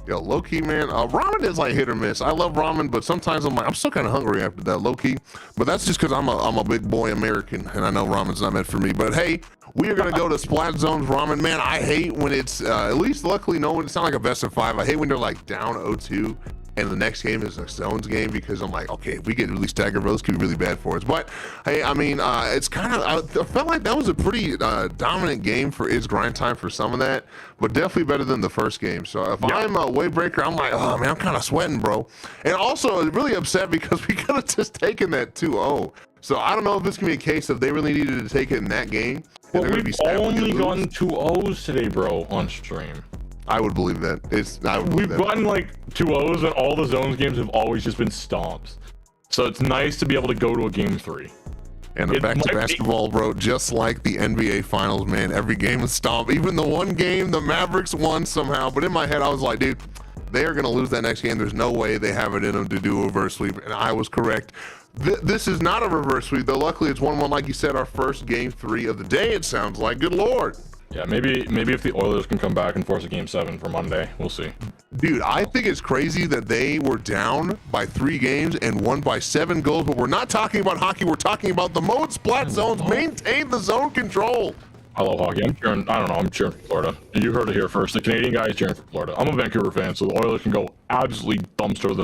Yo, low key, man. Ramen is like hit or miss. I love ramen, but sometimes I'm still kind of hungry after that, low key. But that's just because I'm a big boy American, and I know ramen's not meant for me. But hey, we are gonna go to Splat Zones ramen. Man, I hate when it's at least luckily no, it's not like a best of 5. I hate when they're like down 0-2. And the next game is a zones game because I'm like, okay, if we get really staggered, bro, this could be really bad for us. But hey, I mean, it's kind of, I felt like that was a pretty dominant game for its grind time for some of that, but definitely better than the first game. So if I'm a Wavebreaker, I'm like, oh man, I'm kind of sweating, bro. And also really upset because we could have just taken that 2-0. So I don't know if this can be a case of they really needed to take it in that game. Well, we've only gotten 2-0s today, bro, on stream. I would believe that. We've gotten like 2-0s, and all the zones games have always just been stomps. So it's nice to be able to go to a game 3. And back to basketball, bro, just like the NBA Finals, man. Every game is stomp. Even the one game, the Mavericks won somehow. But in my head, I was like, dude, they are going to lose that next game. There's no way they have it in them to do a reverse sweep. And I was correct. This is not a reverse sweep, though. Luckily, it's 1-1, like you said, our first game 3 of the day, it sounds like. Good Lord. Yeah, maybe if the Oilers can come back and force a game 7 for Monday, we'll see. Dude, I think it's crazy that they were down by 3 games and won by 7 goals, but we're not talking about hockey. We're talking about the mode Splat Zones maintain the zone control. I love hockey. I'm cheering. I don't know. I'm cheering for Florida. You heard it here first. The Canadian guy is cheering for Florida. I'm a Vancouver fan, so the Oilers can go absolutely dumpster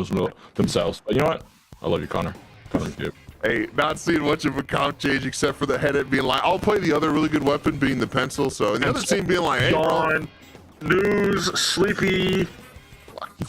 themselves. But you know what? I love you, Connor. Connor, dude. Hey, not seeing much of a comp change except for the head being like, I'll play the other really good weapon being the pencil. So, and the other team being like, hey, Dawn, news, sleepy.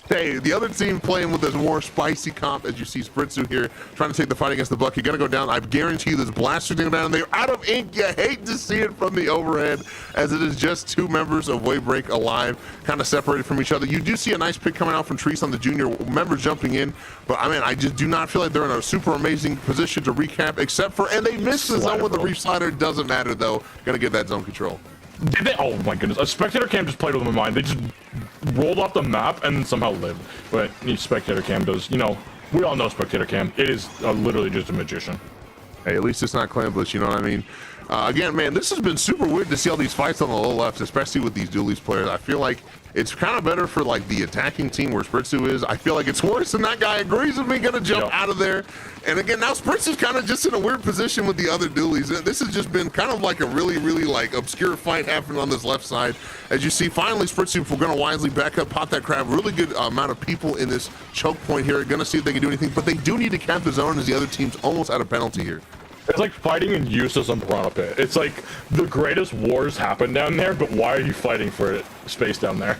Hey, the other team playing with this more spicy comp, as you see Spritzu here trying to take the fight against the Buck. You're going to go down. I guarantee you this blaster going down. They're out of ink. You hate to see it from the overhead, as it is just two members of Wavebreak alive, kind of separated from each other. You do see a nice pick coming out from Treese on the junior member jumping in, but I mean, I just do not feel like they're in a super amazing position to recap, except for, and they missed the zone with the Reef Slider. Doesn't matter, though. Going to get that zone control. Did they? Oh my goodness! A spectator cam just played with my mind. They just rolled off the map and somehow lived. But spectator cam does. You know, we all know spectator cam. It is literally just a magician. Hey, at least it's not Clambless, you know what I mean? Again, man, this has been super weird to see all these fights on the low left, especially with these dualies players. I feel like it's kind of better for like the attacking team where Spritzu is. I feel like it's worse, and that guy agrees with me, gonna jump out of there. And again, now Spritzu's kind of just in a weird position with the other dualies. This has just been kind of like a really, really like obscure fight happening on this left side. As you see, finally Spritzu, we're gonna wisely back up, pop that crab. Really good amount of people in this choke point here. Gonna see if they can do anything, but they do need to cap the zone as the other team's almost out of penalty here. It's like fighting in Eustace and Piranha Pit. It's like the greatest wars happen down there, but why are you fighting for it? Space down there?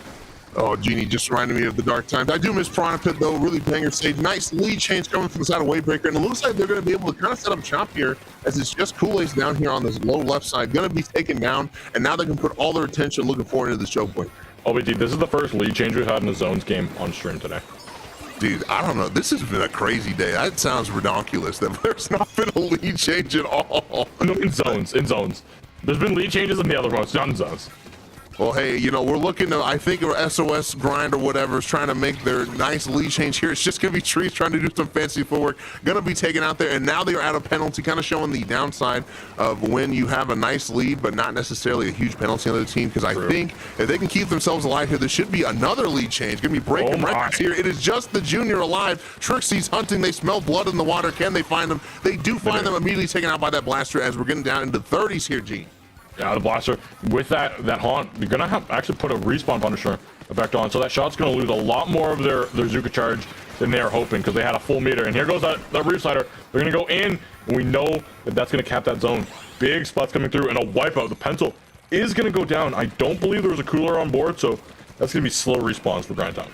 Oh, Genie just reminded me of the dark times. I do miss Piranha Pit, though. Really banger stage. Nice lead change coming from the side of Wavebreaker, and it looks like they're going to be able to kind of set up shop here, as it's just Kool-Aid's down here on this low left side, going to be taken down, and now they can put all their attention looking forward into the choke point. Oh, wait, dude, this is the first lead change we've had in the Zones game on stream today. Dude, I don't know. This has been a crazy day. That sounds ridiculous that there's not been a lead change at all. No, in zones. There's been lead changes in the other ones, not in zones. Well, hey, you know, we're looking to, I think, our SOS grind or whatever is trying to make their nice lead change here. It's just going to be Trees trying to do some fancy footwork. Going to be taken out there, and now they are out of penalty, kind of showing the downside of when you have a nice lead, but not necessarily a huge penalty on the team, because I think if they can keep themselves alive here, there should be another lead change. Going to be breaking records here. It is just the junior alive. Trixie's hunting. They smell blood in the water. Can they find them? They do find them, immediately taken out by that blaster, as we're getting down into 30s here, Gene. Yeah, the blaster with that haunt, you're gonna have actually put a respawn punisher effect on, so that shot's gonna lose a lot more of their Zuka charge than they are hoping, because they had a full meter. And here goes that Reef Slider. They're gonna go in, and we know that that's gonna cap that zone. Big spots coming through, and a wipeout. The pencil is gonna go down. I don't believe there was a cooler on board, so that's gonna be slow respawns for grind time.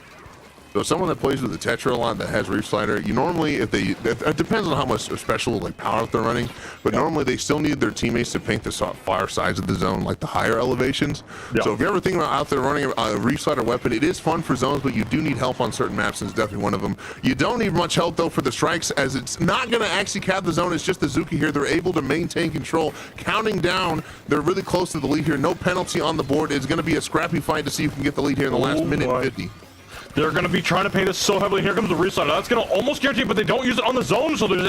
So someone that plays with the Tetra a lot that has Reef Slider, you normally, it depends on how much special like power they're running, but normally they still need their teammates to paint the far sides of the zone, like the higher elevations. So if you're ever thinking about out there running a Reef Slider weapon, it is fun for zones, but you do need help on certain maps, and it's definitely one of them. You don't need much help though for the strikes, as it's not going to actually cap the zone. It's just the Zuki here. They're able to maintain control, counting down. They're really close to the lead here. No penalty on the board. It's going to be a scrappy fight to see who can get the lead here in the last minute and 50. They're going to be trying to paint us so heavily. Here comes the Reef Slider. That's going to almost guarantee, but they don't use it on the zone, so there's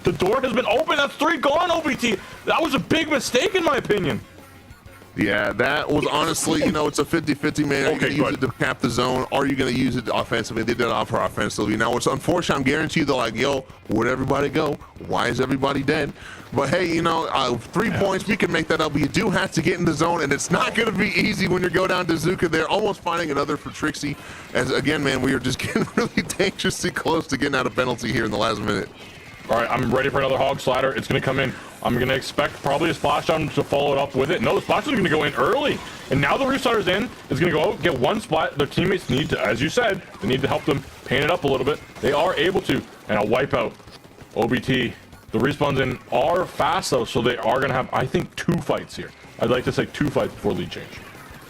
the door has been open. That's 3 gone, OBT. That was a big mistake, in my opinion. Yeah, that was honestly, you know, it's a 50-50, man. Are you going to use it to cap the zone? Are you going to use it offensively? They did it off for offensively. Now, it's unfortunate. I'm guaranteed they're like, yo, where'd everybody go? Why is everybody dead? But hey, you know, 3 points, we can make that up. But you do have to get in the zone, and it's not going to be easy when you go down to Zuka. They're almost finding another for Trixie. As again, man, we are just getting really dangerously close to getting out of penalty here in the last minute. All right, I'm ready for another hog slider. It's going to come in. I'm going to expect probably a splashdown to follow it up with it. No, the splashdown is going to go in early. And now the Reef Slider's in. It's going to go out, get one splat. Their teammates need to, as you said, they need to help them paint it up a little bit. They are able to. And a wipeout. OBT. The respawns in are fast, though, so they are going to have, I think, 2 fights here. I'd like to say 2 fights before lead change.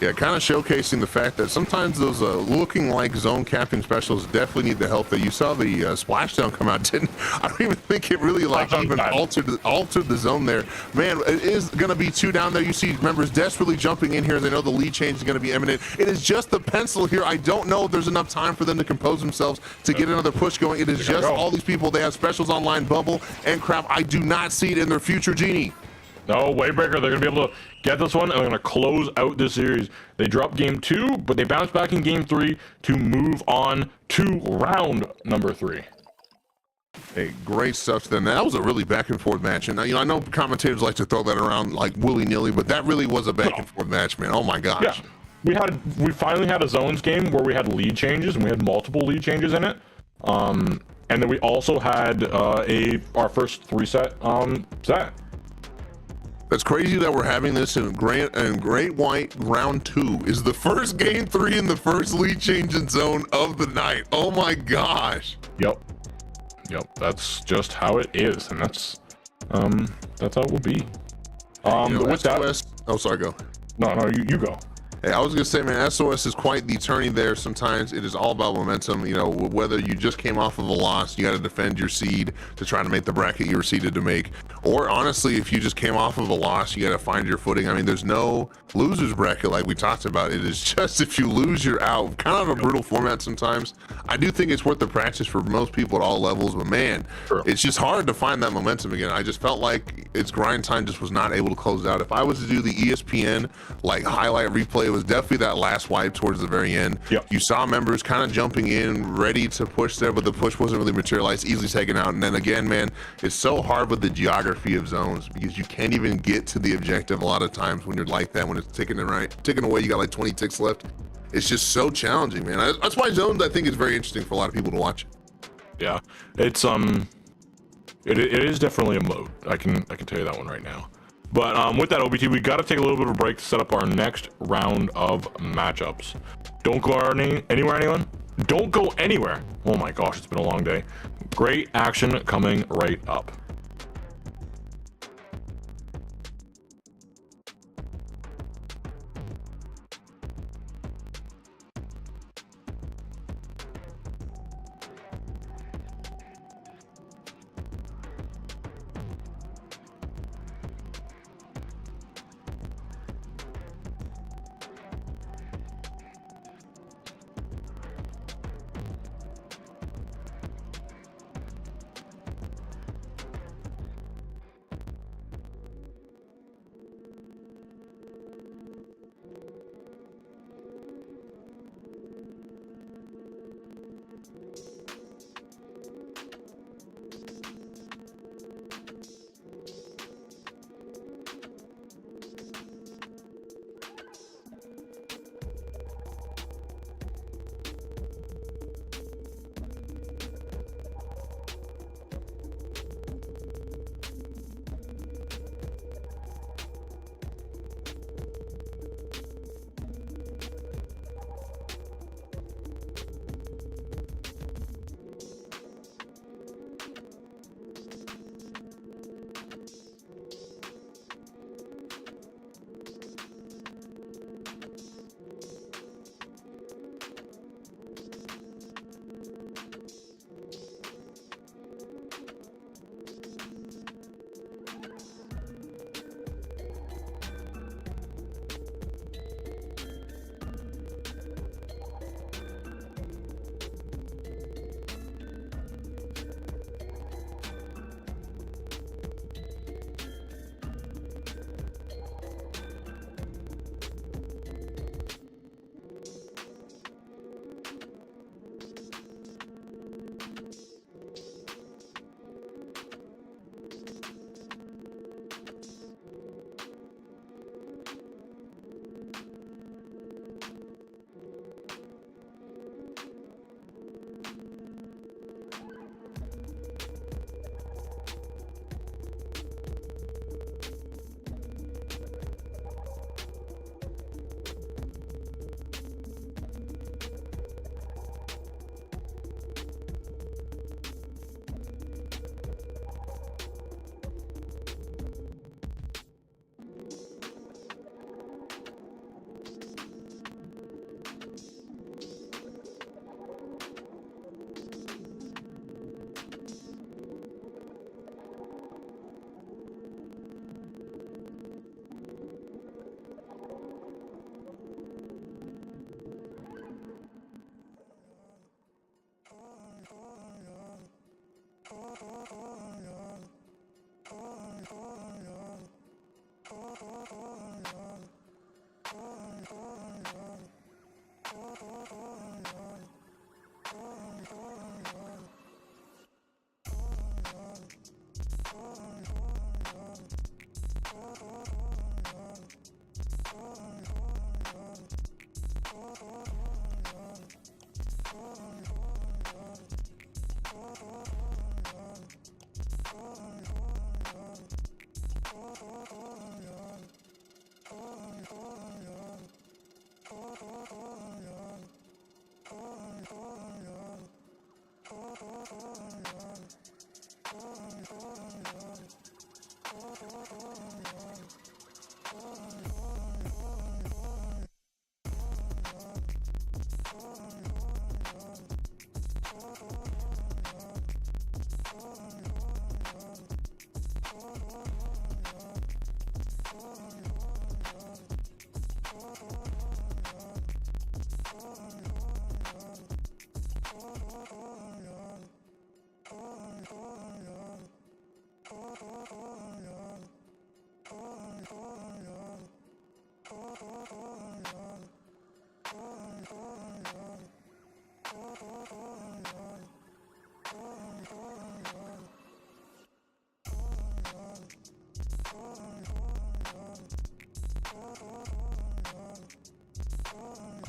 Yeah, kind of showcasing the fact that sometimes those looking like zone capping specials definitely need the help. That you saw the splashdown come out, didn't? I don't even think it really like even altered the zone there. Man, it is going to be 2 down there. You see members desperately jumping in here as they know the lead change is going to be imminent. It is just the pencil here. I don't know if there's enough time for them to compose themselves to get another push going. It is just all these people. They have specials online, bubble and crap. I do not see it in their future, Genie. No, Wavebreaker, they're going to be able to get this one, and they're going to close out this series. They dropped game 2, but they bounce back in game 3 to move on to round number 3. Hey, great stuff then. That was a really back and forth match. And I know commentators like to throw that around like willy-nilly, but that really was a back and forth match, man. Oh my gosh. Yeah. We finally had a zones game where we had lead changes, and we had multiple lead changes in it. And then we also had our first 3-set set. That's crazy that we're having this in Great White round 2 is the first game 3 in the first lead change in zone of the night. Oh my gosh. Yep. That's just how it is, and that's how it will be. With that, oh, sorry, go. No, you go. Hey, I was gonna say, man, SOS is quite the tourney there. Sometimes it is all about momentum. Whether you just came off of a loss, you got to defend your seed to try to make the bracket you were seeded to make. Or honestly, if you just came off of a loss, you got to find your footing. I mean, there's no losers bracket like we talked about. It is just if you lose, you're out. Kind of a brutal format sometimes. I do think it's worth the practice for most people at all levels, but man, it's just hard to find that momentum again. I just felt like its grind time just was not able to close out. If I was to do the ESPN like highlight replay, it was definitely that last wipe towards the very end. You saw members kind of jumping in, ready to push there, but the push wasn't really materialized, easily taken out. And then again, man, it's so hard with the geography of zones because you can't even get to the objective a lot of times when you're like that, when it's ticking away, you got like 20 ticks left. It's just so challenging, man. That's why zones, I think, is very interesting for a lot of people to watch. Yeah, it's it is definitely a mode. I can tell you that one right now. But with that, OBT, we got to take a little bit of a break to set up our next round of matchups. Don't go anywhere, anyone. Don't go anywhere. Oh my gosh, it's been a long day. Great action coming right up.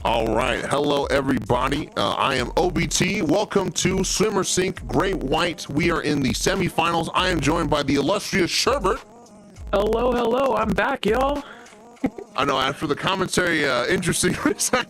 All right, hello everybody. I am OBT. Welcome to Swimmer Sync Great White. We are in the semifinals. I am joined by the illustrious Sherbert. Hello, hello, I'm back, y'all. I know, after the commentary, interesting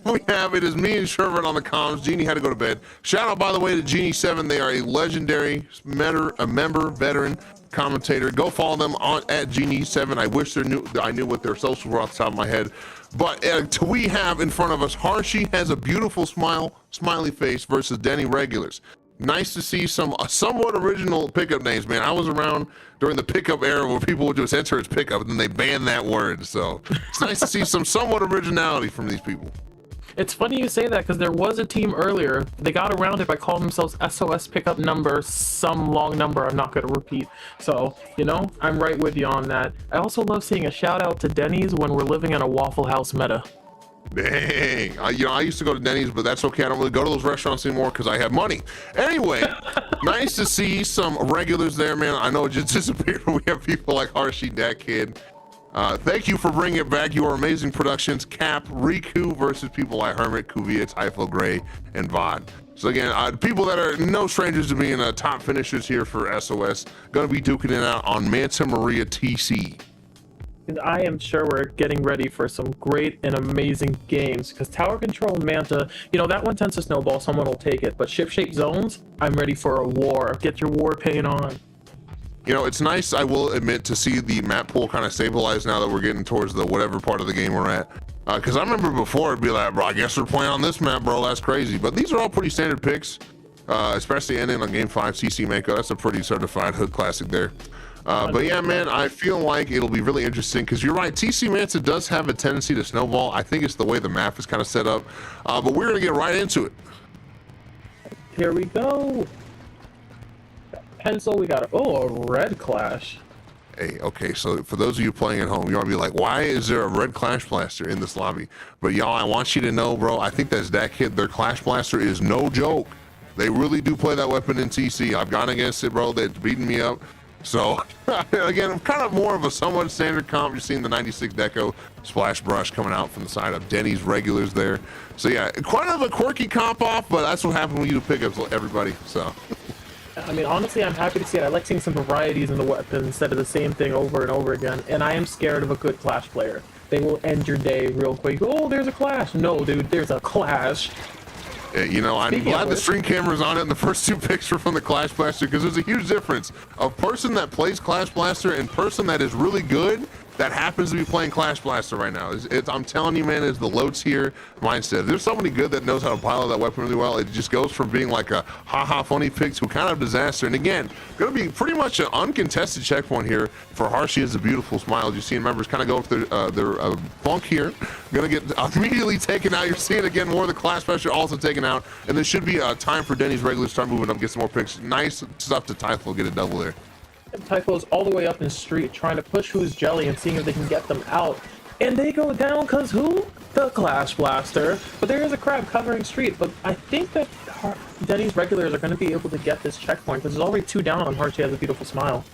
we have, it is me and Sherbert on the comms. Genie had to go to bed. Shout out, by the way, to Genie7. They are a legendary member, veteran commentator. Go follow them at Genie7. I wish I knew what their socials were off the top of my head. But we have in front of us, Harshi has a beautiful smiley face versus Denny regulars. Nice to see some somewhat original pickup names, man. I was around during the pickup era where people would just enter as pickup and then they banned that word. So it's nice to see some somewhat originality from these people. It's funny you say that because there was a team earlier. They got around it by calling themselves SOS pickup number, some long number I'm not going to repeat. So, you know, I'm right with you on that. I also love seeing a shout out to Denny's when we're living in a Waffle House meta. Dang, I used to go to Denny's, but that's okay. I don't really go to those restaurants anymore because I have money. Anyway, nice to see some regulars there, man. I know it just disappeared, but we have people like Harshi, that kid. Thank you for bringing it back. Your amazing productions. Cap, Riku versus people like Hermit, Kuvia, Typho, Gray, and Vod. So again, people that are no strangers to being top finishers here for SOS, gonna be duking it out on Manta Maria TC. And I am sure we're getting ready for some great and amazing games because Tower Control and Manta, you know, that one tends to snowball, someone will take it, but ship-shaped zones, I'm ready for a war. Get your war paint on. You know, it's nice, I will admit, to see the map pool kind of stabilize now that we're getting towards the whatever part of the game we're at. Because I remember before it'd be like, bro, I guess we're playing on this map, bro, that's crazy. But these are all pretty standard picks, especially ending on game 5 CC Mako. That's a pretty certified hood classic there. But yeah, man, I feel like it'll be really interesting because you're right, TC Manta does have a tendency to snowball. I think it's the way the map is kind of set up, but we're gonna get right into it. Here we go. Pencil, we got a red clash. Hey, okay, so for those of you playing at home, you want to be like, why is there a red Clash Blaster in this lobby? But y'all, I want you to know, bro, I think that's that kid. Their Clash Blaster is no joke. They really do play that weapon in TC. I've gone against it, bro. They're beating me up. So, again, I'm kind of more of a somewhat standard comp. You're seeing the 96 Deco Splash Brush coming out from the side of Denny's regulars there. So, yeah, quite of a quirky comp off, but that's what happens when you do pickups, everybody. So, I mean, honestly, I'm happy to see it. I like seeing some varieties in the weapon instead of the same thing over and over again. And I am scared of a good Clash player. They will end your day real quick. Oh, there's a Clash. No, dude, there's a Clash. You know, I'm glad the stream camera's on it and the first two picks were from the Clash Blaster because there's a huge difference of person that plays Clash Blaster and person that is really good that happens to be playing Clash Blaster right now. I'm telling you, man, it's the low tier mindset. There's somebody good that knows how to pilot that weapon really well. It just goes from being like a ha-ha funny pick to kind of disaster. And again, going to be pretty much an uncontested checkpoint here for Harshi is a beautiful smile. You're seeing members kind of go for their funk here. Going to get immediately taken out. You're seeing again more of the Clash Blaster also taken out. And there should be time for Denny's regulars to start moving up, get some more picks. Nice stuff to Typho, get a double there. Typho's all the way up in street trying to push Who's Jelly and seeing if they can get them out. And they go down because who? The Clash Blaster. But there is a crab covering street. But I think that Denny's regulars are going to be able to get this checkpoint because there's already 2 down on Harshi has a beautiful smile.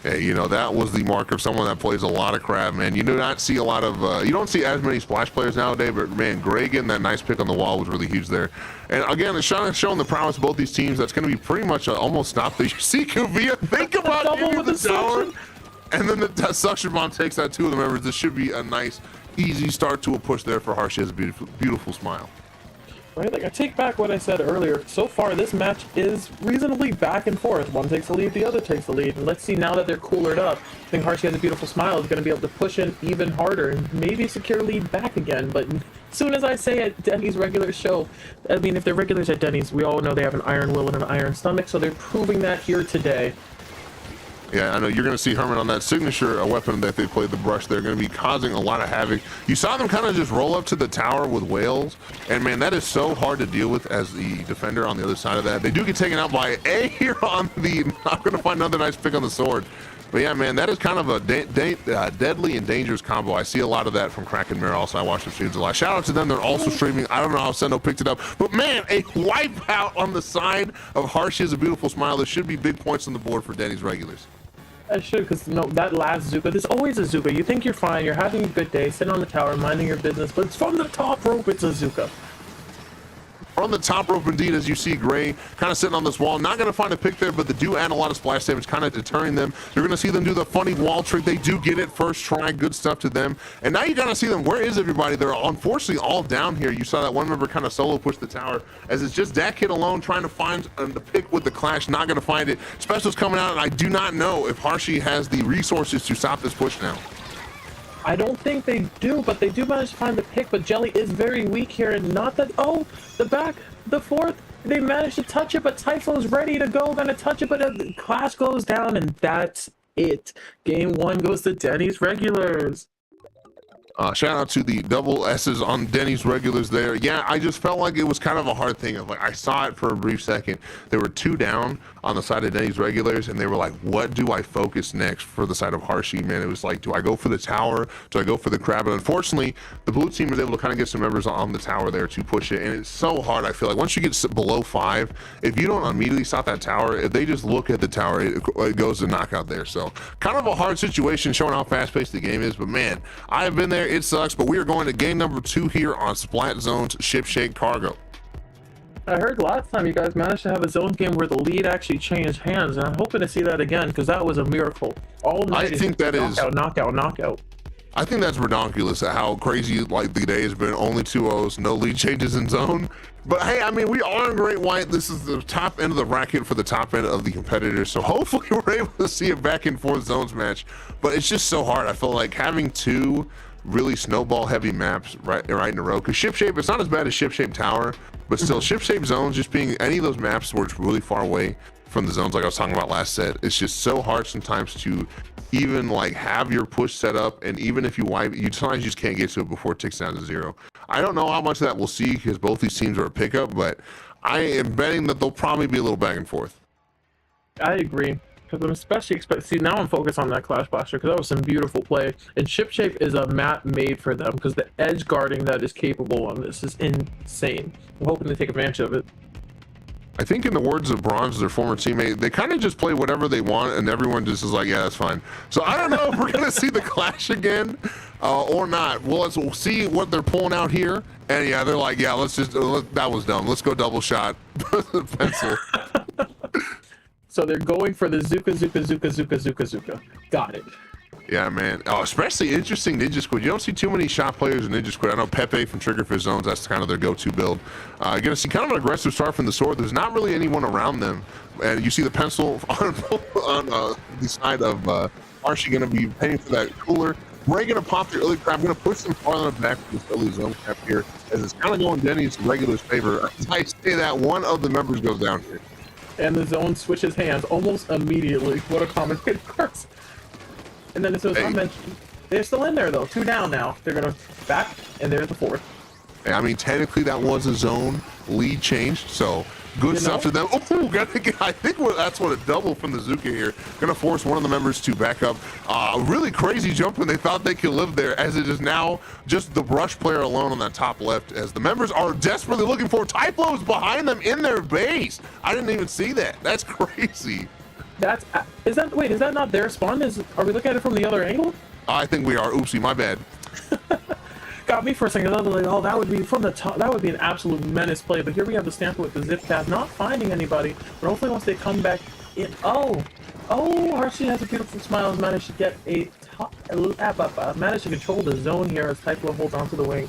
Hey, you know, that was the mark of someone that plays a lot of crab, man. You do not see a lot of, you don't see as many splash players nowadays, but man, Gray getting that nice pick on the wall was really huge there. And again, it's showing the prowess of both these teams. That's going to be pretty much almost stop there. You see Kuvia think about getting the tower, and then the suction bomb takes out 2 of the members. This should be a nice, easy start to a push there for Harshi. Has a beautiful, beautiful smile. Right, like I take back what I said earlier. So far, this match is reasonably back and forth. One takes the lead, the other takes the lead. And let's see now that they're coolered up. I think Harshi has a beautiful smile. Is going to be able to push in even harder and maybe secure lead back again. But as soon as I say it, Denny's regular show. I mean, if they're regulars at Denny's, we all know they have an iron will and an iron stomach. So they're proving that here today. Yeah, I know you're going to see Herman on that signature weapon that they played, the brush. They're going to be causing a lot of havoc. You saw them kind of just roll up to the tower with whales, and man, that is so hard to deal with as the defender on the other side of that. They do get taken out by A here on the, not going to find another nice pick on the sword. But yeah, man, that is kind of a deadly and dangerous combo. I see a lot of that from Crack and Mirror. Also, I watch the streams a lot. Shout out to them. They're also streaming. I don't know how Sendo picked it up, but man, a wipeout on the side of Harshi is a beautiful smile. There should be big points on the board for Denny's regulars. I should, because no, that last Zuka, there's always a Zuka. You think you're fine, you're having a good day, sitting on the tower, minding your business, but it's from the top rope, it's a Zuka. On the top rope, indeed, as you see Gray kind of sitting on this wall. Not going to find a pick there, but they do add a lot of splash damage, kind of deterring them. You're going to see them do the funny wall trick. They do get it first try. Good stuff to them. And now you got to see them. Where is everybody? They're unfortunately all down here. You saw that one member kind of solo push the tower, as it's just that kid alone trying to find the pick with the clash. Not going to find it. Special's coming out, and I do not know if Harshi has the resources to stop this push now. I don't think they do, but they do manage to find the pick, but Jelly is very weak here, and not that, oh, the back, the fourth, they managed to touch it, but Typho's ready to go, gonna touch it, but the clash goes down, and that's it. Game 1 goes to Denny's regulars. Shout out to the double S's on Denny's regulars there. Yeah, I just felt like it was kind of a hard thing. Of like, I saw it for a brief second. There were 2 down on the side of Denny's regulars, and they were like, what do I focus next for the side of Harshi? Man, it was like, do I go for the tower? Do I go for the crab? And unfortunately, the blue team was able to kind of get some members on the tower there to push it. And it's so hard. I feel like once you get below 5, if you don't immediately stop that tower, if they just look at the tower, it goes to knockout there. So kind of a hard situation, showing how fast-paced the game is. But man, I have been there. It sucks, but we are going to game number 2 here on Splat Zone's Ship Shake Cargo. I heard last time you guys managed to have a zone game where the lead actually changed hands, and I'm hoping to see that again, because that was a miracle. All night, I think that is knockout. I think that's redonkulous at how crazy like the day has been. Only 2-0s, no lead changes in zone. But hey, I mean, we are in Great White. This is the top end of the bracket for the top end of the competitors. So hopefully we're able to see a back and forth zones match. But it's just so hard. I feel like having 2 really snowball heavy maps right in a row, because ship shape, it's not as bad as ship shape tower, but still ship shape zones, just being any of those maps where it's really far away from the zones, like I was talking about last set, it's just so hard sometimes to even like have your push set up, and even if you wipe, you sometimes just can't get to it before it ticks down to 0. I don't know how much of that we'll see, because both these teams are a pickup, but I am betting that they'll probably be a little back and forth. I agree. Because I'm especially see, now I'm focused on that Clash Blaster, because that was some beautiful play. And Ship Shape is a map made for them, because the edge guarding that is capable on this is insane. I'm hoping to take advantage of it. I think in the words of Bronze, their former teammate, they kind of just play whatever they want, and everyone just is like, yeah, that's fine. So I don't know if we're going to see the clash again or not. Well, we'll see what they're pulling out here. And yeah, they're like, yeah, that was dumb. Let's go double shot. Pencil. So they're going for the Zuka. Got it. Yeah, man. Oh, especially interesting Ninja Squid. You don't see too many shot players in Ninja Squid. I know Pepe from Triggerfish Zones, that's kind of their go-to build. You're going to see kind of an aggressive start from the sword. There's not really anyone around them. And you see the pencil on the side of Harshi going to be paying for that cooler. Ray going to pop the early crab. I'm going to push them farther back to this early zone cap here, as it's kind of going Denny's regular's favor. As I say that, one of the members goes down here. And the zone switches hands almost immediately. What a commentator. And then as I mentioned, they're still in there though. 2 down now. They're gonna back, and there's the 4th. I mean, technically that was a zone lead change, so good stuff to them. Oh, I think that's what a double from the Zuka here. Gonna force one of the members to back up. Really crazy jump when they thought they could live there, as it is now just the brush player alone on that top left, as the members are desperately looking for Typho's behind them in their base. I didn't even see that. That's crazy. Is that not their spawn? Are we looking at it from the other angle? I think we are. Oopsie, my bad. Got me for a second. I was like, oh, that would be from the top. That would be an absolute menace play. But here we have the Stamper with the zip cast, not finding anybody. But hopefully once they come back in, oh, Harshi has a beautiful smile. Has managed to get managed to control the zone here as Typhoon holds onto the wing.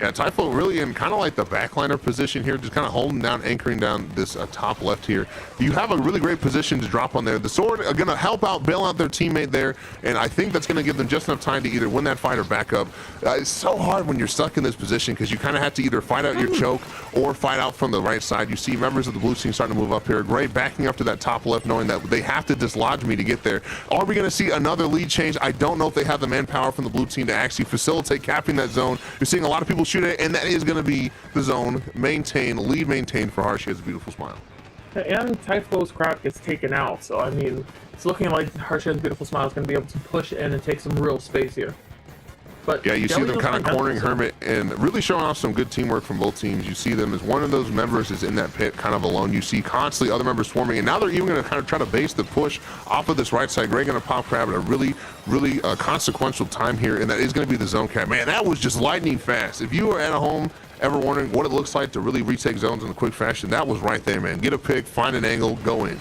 Yeah, Typhoon really in kind of like the backliner position here, just kind of holding down, anchoring down this top left here. You have a really great position to drop on there. The Sword are going to help out, bail out their teammate there, and I think that's going to give them just enough time to either win that fight or back up. It's so hard when you're stuck in this position because you kind of have to either fight out your choke or fight out from the right side. You see members of the blue team starting to move up here. Gray backing up to that top left, knowing that they have to dislodge me to get there. Are we going to see another lead change? I don't know if they have the manpower from the blue team to actually facilitate capping that zone. You're seeing a lot of people shoot it, and that is going to be the zone lead maintained for Harshi. Has a beautiful smile. And Typhoon's crap gets taken out, so I mean, it's looking like Harshi has a beautiful smile is going to be able to push in and take some real space here. But yeah, you see them kind of cornering Hermit and really showing off some good teamwork from both teams. You see them as one of those members is in that pit kind of alone. You see constantly other members swarming, and now they're even going to kind of try to base the push off of this right side. Gray going to pop crab at a really consequential time here, and that is going to be the zone cap. Man, that was just lightning fast. If you are at home ever wondering what it looks like to really retake zones in a quick fashion, that was right there, man. Get a pick, find an angle, go in.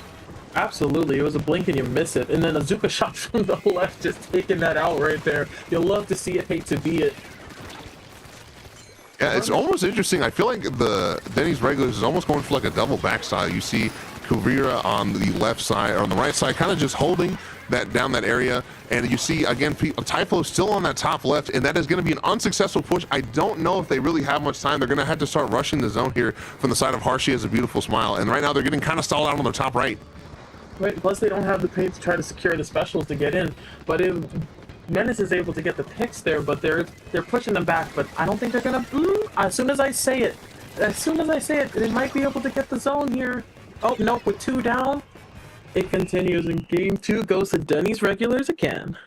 Absolutely, it was a blink and you miss it, and then a Zuka shot from the left just taking that out right there. You'll love to see it, hate to be it. Yeah, it's almost interesting. I feel like the Denny's regulars is almost going for like a double backside. You see Kuvira on the left side or on the right side, kind of just holding that down that area, and you see again Typho still on that top left, and that is going to be an unsuccessful push. I don't know if they really have much time. They're going to have to start rushing the zone here from the side of Harshi. Has a beautiful smile, and right now they're getting kind of stalled out on their top right. Right, plus they don't have the paint to try to secure the specials to get in, but if Menace is able to get the picks there, but they're pushing them back, but I don't think they're gonna as soon as I say it, they might be able to get the zone here. Oh nope, with 2 down, it continues, and game 2 goes to Denny's regulars again.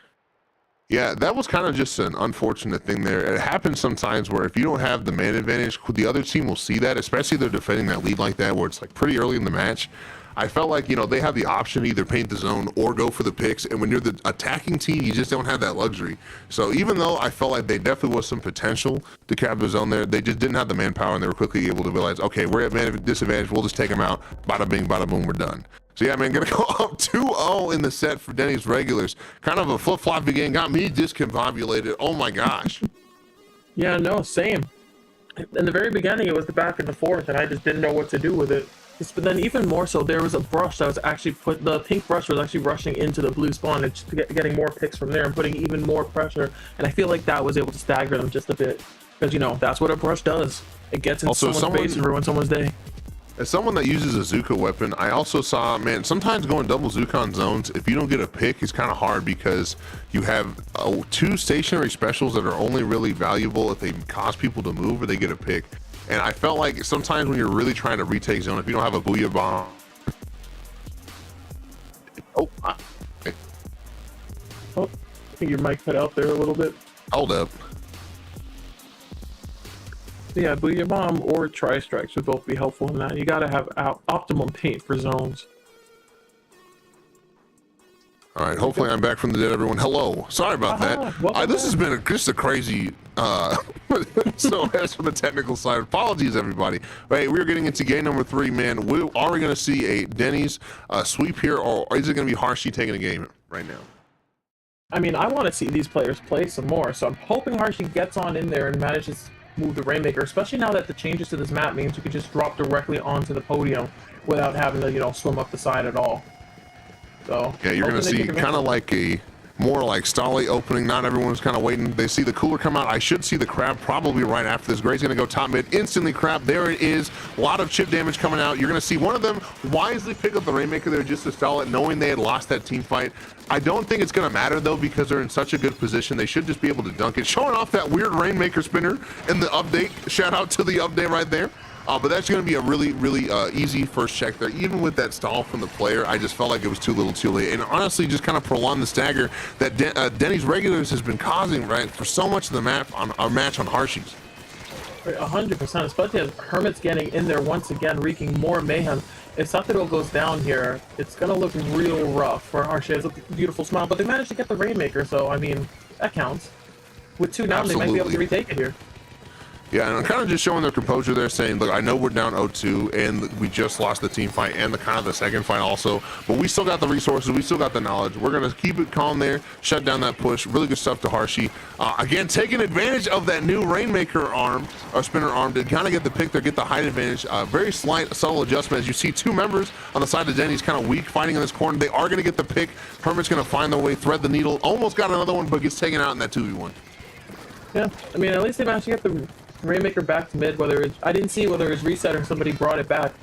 Yeah, that was kind of just an unfortunate thing there. It happens sometimes where if you don't have the man advantage, the other team will see that, especially if they're defending that lead like that, where it's like pretty early in the match. I felt like, you know, they have the option to either paint the zone or go for the picks, and when you're the attacking team, you just don't have that luxury. So even though I felt like they definitely was some potential to cap the zone there, they just didn't have the manpower, and they were quickly able to realize, okay, we're at man disadvantage, we'll just take them out, bada bing, bada boom, we're done. So yeah, man, gonna go up 2-0 in the set for Denny's regulars. Kind of a flip-flop game, got me discombobulated, oh my gosh. Yeah, no, same. In the very beginning, it was the back and the forth, and I just didn't know what to do with it. But then even more so, there was a brush that was actually the pink brush was actually rushing into the blue spawn and just getting more picks from there and putting even more pressure. And I feel like that was able to stagger them just a bit. Because, you know, that's what a brush does. It gets into someone's face and ruins someone's day. As someone that uses a Zuka weapon, I also saw, man, sometimes going double Zuka on zones, if you don't get a pick, is kind of hard because you have 2 stationary specials that are only really valuable if they cause people to move or they get a pick. And I felt like sometimes when you're really trying to retake zone, if you don't have a Booyah Bomb. Oh, I think your mic cut out there a little bit. Hold up. Yeah, Booyah Bomb or Tri-Strikes would both be helpful in that. You gotta have optimum paint for zones. All right, hopefully I'm back from the dead, everyone. Hello. Sorry about that. This has been just a crazy, so as from the technical side, apologies, everybody. Hey, we're getting into game number 3, man. Are we going to see a Denny's sweep here, or is it going to be Harshi taking a game right now? I mean, I want to see these players play some more, so I'm hoping Harshi gets on in there and manages to move the Rainmaker, especially now that the changes to this map means you can just drop directly onto the podium without having to, you know, swim up the side at all. So yeah, you're going to see kind of like a more like Stolly opening. Not everyone's kind of waiting. They see the cooler come out. I should see the crab probably right after this. Gray's going to go top mid. Instantly crab. There it is. A lot of chip damage coming out. You're going to see one of them wisely pick up the Rainmaker there just to stall it, knowing they had lost that team fight. I don't think it's going to matter, though, because they're in such a good position. They should just be able to dunk it. Showing off that weird Rainmaker spinner in the update. Shout out to the update right there. But that's going to be a really easy first check there. Even with that stall from the player, I just felt like it was too little too late. And honestly, just kind of prolonged the stagger that Denny's regulars has been causing, right, for so much of the map on our match on Harshi's. 100%, especially as Hermit's getting in there once again, wreaking more mayhem. If Sakuro goes down here, it's gonna look real rough for Harshi. It's a beautiful smile, but they managed to get the Rainmaker, so I mean, that counts. With 2 down, they might be able to retake it here. Yeah, and I'm kind of just showing their composure there, saying, look, I know we're down 0-2, and we just lost the team fight and the kind of the second fight also, but we still got the resources, we still got the knowledge. We're going to keep it calm there, shut down that push. Really good stuff to Harshi. Again, taking advantage of that new Rainmaker arm, or spinner arm, to kind of get the pick there, get the height advantage. Very slight, subtle adjustment. As you see 2 members on the side of Denny's kind of weak, fighting in this corner. They are going to get the pick. Hermit's going to find their way, thread the needle. Almost got another one, but gets taken out in that 2v1. Yeah, I mean, at least they managed to get the Rainmaker back to mid, whether it's, I didn't see whether it was reset or somebody brought it back.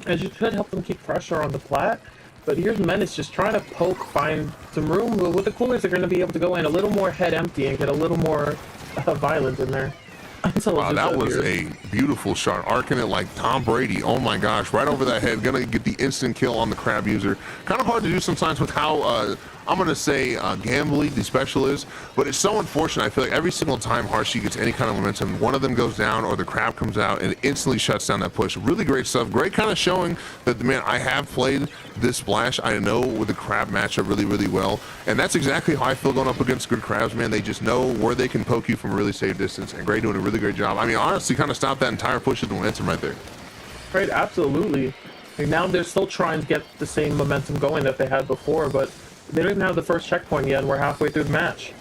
As you could help them keep pressure on the plat, but here's Menace just trying to poke, find some room. With the coolers, they're going to be able to go in a little more head empty and get a little more violent in there. Wow, that was a beautiful shot, arcing it like Tom Brady. Oh my gosh, right over that head, gonna get the instant kill on the crab user. Kind of hard to do sometimes with how I'm gonna say gambly the special is, but it's so unfortunate. I feel like every single time Harshi gets any kind of momentum, one of them goes down or the crab comes out and it instantly shuts down that push. Really great stuff. Great kind of showing that, man, I have played this splash. I know with the crab matchup really well, and that's exactly how I feel going up against good crabs, man. They just know where they can poke you from a really safe distance, and Gray doing a really great job. I mean, honestly, kind of stopped that entire push of the momentum right there. Right, absolutely. And now they're still trying to get the same momentum going that they had before, but they don't even have the first checkpoint yet, and we're halfway through the match.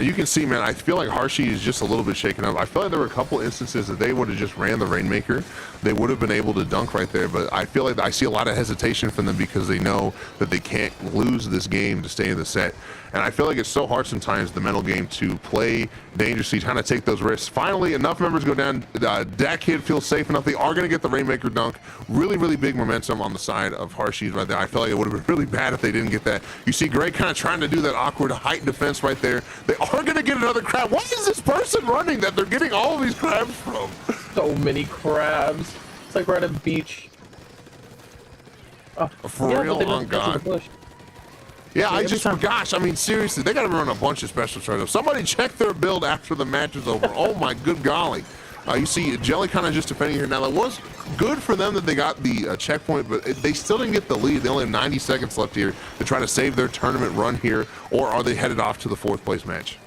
You can see, man, I feel like Harshi is just a little bit shaken up. I feel like there were a couple instances that they would have just ran the Rainmaker. They would have been able to dunk right there, but I feel like I see a lot of hesitation from them because they know that they can't lose this game to stay in the set. And I feel like it's so hard sometimes, the mental game, to play dangerously, trying to take those risks. Finally, enough members go down. Dat Kid feels safe enough. They are going to get the Rainmaker dunk. Really big momentum on the side of Harshi's right there. I feel like it would have been really bad if they didn't get that. You see Gray kind of trying to do that awkward height defense right there. They are going to get another crab. What is this person running that they're getting all of these crabs from? So many crabs. It's like we're at a beach. For real? On God. Yeah, I just, gosh, I mean, seriously, they got to run a bunch of special charges. Somebody check their build after the match is over. Oh my good golly. You see Jelly kind of just defending here. Now, it was good for them that they got the checkpoint, but they still didn't get the lead. They only have 90 seconds left here to try to save their tournament run here, or are they headed off to the 4th place match?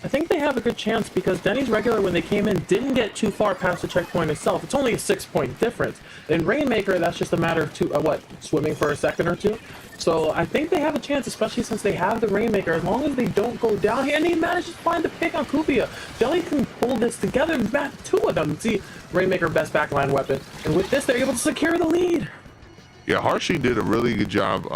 I think they have a good chance because Denny's regular, when they came in, didn't get too far past the checkpoint itself. It's only a 6-point difference. In Rainmaker, that's just a matter of swimming for a second or two. So I think they have a chance, especially since they have the Rainmaker, as long as they don't go down here. And he managed to find the pick on Kupia. Jelly can pull this together and back 2 of them. See, Rainmaker, best backline weapon. And with this, they're able to secure the lead. Yeah, Harshi did a really good job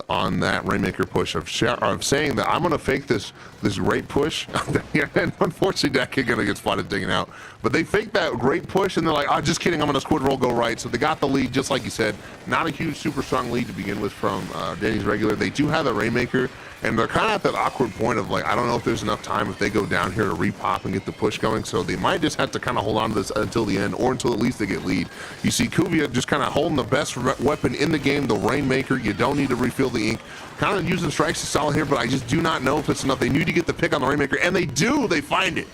on that Rainmaker push of saying that I'm going to fake this great push. And unfortunately, that kid going to get spotted taken out. But they faked that great push, and they're like, oh, just kidding, I'm going to squid roll, go right. So they got the lead, just like you said. Not a huge, super strong lead to begin with from Denny's regular. They do have the Rainmaker, and they're kind of at that awkward point of, like, I don't know if there's enough time if they go down here to repop and get the push going. So they might just have to kind of hold on to this until the end, or until at least they get lead. You see Kuvia just kind of holding the best weapon in the game, the Rainmaker. You don't need to refill the ink. Kind of using strikes to solid here, but I just do not know if it's enough. They need to get the pick on the Rainmaker, and they do. They find it.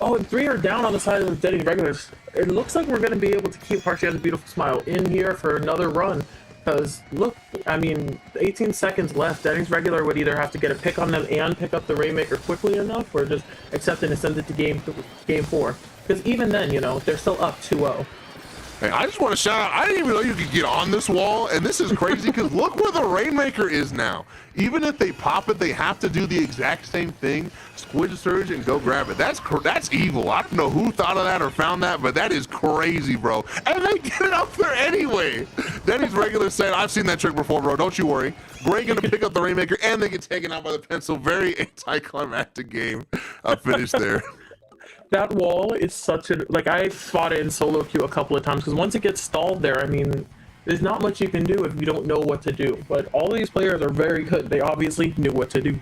Oh, and 3 are down on the side of the Denny regulars. It looks like we're going to be able to keep Harshi's beautiful smile in here for another run. Because, look, I mean, 18 seconds left. Denny's regular would either have to get a pick on them and pick up the Rainmaker quickly enough, or just accept and send it to game 4. Because even then, you know, they're still up 2-0. Hey, I just want to shout out, I didn't even know you could get on this wall, and this is crazy because look where the Rainmaker is now. Even if they pop it, they have to do the exact same thing, squid surge and go grab it. That's evil. I don't know who thought of that or found that, but that is crazy, bro. And they get it up there anyway. Denny's regular said, I've seen that trick before, bro. Don't you worry. Gray gonna pick up the Rainmaker, and they get taken out by the pencil. Very anticlimactic game finish there. That wall is such a, like, I fought it in solo queue a couple of times, because once it gets stalled there, I mean, there's not much you can do if you don't know what to do. But all these players are very good. They obviously knew what to do.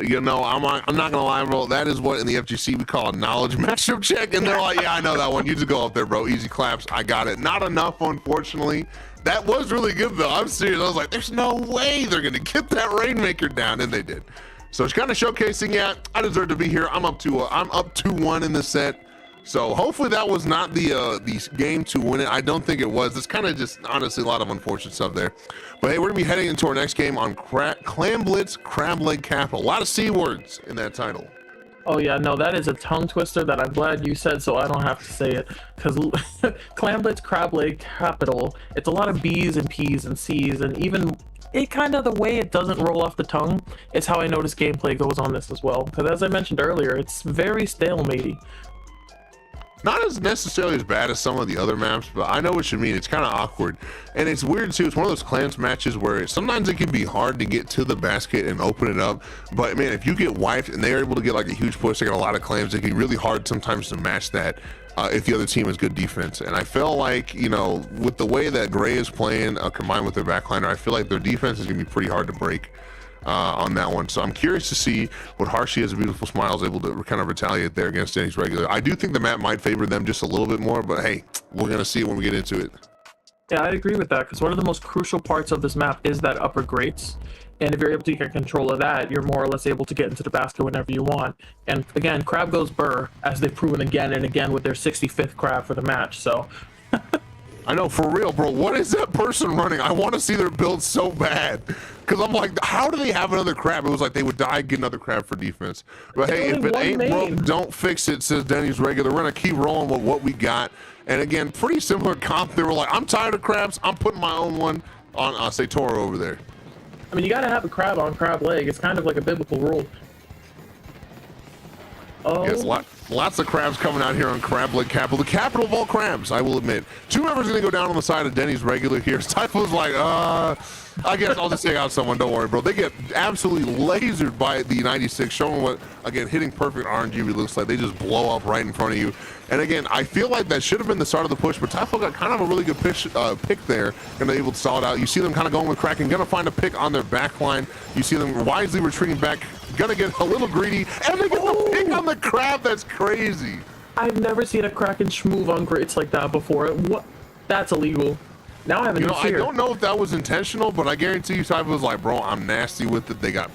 You know, I'm not gonna lie, bro. That is what in the FGC we call a knowledge matchup check, and they're like, yeah, I know that one. You just go up there, bro. Easy claps. I got it. Not enough, unfortunately. That was really good, though. I'm serious. I was like, there's no way they're gonna get that Rainmaker down, and they did. So it's kind of showcasing, yeah, I deserve to be here. I'm up 2-1 in this set. So hopefully that was not the game to win it. I don't think it was. It's kind of just honestly a lot of unfortunate stuff there. But hey, we're gonna be heading into our next game on Clam Blitz Crab Leg Capital. A lot of C words in that title. Oh yeah, no, that is a tongue twister that I'm glad you said so I don't have to say it. Because Clam Blitz Crab Leg Capital, it's a lot of B's and P's and C's, and even it kind of the way it doesn't roll off the tongue is how I notice gameplay goes on this as well. Because as I mentioned earlier, it's very stalematey. Not as necessarily as bad as some of the other maps, but I know what you mean. It's kind of awkward, and it's weird too. It's one of those clans matches where sometimes it can be hard to get to the basket and open it up. But man, if you get wiped and they're able to get like a huge push, they got a lot of clams. It can be really hard sometimes to match that if the other team has good defense. And I feel like, you know, with the way that Gray is playing combined with their backliner, I feel like their defense is gonna be pretty hard to break on that one. So I'm curious to see what Harshi has a beautiful smile is able to kind of retaliate there against Denny's regular. I do think the map might favor them just a little bit more, but hey, we're gonna see it when we get into it. Yeah, I agree with that, because one of the most crucial parts of this map is that upper grates. And if you're able to get control of that, you're more or less able to get into the basket whenever you want. And again, Crab goes burr, as they've proven again and again with their 65th crab for the match. So I know, for real, bro. What is that person running? I want to see their build so bad. Because I'm like, how do they have another crab? It was like they would die, get another crab for defense. But hey, if it ain't broke, don't fix it, says Denny's regular. We're going to keep rolling with what we got. And again, pretty similar comp. They were like, I'm tired of crabs. I'm putting my own one on, say, Toro over there. I mean, you got to have a crab on crab leg. It's kind of like a biblical rule. Oh. Yes, lots of crabs coming out here on Crab Leg Capital, the capital of all crabs, I will admit. 2 members going to go down on the side of Denny's regular here. Typho's like, I guess I'll just take out someone. Don't worry, bro. They get absolutely lasered by the 96, showing what, again, hitting perfect RNG looks like. They just blow up right in front of you. And again, I feel like that should have been the start of the push, but Typho got kind of a really good pick there, and they're able to stall it out. You see them kind of going with Kraken, gonna find a pick on their back line. You see them wisely retreating back, gonna get a little greedy, and they get the pick on the crab. That's crazy. I've never seen a Kraken schmoove on grates like that before. What? That's illegal. Now I have a new fear. I don't know if that was intentional, but I guarantee you Typho was like, bro, I'm nasty with it. They got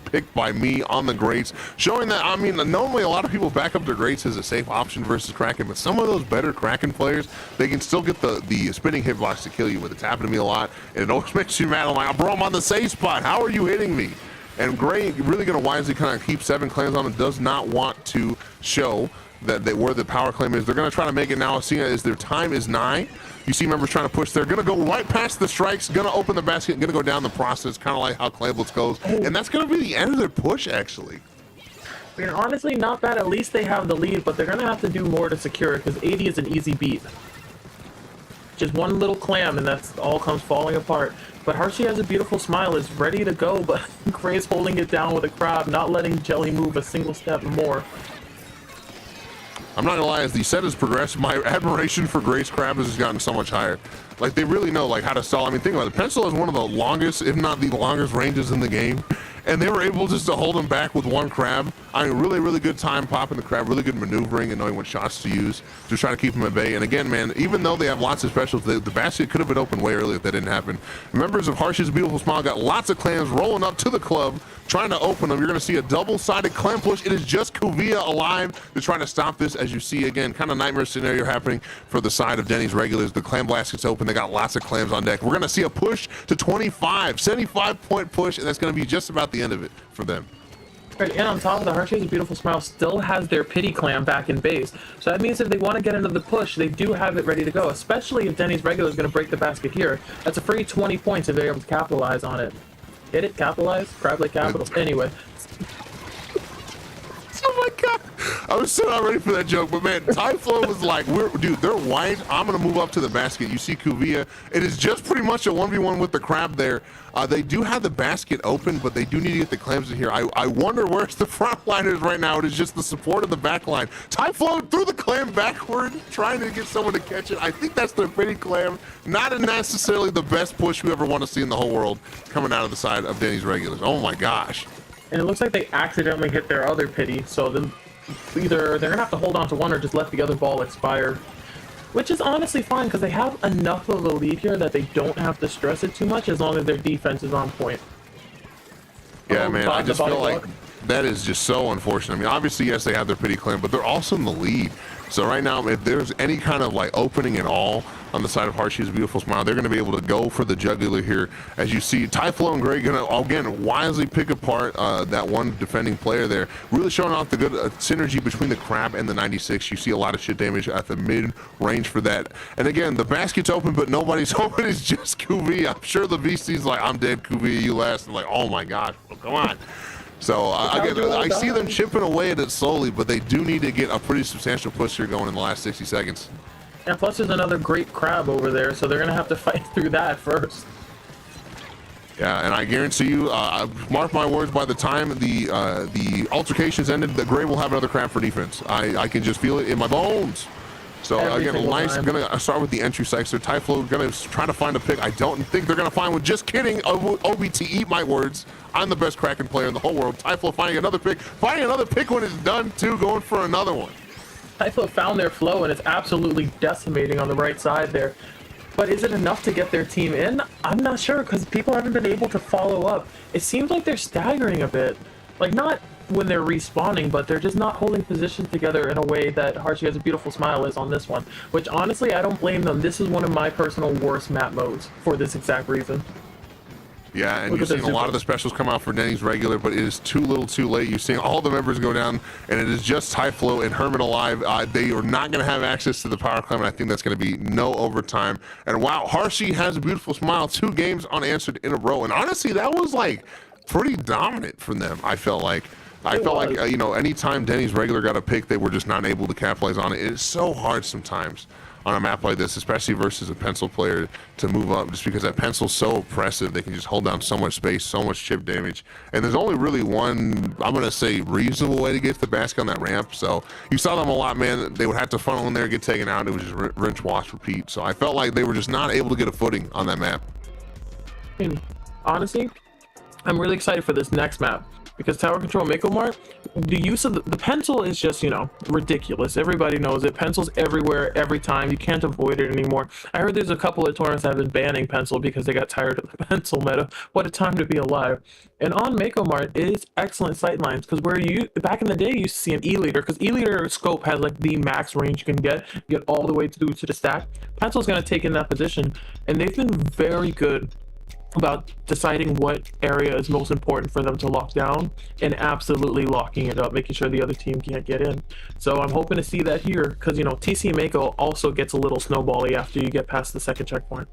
picked by me on the grates, showing that, I mean, normally a lot of people back up their grates as a safe option versus Kraken, but some of those better Kraken players, they can still get the spinning hitbox to kill you with. It's happened to me a lot, and it always makes you mad. I'm like, bro, I'm on the safe spot. How are you hitting me? And Gray really going to wisely kind of keep 7 claims on and does not want to show that where the power claim is. They're going to try to make it now, seeing as their time is nigh. You see members trying to push. They're going to go right past the strikes, going to open the basket, going to go down the process, kind of like how Clayblitz goes. And that's going to be the end of their push, actually. I mean, honestly, not bad. At least they have the lead, but they're going to have to do more to secure it, because 80 is an easy beat. Just one little clam, and that's all comes falling apart. But Harshi has a beautiful smile, is ready to go, but Gray's holding it down with a crab, not letting Jelly move a single step more. I'm not gonna lie, as the set has progressed, my admiration for Gray's crab has gotten so much higher. Like, they really know like how to stall. I mean, think about it. Pencil is one of the longest, if not the longest, ranges in the game, and they were able just to hold him back with one crab. I mean, really good time popping the crab, really good maneuvering and knowing what shots to use to try to keep him at bay. And again, man, even though they have lots of specials, the basket could have been open way earlier if that didn't happen. Members of Harshi's Beautiful Smile got lots of clams rolling up to the club, trying to open them. You're gonna see a double-sided clam push. It is just Kuvia alive to try to stop this. As you see, again, kind of nightmare scenario happening for the side of Denny's regulars. The clam blast gets open. They got lots of clams on deck. We're gonna see a push to 25, 75-point push, and that's gonna be just about the end of it for them. Right, and on top of the Harshi's Beautiful Smile still has their pity clam back in base. So that means if they want to get into the push, they do have it ready to go, especially if Denny's regular is going to break the basket here. That's a free 20 points if they're able to capitalize on it. Hit it? Capitalize? Crab Lake Capital. Anyway. Oh my god, I was so not ready for that joke, but man, Typho was like, dude, they're white. I'm gonna move up to the basket. You see Kuvia. It is just pretty much a 1v1 with the crab there. They do have the basket open, but they do need to get the clams in here. I wonder where's the front liners right now. It is just the support of the back line. Typho threw the clam backward, trying to get someone to catch it. I think that's their pity clam. Not necessarily the best push we ever want to see in the whole world coming out of the side of Denny's regulars. Oh my gosh. And it looks like they accidentally hit their other pity, so then either they're gonna have to hold on to one or just let the other ball expire. Which is honestly fine, because they have enough of a lead here that they don't have to stress it too much as long as their defense is on point. Yeah, man, I just feel like that is just so unfortunate. I mean, obviously, yes, they have their pity clam, but they're also in the lead. So right now, if there's any kind of like opening at all on the side of Harshi's beautiful smile, they're going to be able to go for the jugular here. As you see, Typhlo and Gray going to again wisely pick apart that one defending player there, really showing off the good synergy between the Crab and the 96. You see a lot of shit damage at the mid range for that. And again, the basket's open, but nobody's open. It's just QV. I'm sure the VC's like, I'm dead, QV, you last. I'm like, oh my gosh, well, come on. So again, I see them chipping away at it slowly, but they do need to get a pretty substantial push here going in the last 60 seconds. And plus there's another great Crab over there, so they're going to have to fight through that first. Yeah, and I guarantee you, mark my words, by the time the altercations ended, the Gray will have another Crab for defense. I can just feel it in my bones. So again, nice. Gonna start with the entry sector. Typhlo gonna try to find a pick. I don't think they're gonna find one. Just kidding. OBT, eat my words. I'm the best Kraken player in the whole world. Typhlo finding another pick when it's done too, going for another one. Typhlo found their flow and it's absolutely decimating on the right side there. But is it enough to get their team in? I'm not sure, because people haven't been able to follow up. It seems like they're staggering a bit. Like, not when they're respawning, but they're just not holding positions together in a way that Harshi Has a Beautiful Smile is on this one. Which, honestly, I don't blame them. This is one of my personal worst map modes for this exact reason. Yeah, and you're seeing a lot of the specials come out for Denny's regular, but it is too little too late. You're seeing all the members go down, and it is just Typhlo and Herman alive. They are not going to have access to the power climb, and I think that's going to be no overtime. And wow, Harshi Has a Beautiful Smile, 2 games unanswered in a row. And honestly, that was like pretty dominant from them, I felt like. You know, anytime Denny's regular got a pick, they were just not able to capitalize on it. It is so hard sometimes on a map like this, especially versus a pencil player, to move up, just because that pencil's so oppressive. They can just hold down so much space, so much chip damage, and there's only really one, I'm gonna say, reasonable way to get to the basket on that ramp. So you saw them a lot, man. They would have to funnel in there, get taken out. It was just rinse, wash, repeat. So I felt like they were just not able to get a footing on that map. And honestly, I'm really excited for this next map, because Tower Control Mako Mart, the use of the pencil is just, you know, ridiculous. Everybody knows it. Pencil's everywhere, every time. You can't avoid it anymore. I heard there's a couple of tournaments that have been banning pencil because they got tired of the pencil meta. What a time to be alive. And on Mako Mart, it is excellent sightlines, because where you, back in the day, you used to see an E-Leader, because E-Leader scope has like the max range you can get all the way to the stack. Pencil's going to take in that position, and they've been very good about deciding what area is most important for them to lock down and absolutely locking it up, making sure the other team can't get in. So I'm hoping to see that here, because, you know, TC Mako also gets a little snowbally after you get past the second checkpoint.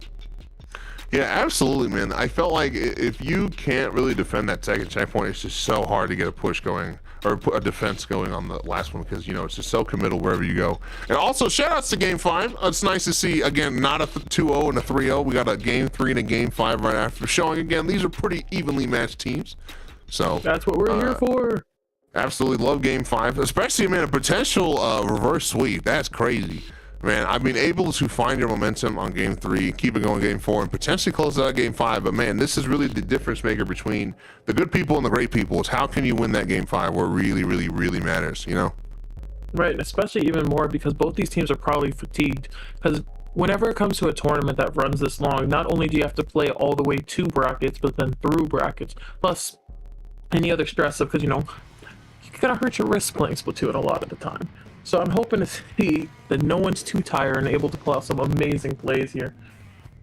Yeah, absolutely, man. I felt like if you can't really defend that second checkpoint, it's just so hard to get a push going, or a defense going on the last one, because, you know, it's just so committal wherever you go. And also, shout outs to Game 5. It's nice to see, again, not a 2-0 and a 3-0. We got a Game 3 and a Game 5 right after, showing, again, these are pretty evenly matched teams. So that's what we're here for. Absolutely love Game 5, especially, man, a potential reverse sweep. That's crazy. Man, I've been able to find your momentum on Game 3, keep it going Game 4, and potentially close out Game 5. But man, this is really the difference maker between the good people and the great people. Is how can you win that Game 5 where it really, really, really matters, you know? Right, and especially even more because both these teams are probably fatigued. Because whenever it comes to a tournament that runs this long, not only do you have to play all the way to brackets, but then through brackets, plus any other stress of, because, you know, you're gonna hurt your wrists playing Splatoon a lot of the time. So I'm hoping to see that no one's too tired and able to pull out some amazing plays here.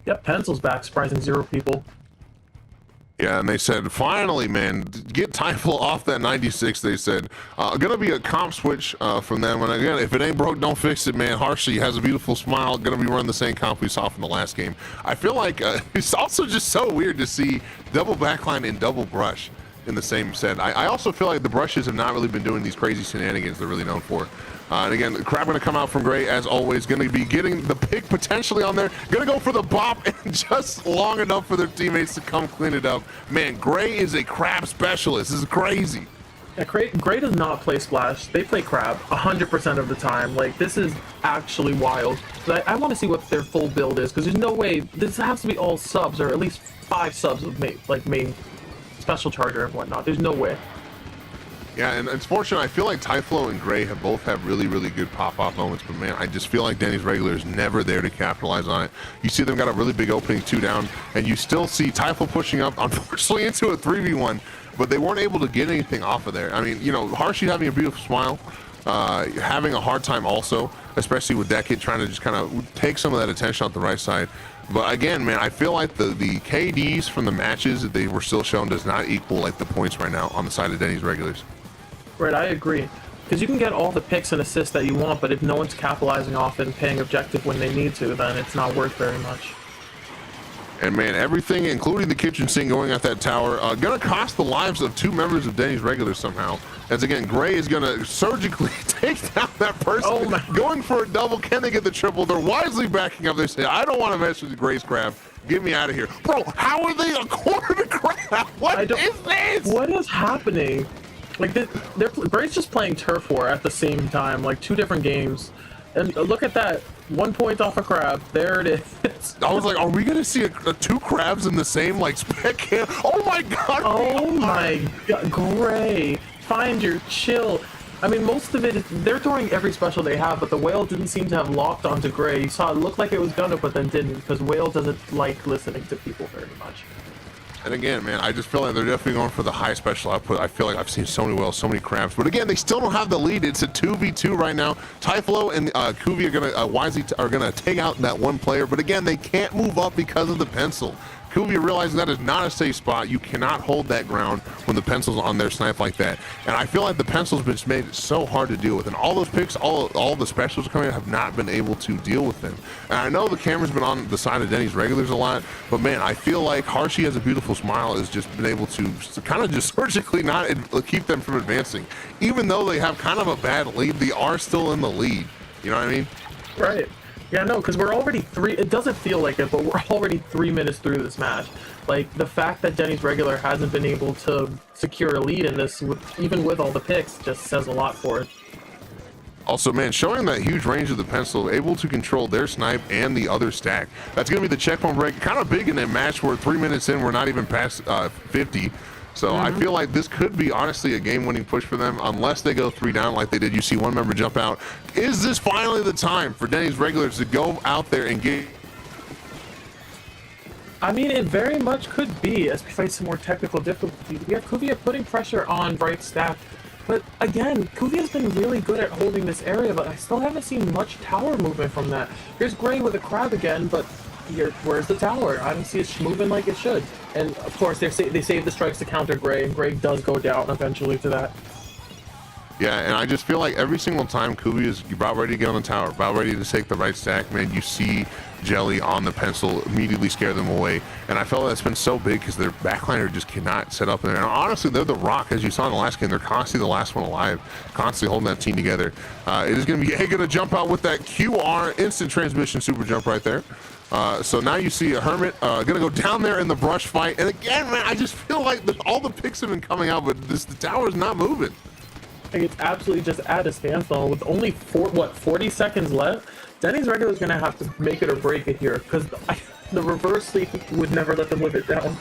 Yep, Pencil's back, surprising 0 people. Yeah, and they said, finally, man, get Typhlo off that 96, they said. Gonna be a comp switch from them. And again, if it ain't broke, don't fix it, man. Harshi Has a Beautiful Smile, gonna be running the same comp we saw from the last game. I feel like it's also just so weird to see double backline and double brush in the same set. I also feel like the brushes have not really been doing these crazy shenanigans they're really known for. And again, the Crab going to come out from Gray, as always. Going to be getting the pick potentially on there. Going to go for the bop, and just long enough for their teammates to come clean it up. Man, Gray is a Crab specialist. This is crazy. Yeah, Gray does not play Splash. They play Crab 100% of the time. Like, this is actually wild. But I want to see what their full build is, because there's no way. This has to be all subs, or at least 5 subs of main special charger and whatnot. There's no way. Yeah, and it's fortunate. I feel like Typhlo and Gray have both had really, really good pop-off moments, but man, I just feel like Denny's regular is never there to capitalize on it. You see them got a really big opening 2 down, and you still see Typhlo pushing up, unfortunately, into a 3v1, but they weren't able to get anything off of there. I mean, you know, Harshi having a beautiful smile, having a hard time also. especially with that kid trying to just kind of take some of that attention off the right side. But again, man, I feel like the KDs from the matches that they were still shown does not equal like the points right now on the side of Denny's regulars. Right, I agree. Because you can get all the picks and assists that you want, but if no one's capitalizing off and paying objective when they need to, then it's not worth very much. And man, everything, including the kitchen sink going at that tower, gonna cost the lives of 2 members of Denny's regulars somehow. As again, Gray is gonna surgically take down that person, going for a double. Can they get the triple? They're wisely backing up. They say, I don't want to mess with Gray's crab. Get me out of here. Bro, how are they a quarter to crab? What is this? What is happening? Like, Gray's just playing Turf War at the same time, like 2 different games. And look at that. 1 point off a crab. There it is. I was like, are we gonna see 2 crabs in the same like spec cam? Oh my god! Oh my god, Gray, find your chill. I mean, most of it, they're throwing every special they have, but the whale didn't seem to have locked onto Gray. You saw it looked like it was gonna, but then didn't, because whale doesn't like listening to people very much. And again, man, I just feel like they're definitely going for the high special output. I feel like I've seen so many whales, so many crabs. But again, they still don't have the lead. It's a 2v2 right now. Typhlo and Kuvi are gonna take out that one player. But again, they can't move up because of the pencil. Kuvi realizing that is not a safe spot. You cannot hold that ground when the pencil's on their snipe like that. And I feel like the pencil's been made it so hard to deal with. And all those picks, all the specials coming in have not been able to deal with them. And I know the camera's been on the side of Denny's regulars a lot, but man, I feel like Harshi Has a Beautiful Smile has just been able to kind of just surgically not keep them from advancing. Even though they have kind of a bad lead, they are still in the lead. You know what I mean? Right. Yeah, no, because we're already it doesn't feel like it, but we're already 3 minutes through this match. Like, the fact that Denny's regular hasn't been able to secure a lead in this, even with all the picks, just says a lot for it. Also, man, showing that huge range of the pencil, able to control their snipe and the other stack. That's going to be the checkpoint break. Kind of big in a match where 3 minutes in, we're not even past 50. So I feel like this could be honestly a game-winning push for them unless they go 3 down like they did. You see one member jump out. Is this finally the time for Denny's regulars to go out there and get... I mean, it very much could be, as we face some more technical difficulties. We have Kuvia putting pressure on right stack. But again, Kuvia's been really good at holding this area, but I still haven't seen much tower movement from that. Here's Gray with a crab again, but where's the tower? I don't see it moving like it should. And of course, they save the strikes to counter Gray, and Gray does go down eventually to that. Yeah, and I just feel like every single time Kuvi is about ready to get on the tower, about ready to take the right stack, man, you see Jelly on the pencil immediately scare them away. And I felt like that's been so big because their backliner just cannot set up in there. And honestly, they're the rock, as you saw in the last game. They're constantly the last one alive, constantly holding that team together. It is going to be A gonna jump out with that QR instant transmission super jump right there. So now you see a Hermit gonna go down there in the brush fight. And again, man, I just feel like all the picks have been coming out, but the tower is not moving. Like, it's absolutely just at a standstill with only 40 seconds left. Denny's regular is gonna have to make it or break it here because the reverse sleep would never let them live it down.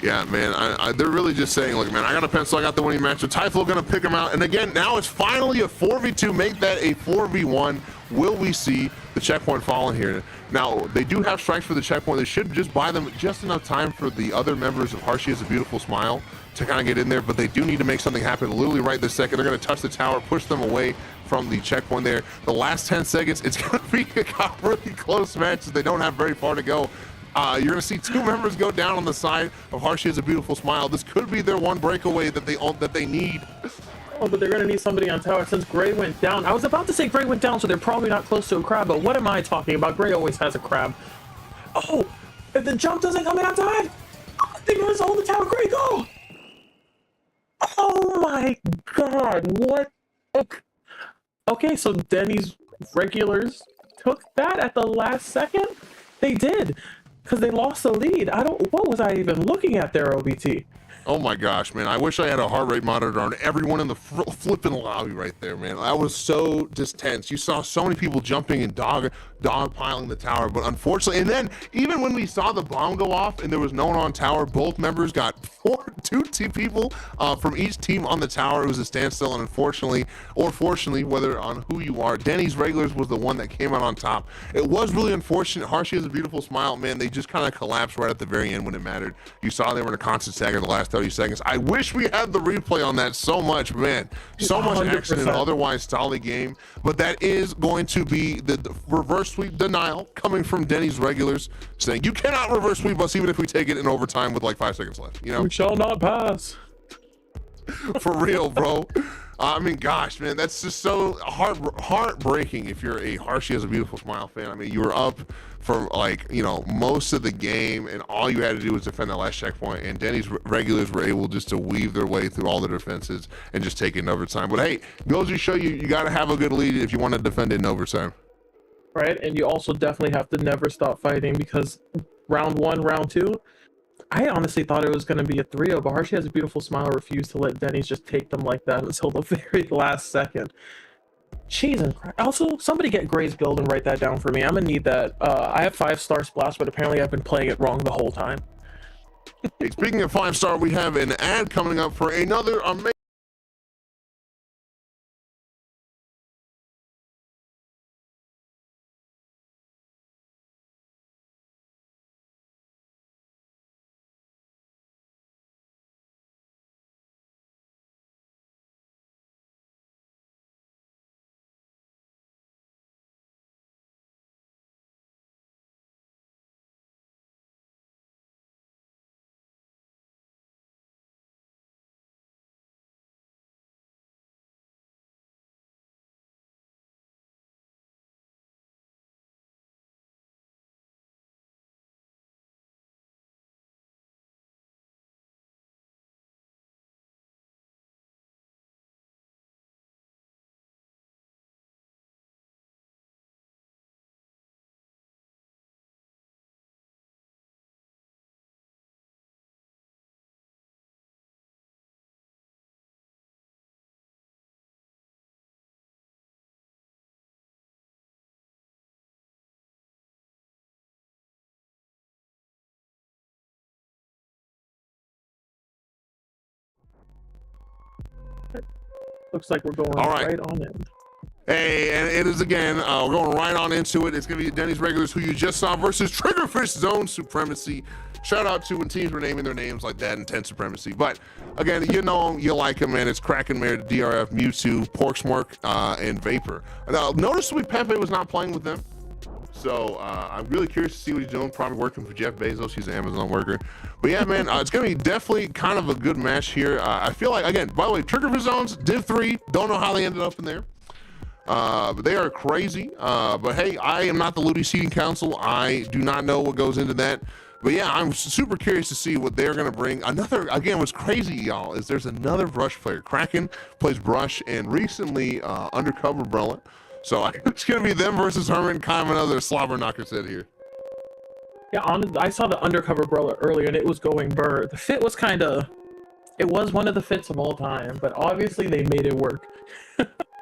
Yeah, man, they're really just saying, look, man, I got a pencil, I got the winning match. So Typhlo gonna pick him out, and again, now it's finally a 4v2. Make that a 4v1. Will we see the checkpoint falling here? Now, they do have strikes for the checkpoint. They should just buy them just enough time for the other members of Harshi Has a Beautiful Smile to kind of get in there, but they do need to make something happen literally right this second. They're going to touch the tower, push them away from the checkpoint there. The last 10 seconds, it's going to be a really close match. They don't have very far to go. You're going to see 2 members go down on the side of Harshi Has a Beautiful Smile. This could be their one breakaway that they need. Oh, but they're going to need somebody on tower since Gray went down. I was about to say Gray went down, so they're probably not close to a crab, but what am I talking about? Gray always has a crab. Oh, if the jump doesn't come in on time, they're going to hold the tower. Gray, go! Oh my god, what? Okay, so Denny's regulars took that at the last second? They did, because they lost the lead. What was I even looking at there, OBT? Oh my gosh, man. I wish I had a heart rate monitor on everyone in the flipping lobby right there, man. That was so just tense. You saw so many people jumping and dogpiling the tower, but unfortunately, and then even when we saw the bomb go off and there was no one on tower, both members got two people from each team on the tower. It was a standstill, and unfortunately, or fortunately, whether on who you are, Denny's regulars was the one that came out on top. It was really unfortunate. Harshi Has a Beautiful Smile, man. They just kind of collapsed right at the very end when it mattered. You saw they were in a constant stagger the last 30 seconds. I wish we had the replay on that so much, man. So much action in an otherwise solid game. But that is going to be the reverse sweep denial coming from Denny's regulars, saying you cannot reverse sweep us even if we take it in overtime with like 5 seconds left. You know, we shall not pass. For real, bro. I mean, gosh, man, that's just so heartbreaking if you're a Harshi Has a Beautiful Smile fan. I mean, you were up for, like, you know, most of the game, and all you had to do was defend that last checkpoint, and Denny's regulars were able just to weave their way through all the defenses and just take it in overtime. But hey, goes to show you got to have a good lead if you want to defend it in overtime. Right, and you also definitely have to never stop fighting, because round 1, round 2, I honestly thought it was going to be a 3-0, but Harshi Has a Beautiful Smile refused to let Denny's just take them like that until the very last second. Jeez, and also, somebody get Gray's build and write that down for me. I'm going to need that. I have 5-star splash, but apparently I've been playing it wrong the whole time. Hey, speaking of 5-star, we have an ad coming up for another amazing... Looks like we're going right on in. Hey, and it is again, we're going right on into it. It's going to be Denny's regulars who you just saw versus Triggerfish Zone Supremacy. Shout out to when teams were naming their names like that, Intense Supremacy. But again, you know him, you like him, man. It's Kraken Mare, DRF, Mewtwo, Porksmork, and Vapor. Now, noticeably, Pepe was not playing with them. So I'm really curious to see what he's doing. Probably working for Jeff Bezos. He's an Amazon worker. But yeah, man, it's going to be definitely kind of a good match here. I feel like, again, by the way, Triggerfish Zones, Div 3. Don't know how they ended up in there. But they are crazy. But hey, I am not the Ludi Seating Council. I do not know what goes into that. But yeah, I'm super curious to see what they're going to bring. Another, again, what's crazy, y'all, is there's another Brush player. Kraken plays Brush, and recently Undercover Umbrella. So it's going to be them versus Herman, kind of another slobber knocker set here. Yeah, I saw the Undercover Brawler earlier, and it was going burr. The fit was kind of... It was one of the fits of all time, but obviously they made it work.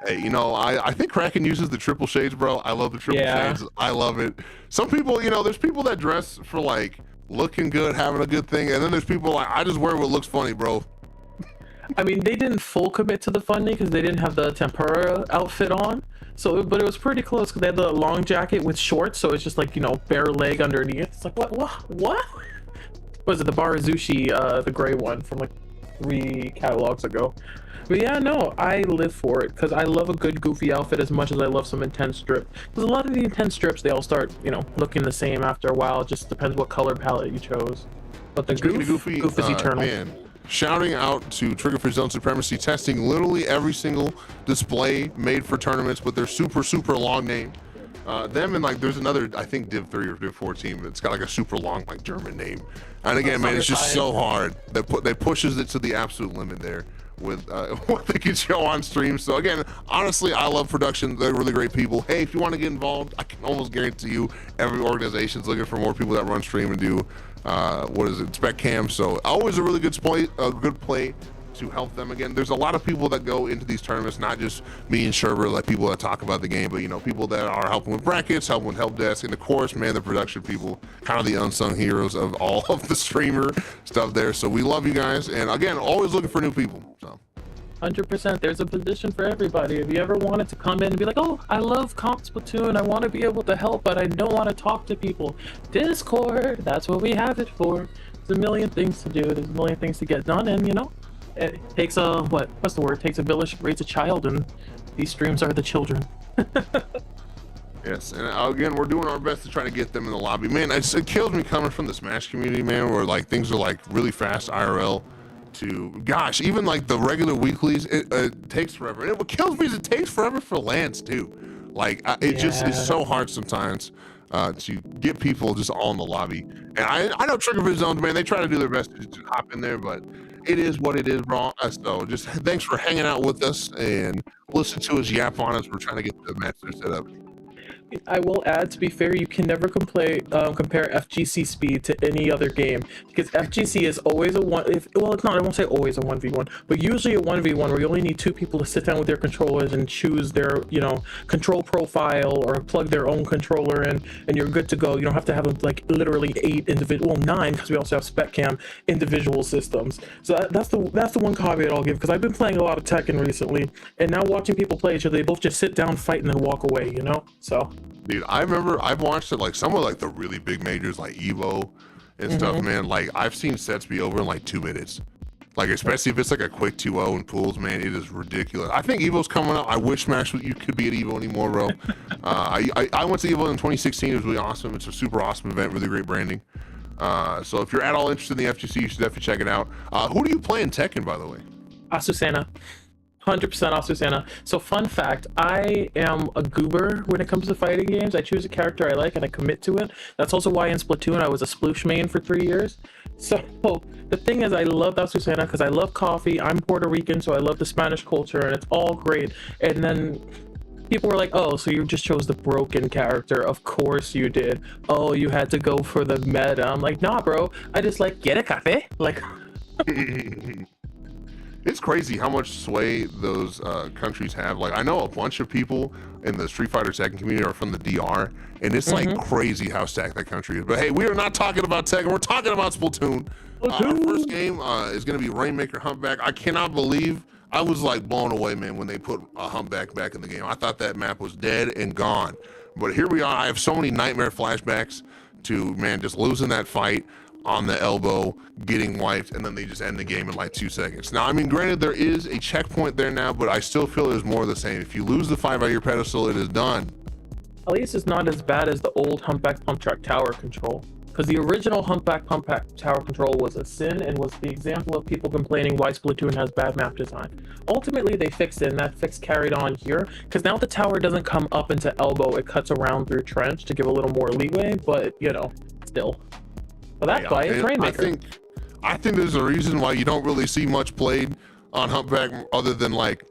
Hey, you know, I think Kraken uses the triple shades, bro. I love the triple shades. I love it. Some people, you know, there's people that dress for, like, looking good, having a good thing, and then there's people like, I just wear what looks funny, bro. I mean, they didn't full commit to the funny because they didn't have the tempura outfit on. So, but it was pretty close because they had the long jacket with shorts, so it's just like, you know, bare leg underneath. It's like, what? Was it the Barazushi, the gray one from like 3 catalogs ago? But yeah, no, I live for it because I love a good goofy outfit as much as I love some intense strip. Because a lot of the intense strips, they all start, you know, looking the same after a while. It just depends what color palette you chose. But the goof is eternal. Man. Shouting out to Triggerfish Zone Supremacy, testing literally every single display made for tournaments with their super long name. Them and like there's another, I think Div 3 or Div 4 team that's got like a super long like German name. And again, man, it's just so hard. They pushes it to the absolute limit there with what they can show on stream. So again, honestly, I love production. They're really great people. Hey, if you want to get involved, I can almost guarantee you every organization's looking for more people that run stream and do what is it, spec cam. So always a really good play to help them. Again, there's a lot of people that go into these tournaments, not just me and Sherber, like people that talk about the game, but you know, people that are helping with brackets, helping with help desk, and of course, man, the production people, kind of the unsung heroes of all of the streamer stuff there. So we love you guys, and again, always looking for new people. So 100%. There's a position for everybody. If you ever wanted to come in and be like, oh, I love comp Splatoon, I want to be able to help, but I don't want to talk to people. Discord, that's what we have it for. There's a million things to do. There's a million things to get done, and you know, it takes a what's the word? It takes a village to raise a child, and these streams are the children. Yes, and again, we're doing our best to try to get them in the lobby. Man, it kills me coming from the Smash community, man, where like things are like really fast IRL to, gosh, even like the regular weeklies, it takes forever. And what kills me is it takes forever for Lance too. Like it just is so hard sometimes to get people just all in the lobby. And I know Triggerfish zones, man, they try to do their best to hop in there, but it is what it is, bro. So just thanks for hanging out with us and listen to us yap on us. We're trying to get the master set up. I will add, to be fair, you can never compare FGC speed to any other game, because FGC is always a it's not, I won't say always a 1v1, but usually a 1v1 where you only need 2 people to sit down with their controllers and choose their, you know, control profile or plug their own controller in, and you're good to go. You don't have to have like literally 8 individual, 9, because we also have spec cam individual systems. So that's the one caveat I'll give, because I've been playing a lot of Tekken recently, and now watching people play each other, they both just sit down, fight, and then walk away, you know? So dude, I remember I've watched it like some of like the really big majors like Evo and stuff, man. Like I've seen sets be over in like 2 minutes. Like especially if it's like a quick 2-0 in pools, man, it is ridiculous. I think Evo's coming up. I wish Smash you could be at Evo anymore, bro. I went to Evo in 2016. It was really awesome. It's a super awesome event, really great branding. So if you're at all interested in the FGC, you should definitely check it out. Who do you play in Tekken, by the way? Azucena. 100% Azucena. So fun fact, I am a goober when it comes to fighting games. I choose a character I like and I commit to it. That's also why in Splatoon I was a Sploosh main for 3 years. So the thing is, I love Azucena because I love coffee. I'm Puerto Rican, so I love the Spanish culture, and it's all great. And then people were like, oh, so you just chose the broken character. Of course you did. Oh, you had to go for the meta. I'm like, nah, bro. I just like, get a cafe? Like... It's crazy how much sway those countries have. Like I know a bunch of people in the Street Fighter Tekken community are from the DR, and it's like crazy how stacked that country is. But hey, we are not talking about Tekken, we're talking about Splatoon. Our first game is going to be Rainmaker Humpback. I cannot believe, I was like blown away, man, when they put a Humpback back in the game. I thought that map was dead and gone. But here we are. I have so many nightmare flashbacks to, man, just losing that fight on the elbow, getting wiped, and then they just end the game in like 2 seconds. Now, I mean, granted, there is a checkpoint there now, but I still feel there's more of the same. If you lose the 5 out of your pedestal, it is done. At least it's not as bad as the old Humpback Pump Track Tower control. Because the original Humpback Pump Track Tower control was a sin and was the example of people complaining why Splatoon has bad map design. Ultimately, they fixed it, and that fix carried on here. Because now the tower doesn't come up into elbow, it cuts around through trench to give a little more leeway, but, you know, still. Well, that's why it's Rainmaker. I think there's a reason why you don't really see much played on Humpback other than like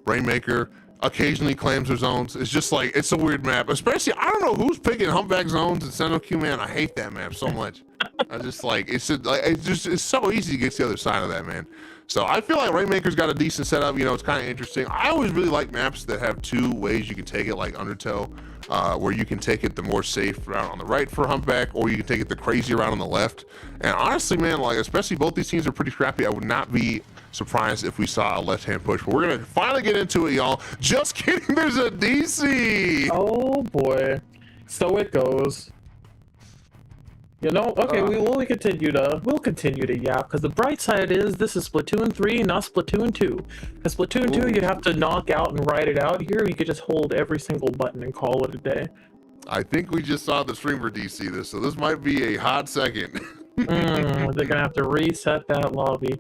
Rainmaker occasionally claims their zones. It's just like, it's a weird map. Especially, I don't know who's picking Humpback zones in Senno Q, man. I hate that map so much. I just like, it's so easy to get to the other side of that, man. So I feel like Rainmaker's got a decent setup. You know, it's kind of interesting. I always really like maps that have 2 ways you can take it, like Undertow, where you can take it the more safe route on the right for Humpback, or you can take it the crazy route on the left. And honestly, man, like, especially both these teams are pretty scrappy. I would not be surprised if we saw a left-hand push, but we're gonna finally get into it, y'all. Just kidding, there's a DC. Oh boy, so it goes. You know, okay, we'll continue to yap, because the bright side is this is Splatoon 3, not Splatoon 2. Because Splatoon 2, you'd have to knock out and ride it out. Here, you could just hold every single button and call it a day. I think we just saw the streamer DC this, so this might be a hot second. They're gonna have to reset that lobby.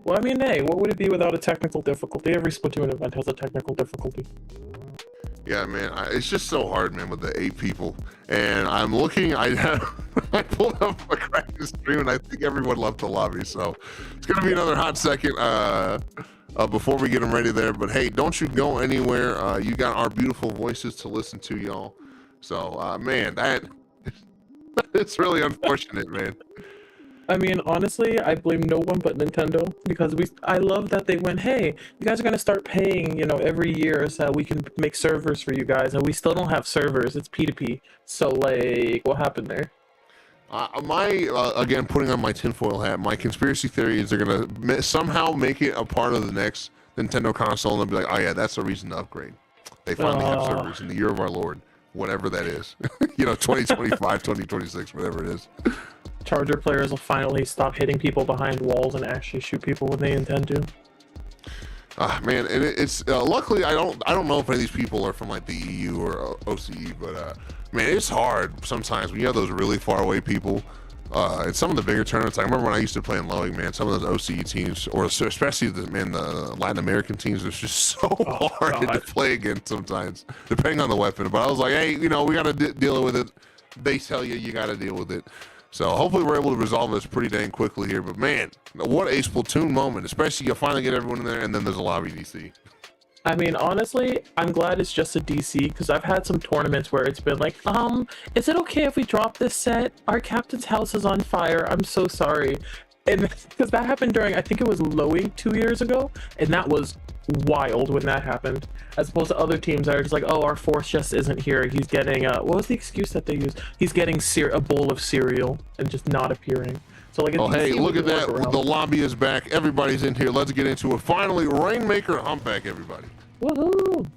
Well, I mean, hey, what would it be without a technical difficulty? Every Splatoon event has a technical difficulty. Yeah, man, it's just so hard, man, with the 8 people. And I'm looking, I pulled up a Kraken stream, and I think everyone left the lobby. So it's going to be another hot second before we get them ready there. But hey, don't you go anywhere. You got our beautiful voices to listen to, y'all. So, man, it's really unfortunate, man. I mean, honestly, I blame no one but Nintendo, because I love that they went, hey, you guys are going to start paying, you know, every year so that we can make servers for you guys, and we still don't have servers. It's P2P. So, like, what happened there? Again, putting on my tinfoil hat, my conspiracy theory is they're gonna somehow make it a part of the next Nintendo console, and they'll be like, oh yeah, that's the reason to upgrade. They finally have servers in the year of our Lord, whatever that is. 2025, 2026, whatever it is. Charger players will finally stop hitting people behind walls and actually shoot people when they intend to. Man, and it's luckily I don't know if any of these people are from like the EU or OCE, but man, it's hard sometimes when you have those really far away people. In some of the bigger tournaments, I remember when I used to play in Loeing, man, some of those OCE teams, or especially the Latin American teams, it's just so hard to play against sometimes, depending on the weapon. But I was like, hey, we got to deal with it. They tell you got to deal with it. So hopefully we're able to resolve this pretty dang quickly here. But man, what a Splatoon moment, especially you finally get everyone in there, and then there's a lobby DC. I mean, honestly, I'm glad it's just a DC, because I've had some tournaments where it's been like, is it okay if we drop this set? Our captain's house is on fire. I'm so sorry. And because that happened during, I think it was Loeing 2 years ago, and that was wild when that happened, as opposed to other teams that are just like, oh, our force just isn't here. He's getting, what was the excuse that they used? He's getting a bowl of cereal and just not appearing. So like, oh, hey, look at that. The lobby is back. Everybody's in here. Let's get into it. Finally, Rainmaker humpback, everybody. Woohoo!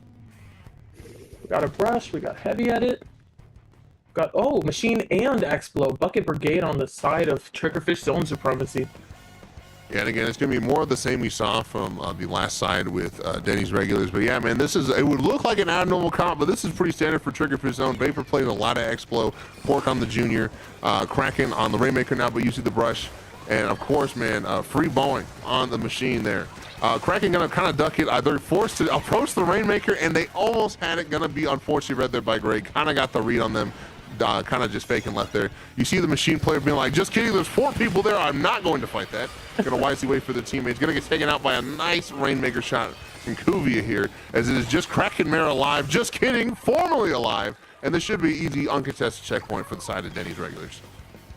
We got a brush. We got heavy edit. Got, oh, machine and Explo. Bucket Brigade on the side of Triggerfish Zone Supremacy. Yeah, and again, it's going to be more of the same we saw from the last side with Denny's regulars. But yeah, man, it would look like an abnormal comp, but this is pretty standard for Triggerfish Zone. Vapor playing a lot of Explo, Pork on the Junior, Kraken on the Rainmaker now, but using the brush. And of course, man, free bowing on the machine there. Kraken gonna kind of duck it. They're forced to approach the Rainmaker, and they almost had it. Gonna be unfortunately read there by Greg. Kind of got the read on them. Kind of just faking left there. You see the machine player being like, just kidding, there's 4 people there. I'm not going to fight that. Gonna wisely wait for the teammates. Gonna get taken out by a nice Rainmaker shot from Kuvia here, as it is just Kraken Mare alive. Just kidding, formerly alive. And this should be easy, uncontested checkpoint for the side of Denny's regulars.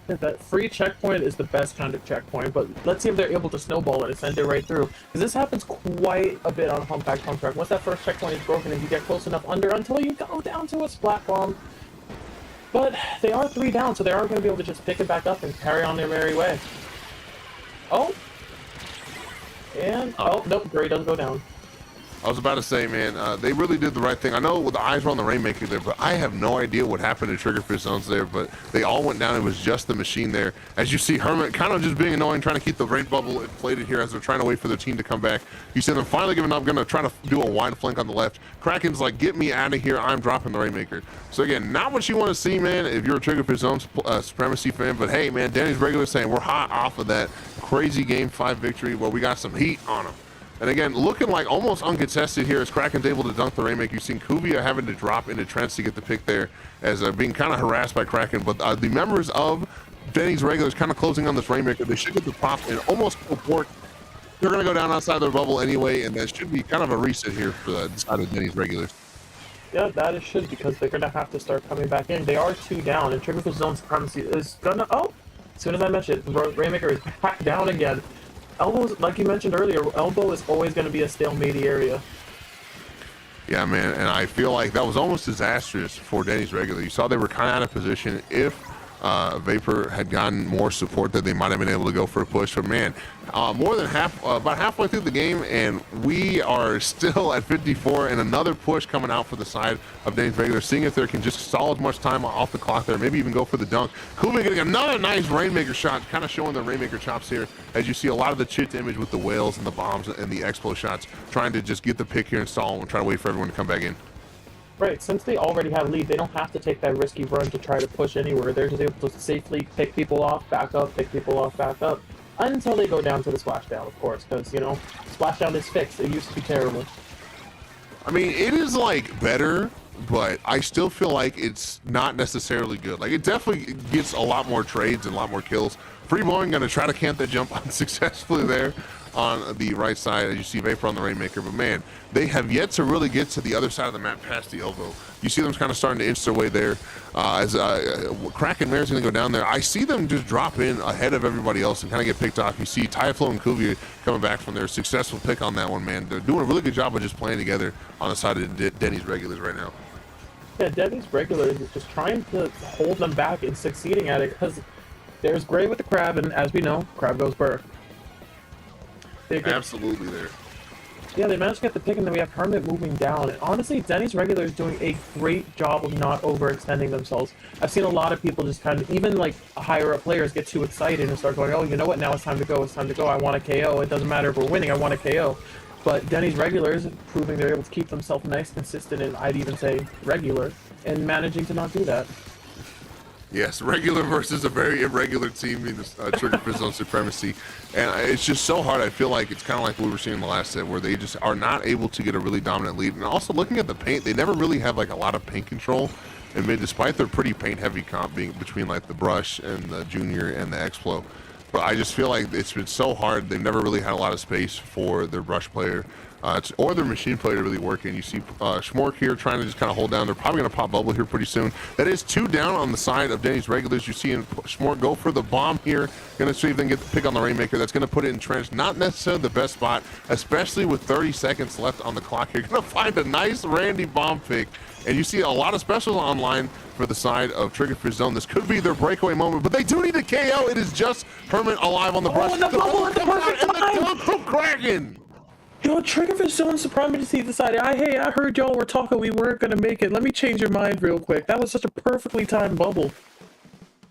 Yeah, that free checkpoint is the best kind of checkpoint, but let's see if they're able to snowball it and send it right through. Because this happens quite a bit on Humpback Pump Track. Once that first checkpoint is broken and you get close enough under until you go down to a splat bomb. But they are 3 down, so they are going to be able to just pick it back up and carry on their merry way. Oh! And, oh, nope, Gray doesn't go down. I was about to say, man, they really did the right thing. I know the eyes were on the Rainmaker there, but I have no idea what happened to Triggerfish Zones there, but they all went down. It was just the machine there. As you see, Hermit kind of just being annoying, trying to keep the raid bubble inflated here as they're trying to wait for their team to come back. You see them finally giving up, going to try to do a wide flank on the left. Kraken's like, get me out of here. I'm dropping the Rainmaker. So again, not what you want to see, man, if you're a Triggerfish Zones Supremacy fan, but hey, man, Denny's regular saying we're hot off of that crazy Game 5 victory where we got some heat on them. And again, looking like almost uncontested here as Kraken's able to dunk the Rainmaker. You've seen Kuvia having to drop into Trents to get the pick there as being kind of harassed by Kraken. But the members of Denny's regulars kind of closing on this Rainmaker. They should get the prop and almost go port. They're going to go down outside their bubble anyway, and that should be kind of a reset here for the side of Denny's regulars. Yeah, that it should, because they're going to have to start coming back in. They are 2 down, and Triggerfish Zone Supremacy is going to... Oh! As soon as I mentioned it, Rainmaker is back down again. Elbows, like you mentioned earlier, elbow is always going to be a stalemate area. Yeah, man, and I feel like that was almost disastrous for Denny's regular. You saw they were kind of out of position. If Vapor had gotten more support, that they might have been able to go for a push. But man, more than about halfway through the game, and we are still at 54, and another push coming out for the side of Denny's regular, seeing if they can just stall as much time off the clock there, maybe even go for the dunk. Kuvia getting another nice Rainmaker shot, kind of showing the Rainmaker chops here, as you see a lot of the chit image with the whales and the bombs and the Explo shots, trying to just get the pick here and stall and try to wait for everyone to come back in. Right, since they already have lead, they don't have to take that risky run to try to push anywhere. They're just able to safely pick people off, back up, pick people off, back up, until they go down to the splashdown, of course, because, you know, splashdown is fixed. It used to be terrible. I mean, it is, like, better, but I still feel like it's not necessarily good. Like, it definitely gets a lot more trades and a lot more kills. Free Blowing going to try to camp that jump unsuccessfully there on the right side, as you see Vapor on the Rainmaker. But man, they have yet to really get to the other side of the map past the elbow. You see them kind of starting to inch their way there. As Kraken Mare's going to go down there, I see them just drop in ahead of everybody else and kind of get picked off. You see Tyflo and Kuvia coming back from their successful pick on that one, man. They're doing a really good job of just playing together on the side of Denny's regulars right now. Yeah, Denny's regulars is just trying to hold them back and succeeding at it, because There's Gray with the crab, and as we know, crab goes burr. Absolutely there. Yeah, they managed to get the pick, and then we have Hermit moving down. And honestly, Denny's regular is doing a great job of not overextending themselves. I've seen a lot of people just kind of, even like higher up players, get too excited and start going, oh, you know what, now it's time to go, it's time to go, I want a KO. It doesn't matter if we're winning, I want a KO. But Denny's regulars proving they're able to keep themselves nice, consistent, and I'd even say regular, and managing to not do that. Yes, regular versus a very irregular team in the Triggerfish on Supremacy. And it's just so hard. I feel like it's kind of like what we were seeing in the last set, where they just are not able to get a really dominant lead. And also looking at the paint, they never really have like a lot of paint control in mid, despite their pretty paint heavy comp being between like the Brush and the Junior and the X-Flow. But I just feel like it's been so hard. They've never really had a lot of space for their Brush player. Or their machine player to really work in. You see Schmork here trying to just kind of hold down. They're probably going to pop bubble here pretty soon. That is 2 down on the side of Denny's regulars. You're seeing Schmork go for the bomb here. Going to see if they can get the pick on the Rainmaker. That's going to put it in trench. Not necessarily the best spot, especially with 30 seconds left on the clock here. Going to find a nice Randy bomb pick. And you see a lot of specials online for the side of Triggerfish Zone. This could be their breakaway moment, but they do need a KO. It is just Hermit alive on the Brush. And the bubble at the perfect time. And the dunk from Kraken. Yo, Triggerfish Zone Supremacy decided, hey, I heard y'all were talking we weren't going to make it. Let me change your mind real quick. That was such a perfectly timed bubble.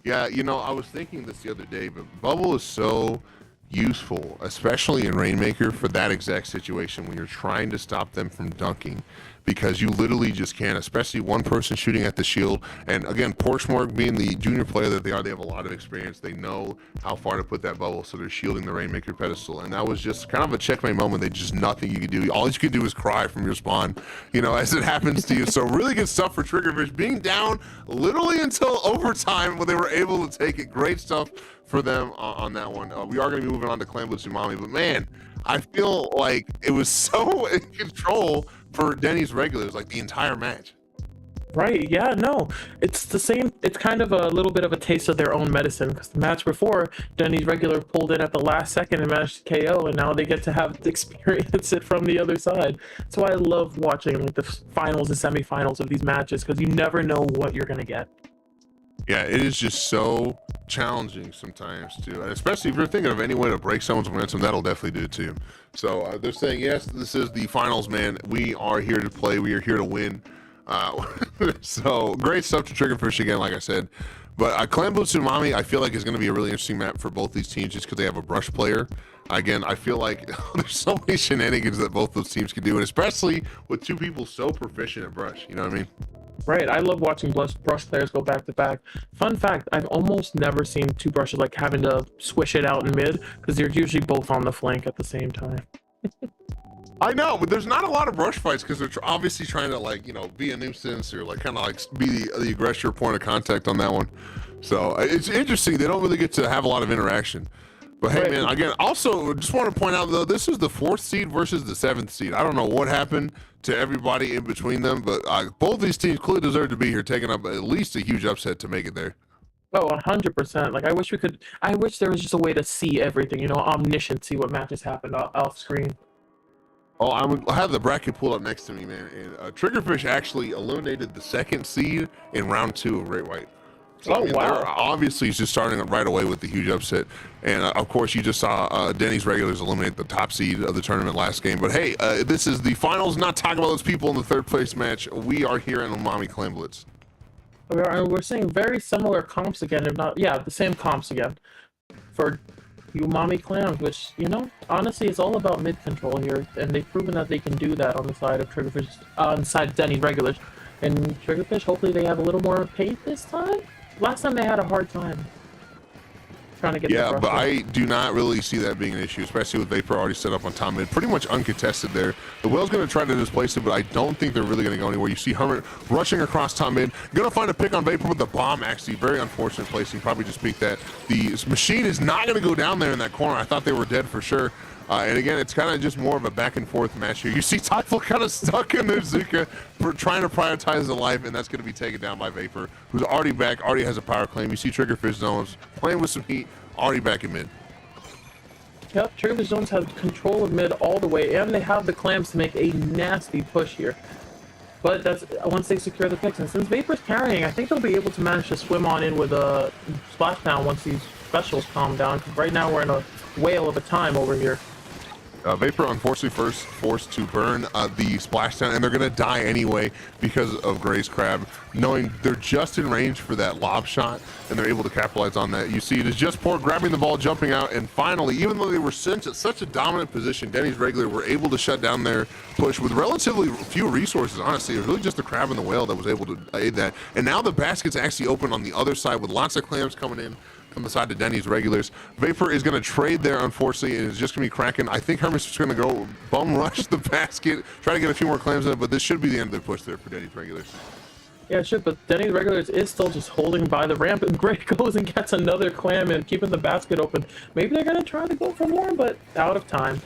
Yeah, you know, I was thinking this the other day, but bubble is so useful, especially in Rainmaker, for that exact situation when you're trying to stop them from dunking, because you literally just can't, especially one person shooting at the shield. And again, Porchmore being the junior player that they are, they have a lot of experience. They know how far to put that bubble, so they're shielding the Rainmaker pedestal. And that was just kind of a checkmate moment. They just nothing you could do. All you could do is cry from your spawn, you know, as it happens to you. So really good stuff for Triggerfish, being down literally until overtime when they were able to take it. Great stuff for them on that one. We are going to be moving on to Clan Blitz Umami, but man, I feel like it was so in control for Denny's regulars, like the entire match. Right, yeah, no. It's the same, it's kind of a little bit of a taste of their own medicine, because the match before, Denny's regular pulled in at the last second and managed to KO, and now they get to have to experience it from the other side. That's why I love watching like the finals and semifinals of these matches, because you never know what you're going to get. Yeah, it is just so challenging sometimes too, and especially if you're thinking of any way to break someone's momentum, that'll definitely do it too. So they're saying, yes, this is the finals, man. We are here to play. We are here to win. So great stuff to Triggerfish again, like I said. But Clan Blitz Umami, I feel like is going to be a really interesting map for both these teams, just because they have a Brush player. Again, I feel like there's so many shenanigans that both those teams can do, and especially with 2 people so proficient at Brush. You know what I mean? Right, I love watching Brush players go back to back. Fun fact, I've almost never seen 2 Brushes like having to swish it out in mid, because they're usually both on the flank at the same time. I know, but there's not a lot of Brush fights because they're obviously trying to, like, you know, be a nuisance or like kind of like be the aggressor point of contact on that one. So it's interesting. They don't really get to have a lot of interaction. But hey, man, again, also just want to point out though, this is the 4th seed versus the 7th seed. I don't know what happened to everybody in between them, but both these teams clearly deserve to be here, taking up at least a huge upset to make it there. Oh, 100%. Like, I wish there was just a way to see everything, you know, omniscient, see what matches happened off screen. Oh, I have the bracket pulled up next to me, man. And Triggerfish actually eliminated the 2nd seed in round 2 of Great White. So, I mean, wow. Obviously, he's just starting right away with the huge upset. And, of course, you just saw Denny's regulars eliminate the top seed of the tournament last game. But, hey, this is the finals. Not talking about those people in the 3rd place match. We are here in Umami Clan Blitz. We're seeing very similar comps again, if not, yeah, the same comps again for Umami Clans, which, you know, honestly, it's all about mid control here. And they've proven that they can do that on the side of Triggerfish, on the side of Denny's regulars. And Triggerfish, hopefully they have a little more paint this time. Last time they had a hard time trying to get. Yeah, but I do not really see that being an issue, especially with Vapor already set up on top mid, pretty much uncontested there. The Whale's going to try to displace it, but I don't think they're really going to go anywhere. You see Hermit rushing across top mid, going to find a pick on Vapor with the bomb. Actually, very unfortunate placing. Probably just peeked that. The machine is not going to go down there in that corner. I thought they were dead for sure. And again, it's kind of just more of a back and forth match here. You see Typhul kind of stuck in there, Zuka, for trying to prioritize the life, and that's going to be taken down by Vapor, who's already back, already has a power claim. You see Triggerfish Zones playing with some heat, already back in mid. Yep, Triggerfish Zones have control of mid all the way, and they have the clams to make a nasty push here. But that's once they secure the picks, and since Vapor's carrying, I think they'll be able to manage to swim on in with a splashdown once he's specials calm down, because right now we're in a whale of a time over here. Vapor, unfortunately, first forced to burn the splashdown, and they're going to die anyway because of Gray's Crab, knowing they're just in range for that lob shot, and they're able to capitalize on that. You see it is just Port grabbing the ball, jumping out, and finally, even though they were sent at such a dominant position, Denny's regular were able to shut down their push with relatively few resources. Honestly, it was really just the Crab and the Whale that was able to aid that. And now the basket's actually open on the other side with lots of clams coming in from the side to Denny's regulars. Vapor is going to trade there, unfortunately, and it's just going to be cracking. I think Hermes is going to go bum rush the basket, try to get a few more clams in it, but this should be the end of the push there for Denny's regulars. Yeah, it should, but Denny's regulars is still just holding by the ramp, and Gray goes and gets another clam and keeping the basket open. Maybe they're going to try to go for more, but out of time.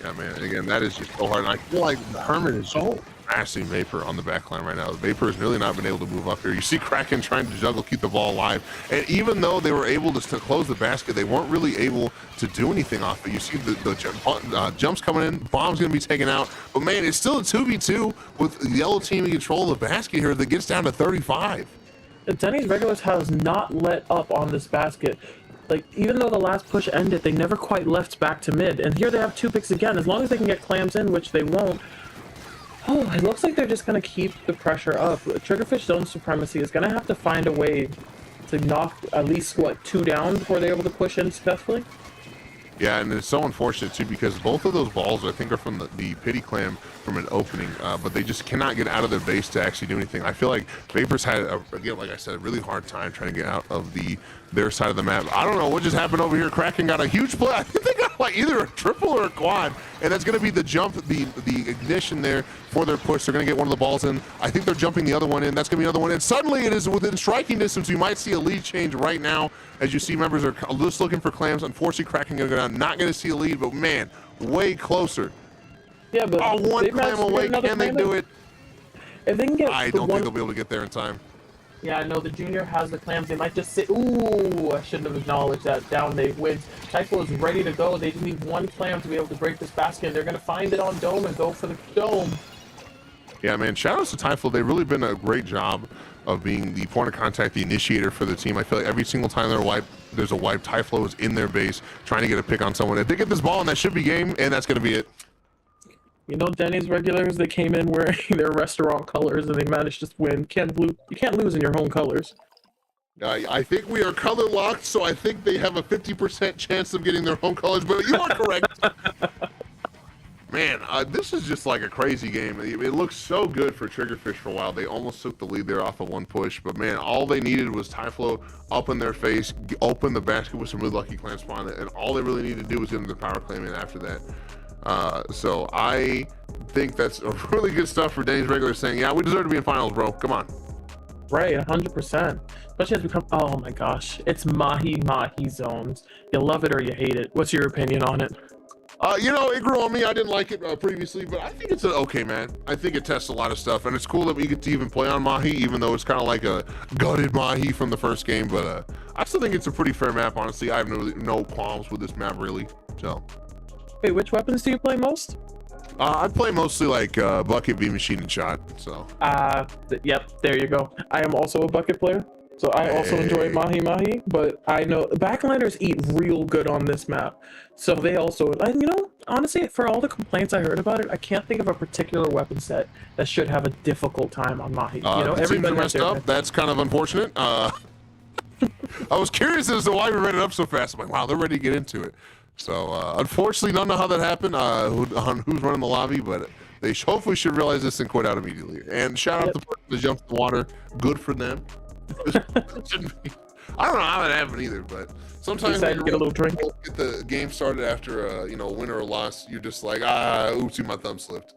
Yeah, man, again, that is just so hard. And I feel like Herman is so harassing Vapor on the backline right now. Vapor has really not been able to move up here. You see Kraken trying to juggle, keep the ball alive. And even though they were able to close the basket, they weren't really able to do anything off it. You see the jumps coming in, bomb's going to be taken out. But, man, it's still a 2v2 with the yellow team in control of the basket here that gets down to 35. Denny's regulars has not let up on this basket. Like, even though the last push ended, they never quite left back to mid. And here they have 2 picks again. As long as they can get clams in, which they won't. Oh, it looks like they're just going to keep the pressure up. Triggerfish Zone Supremacy is going to have to find a way to knock at least, what, 2 down before they're able to push in successfully? Yeah, and it's so unfortunate, too, because both of those balls, I think, are from the Pity Clam from an opening, but they just cannot get out of their base to actually do anything. I feel like Vapor's had, again, like I said, a really hard time trying to get out of their side of the map. I don't know what just happened over here. Kraken got a huge play. I think they got, like, either a triple or a quad, and that's going to be the jump, the ignition there for their push. They're going to get one of the balls in. I think they're jumping the other one in. That's going to be another one, and suddenly it is within striking distance. You might see a lead change right now as you see members are just looking for clams. Unfortunately, Kraken going to go down. Not going to see a lead, but, man, way closer. Yeah, but one clam away. Can they do it? If they can get I don't think they'll be able to get there in time. Yeah, I know the junior has the clams. They might just sit. Ooh, I shouldn't have acknowledged that. Down they win. Typho is ready to go. They just need 1 clam to be able to break this basket. They're going to find it on Dome and go for the Dome. Yeah, man, shout outs to Typho. They've really been a great job of being the point of contact, the initiator for the team. I feel like every single time there's a wipe, Typho is in their base trying to get a pick on someone. If they get this ball, and that should be game, and that's going to be it. You know, Denny's regulars, they came in wearing their restaurant colors and they managed to win. You can't lose in your home colors. I think we are color locked, so I think they have a 50% chance of getting their home colors, but you are correct. Man, this is just like a crazy game. It looked so good for Triggerfish for a while. They almost took the lead there off of 1 push, but man, all they needed was Typho up in their face, open the basket with some really lucky clam spawn, and all they really needed to do was get them the power claim in after that. So I think that's a really good stuff for Denny's regular saying, yeah, we deserve to be in finals, bro. Come on. Right, 100%. Especially as we come, oh my gosh, it's Mahi zones. You love it or you hate it. What's your opinion on it? You know, it grew on me. I didn't like it previously, but I think it's okay, man. I think it tests a lot of stuff, and it's cool that we get to even play on Mahi, even though it's kind of like a gutted Mahi from the first game, but I still think it's a pretty fair map, honestly. I have no qualms with this map, really, so. Wait, which weapons do you play most? I play mostly like bucket, beam machine, and shot. So. Yep, there you go. I am also a bucket player, so I also enjoy Mahi. But I know backliners eat real good on this map, so they also. And you know, honestly, for all the complaints I heard about it, I can't think of a particular weapon set that should have a difficult time on Mahi. You know, everybody messed up. That's kind of unfortunate. I was curious as to why we read it up so fast. I'm like, wow, they're ready to get into it. So, unfortunately, don't know how that happened, on who's running the lobby, but they hopefully should realize this and quit out immediately. And shout out to the person that jumped in the water. Good for them. I don't know how that happened either, but sometimes when you get a little drink, get the game started after a win or a loss, you're just like, oopsie, my thumb slipped.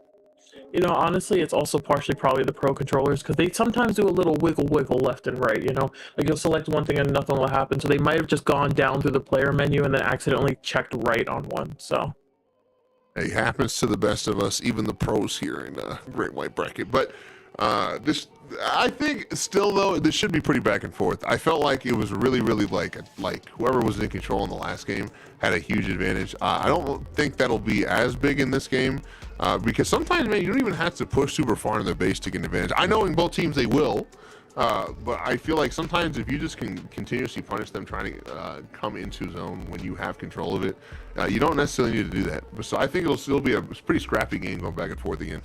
You know, honestly, it's also partially probably the pro controllers, because they sometimes do a little wiggle left and right, you know? Like, you'll select one thing and nothing will happen, so they might have just gone down through the player menu and then accidentally checked right on one, so. It happens to the best of us, even the pros here in Great White Bracket. But I think still, though, this should be pretty back and forth. I felt like it was really like whoever was in control in the last game had a huge advantage. I don't think that'll be as big in this game. Because sometimes, man, you don't even have to push super far into their base to get an advantage. I know in both teams they will, But I feel like sometimes if you just can continuously punish them trying to come into zone when you have control of it, you don't necessarily need to do that. So I think it'll still be a pretty scrappy game going back and forth again.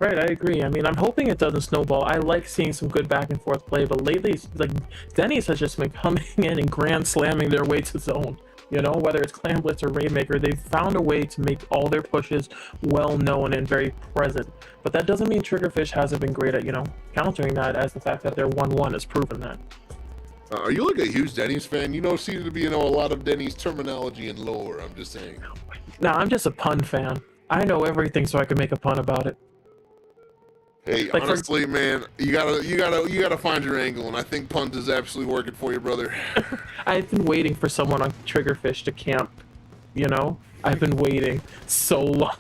Right, I agree. I mean, I'm hoping it doesn't snowball. I like seeing some good back and forth play, but lately, like, Denny's has just been coming in and grand slamming their way to zone. You know, whether it's Clam Blitz or Rainmaker, they've found a way to make all their pushes well known and very present. But that doesn't mean Triggerfish hasn't been great at, you know, countering that, as the fact that they're 1-1 has proven that. Are you like a huge Denny's fan? You know, seems to be, you know, a lot of Denny's terminology and lore. I'm just saying. Nah, I'm just a pun fan. I know everything so I can make a pun about it. Hey, like honestly, man, you gotta find your angle, and I think puns is absolutely working for you, brother. I've been waiting for someone on Triggerfish to camp. You know, I've been waiting so long.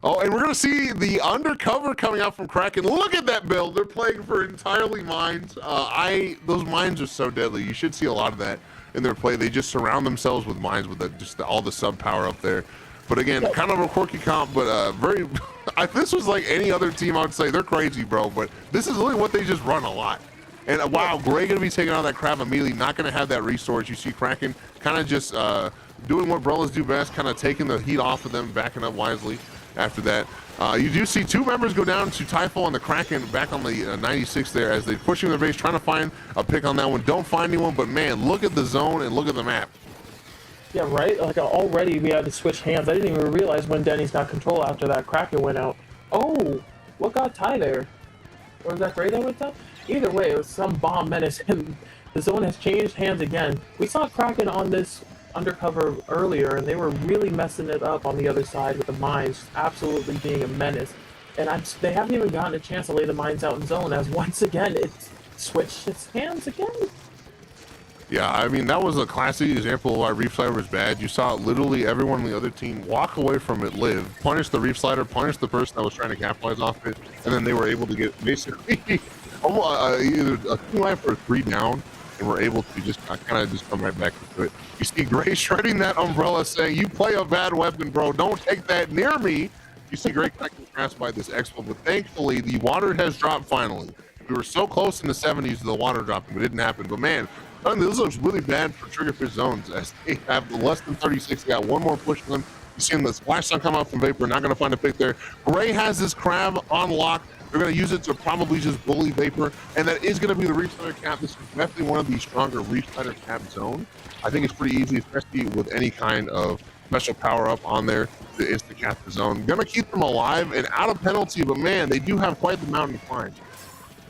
Oh, and we're gonna see the undercover coming out from Kraken. Look at that build. They're playing for entirely mines. Those mines are so deadly. You should see a lot of that in their play. They just surround themselves with mines with all the sub power up there. But again, kind of a quirky comp, but very. If this was like any other team, I would say they're crazy, bro. But this is really what they just run a lot. And wow, Gray gonna be taking out that crab immediately. Not gonna have that resource. You see Kraken kind of just doing what Brellas do best, kind of taking the heat off of them, backing up wisely. After that, you do see two members go down to Typhoon and the Kraken back on the 96 there as they're pushing their base, trying to find a pick on that one. Don't find anyone, but man, look at the zone and look at the map. Yeah, right? Like, already we had to switch hands. I didn't even realize when Denny's got control after that Kraken went out. Oh, what got Ty there? Or was that Gray that went down? Either way, it was some bomb menace, and the zone has changed hands again. We saw Kraken on this undercover earlier, and they were really messing it up on the other side with the mines, absolutely being a menace. And they haven't even gotten a chance to lay the mines out in zone, as once again, it's switched its hands again. Yeah, I mean, that was a classic example of why Reef Slider was bad. You saw literally everyone on the other team walk away from it, live, punish the Reef Slider, punish the person that was trying to capitalize off it, and then they were able to get basically either a 2 life or 3 down, and were able to just kind of just come right back into it. You see Gray shredding that umbrella saying, "You play a bad weapon, bro. Don't take that near me." You see Gray kind of crashed by this expo, but thankfully the water has dropped finally. We were so close in the 70s to the water dropping, but it didn't happen. But man, I mean, this looks really bad for Triggerfish zones as they have less than 36. They got one more push on them. You see the splash sun come out from Vapor. Not going to find a pick there. Gray has this crab on lock. They're going to use it to probably just bully Vapor, and that is going to be the Reef Slider cap. This is definitely one of the stronger Reef Slider cap zone. I think it's pretty easy, especially with any kind of special power up on there to insta cap the zone. Going to keep them alive and out of penalty, but man, they do have quite the mountain to climb.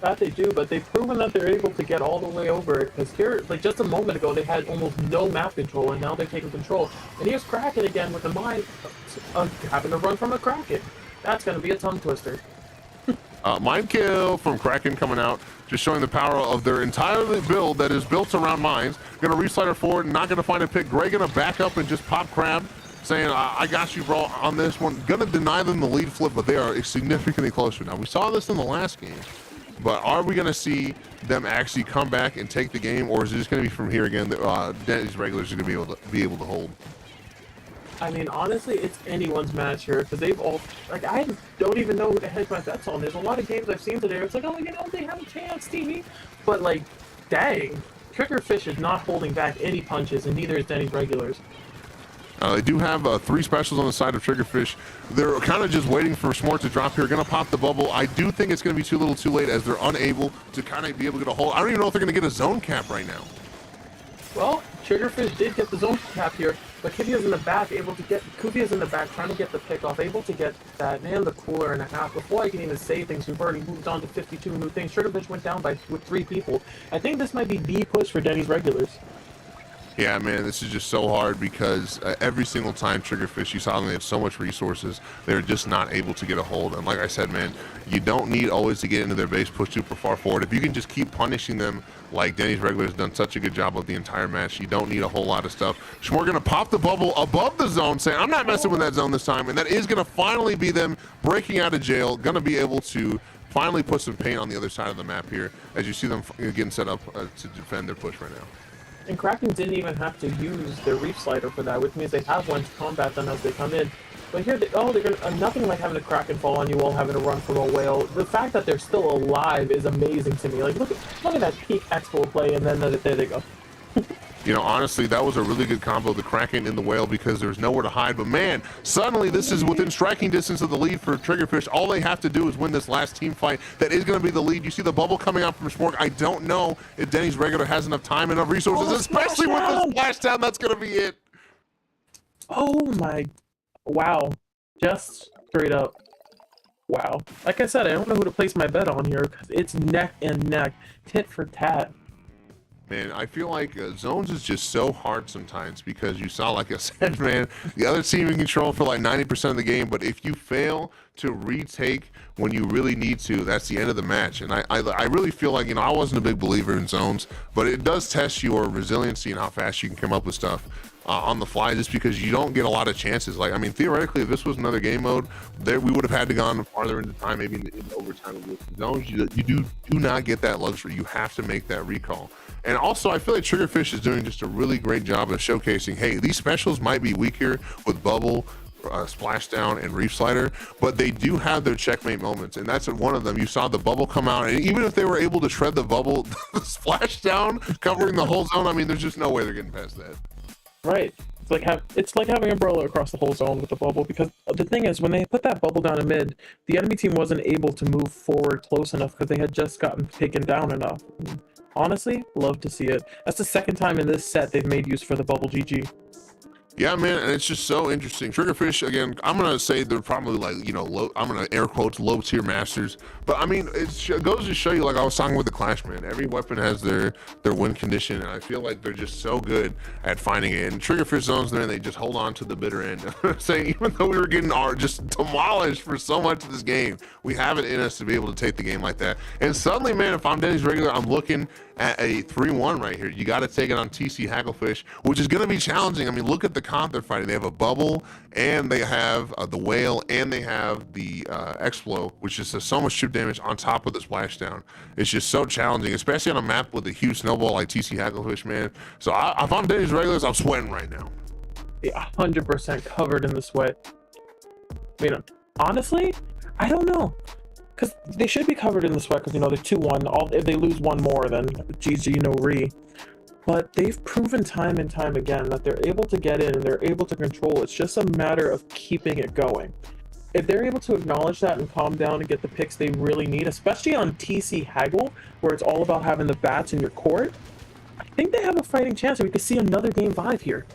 That they do, but they've proven that they're able to get all the way over it. Because here, like just a moment ago, they had almost no map control, and now they're taking control. And here's Kraken again with the mine, having to run from a Kraken. That's going to be a tongue twister. Mine kill from Kraken coming out, just showing the power of their entire build that is built around mines. Going to re-slider forward, not going to find a pick. Gray going to back up and just pop crab, saying, I got you, bro, on this one. Going to deny them the lead flip, but they are significantly closer. Now, we saw this in the last game. But are we going to see them actually come back and take the game, or is it just going to be from here again that Denny's regulars are going to be able to hold? I mean, honestly, it's anyone's match here because they've all like I don't even know who to hedge my bets on. There's a lot of games I've seen today. It's like, oh, you know, they have a chance, TV. But like, dang, Triggerfish is not holding back any punches, and neither is Denny's regulars. They do have 3 specials on the side of Triggerfish. They're kind of just waiting for Smart to drop here. Going to pop the bubble. I do think it's going to be too little too late as they're unable to kind of be able to get a hold. I don't even know if they're going to get a zone cap right now. Well, Triggerfish did get the zone cap here, but Kuvia's in the back, Kuvia's in the back trying to get the pick off, able to get that and the cooler and a half. Before I can even say things, we've already moved on to 52 new things. Triggerfish went down with 3 people. I think this might be the push for Denny's regulars. Yeah, man, this is just so hard because every single time Triggerfish, you saw them, they have so much resources. They're just not able to get a hold. And like I said, man, you don't need always to get into their base, push super far forward. If you can just keep punishing them like Denny's regulars done such a good job of the entire match, you don't need a whole lot of stuff. Schmore going to pop the bubble above the zone, saying, I'm not messing with that zone this time. And that is going to finally be them breaking out of jail, going to be able to finally put some paint on the other side of the map here as you see them getting set up to defend their push right now. And Kraken didn't even have to use their Reef Slider for that, which means they have one to combat them as they come in. But here, they're gonna nothing like having a Kraken fall on you while having to run from a whale. The fact that they're still alive is amazing to me. Like, look at that peak expo play, and then there they go. You know, honestly, that was a really good combo, the Kraken and the whale, because there's nowhere to hide. But man, suddenly this is within striking distance of the lead for Triggerfish. All they have to do is win this last team fight. That is going to be the lead. You see the bubble coming out from Spork. I don't know if Denny's regular has enough time, enough resources, especially with the splashdown. That's going to be it. Oh my, wow, just straight up, wow. Like I said, I don't know who to place my bet on here because it's neck and neck, tit for tat. Man, I feel like zones is just so hard sometimes because you saw, like I said, man, the other team in control for like 90% of the game, but if you fail to retake when you really need to, that's the end of the match. And I really feel like, you know, I wasn't a big believer in zones, but it does test your resiliency and how fast you can come up with stuff on the fly, just because you don't get a lot of chances. Like, I mean, theoretically, if this was another game mode, we would have had to gone farther into time, maybe in overtime with zones. You do not get that luxury. You have to make that recall. And also, I feel like Triggerfish is doing just a really great job of showcasing, hey, these specials might be weaker with Bubble, Splashdown, and Reef Slider, but they do have their checkmate moments, and that's one of them. You saw the Bubble come out, and even if they were able to shred the Bubble, the Splashdown covering the whole zone, I mean, there's just no way they're getting past that. Right. It's like having Umbrella across the whole zone with the bubble, because the thing is, when they put that bubble down in mid, the enemy team wasn't able to move forward close enough because they had just gotten taken down enough. Honestly, love to see it. That's the second time in this set they've made use for the bubble GG. Yeah, man, and it's just so interesting. Triggerfish, again, I'm gonna say they're probably like, you know, low, I'm gonna air quotes low tier masters, but I mean, it goes to show you, like I was talking with the Clash, man, every weapon has their win condition, and I feel like they're just so good at finding it. And Triggerfish zones there, and they just hold on to the bitter end. Saying, even though we were getting just demolished for so much of this game, we have it in us to be able to take the game like that. And suddenly, man, if I'm Denny's regular, I'm looking at a 3-1 right here. You got to take it on TC Hagglefish, which is going to be challenging. I mean, look at the comp they're fighting. They have a Bubble, and they have the Whale, and they have the Explo, which just does so much chip damage on top of the Splashdown. It's just so challenging, especially on a map with a huge snowball like TC Hagglefish, man. So if I'm Denny's regulars, I'm sweating right now. Yeah, 100% covered in the sweat. I mean, honestly, I don't know. Because they should be covered in the sweat, because, you know, they're 2-1. If they lose one more, then GG, no re. But they've proven time and time again that they're able to get in and they're able to control. It's just a matter of keeping it going. If they're able to acknowledge that and calm down and get the picks they really need, especially on TC Haggle, where it's all about having the bats in your court, I think they have a fighting chance, and we could see another Game 5 here.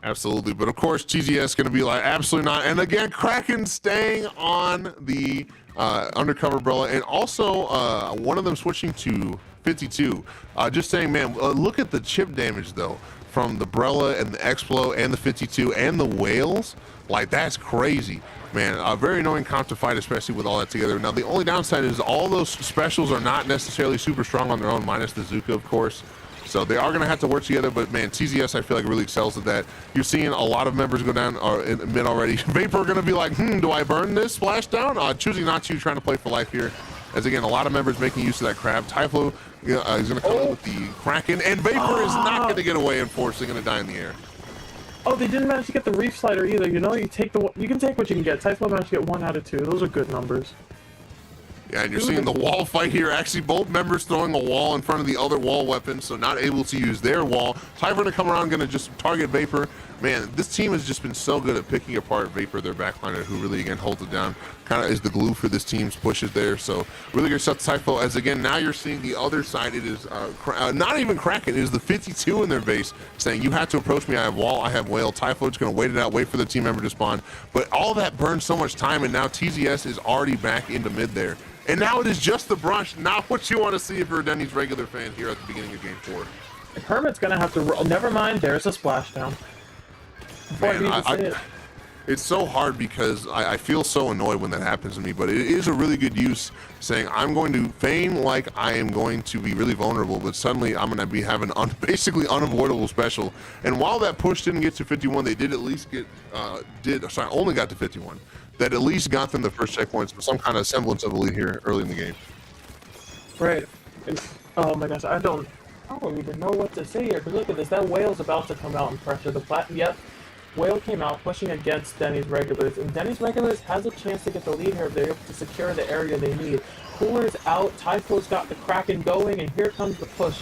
Absolutely, but of course TGS going to be like, absolutely not. And again, Kraken staying on the undercover umbrella, and also one of them switching to 52. Just saying, man, look at the chip damage though from the Brella and the Explo and the 52 and the Whales. Like, that's crazy, man. A very annoying comp to fight, especially with all that together. Now, the only downside is all those specials are not necessarily super strong on their own, minus the Zuka, of course. So they are going to have to work together, but man, TZS I feel like really excels at that. You're seeing a lot of members go down in mid already. Vapor are going to be like, do I burn this Splashdown? Choosing not to, trying to play for life here. As again, a lot of members making use of that crab. Typhlo is going to come in with the Kraken, and Vapor is not going to get away, unfortunately, going to die in the air. Oh, they didn't manage to get the Reef Slider either. You know, you can take what you can get. Typhlo managed to get 1 out of 2. Those are good numbers. Yeah, and you're seeing the wall fight here. Actually, both members throwing a wall in front of the other wall weapon, so not able to use their wall. Typhlo going to come around, going to just target Vapor. Man, this team has just been so good at picking apart Vapor, their backliner, who really, again, holds it down. Kind of is the glue for this team's pushes there. So really good stuff to Typhlo. As, again, now you're seeing the other side. It is not even Kraken. It is the 52 in their base saying, you have to approach me. I have wall. I have whale. Typhlo's going to wait it out, wait for the team member to spawn. But all that burns so much time, and now TZS is already back into mid there. And now it is just the brush, not what you want to see if you're a Denny's regular fan here at the beginning of Game 4. Hermit's going to have to roll. Never mind, there's a splashdown. Man, it's so hard because I feel so annoyed when that happens to me, but it is a really good use saying I'm going to feign like I am going to be really vulnerable, but suddenly I'm going to be having basically unavoidable special. And while that push didn't get to 51, they did at least get, only got to 51. That at least got them the first checkpoints for some kind of semblance of a lead here early in the game. Right. And, oh my gosh, I don't even know what to say here. But look at this. That whale's about to come out and pressure the plat. Yep. Whale came out pushing against Denny's regulars, and Denny's regulars has a chance to get the lead here if they're able to secure the area they need. Cooler's out, Typho's got the Kraken going, and here comes the push.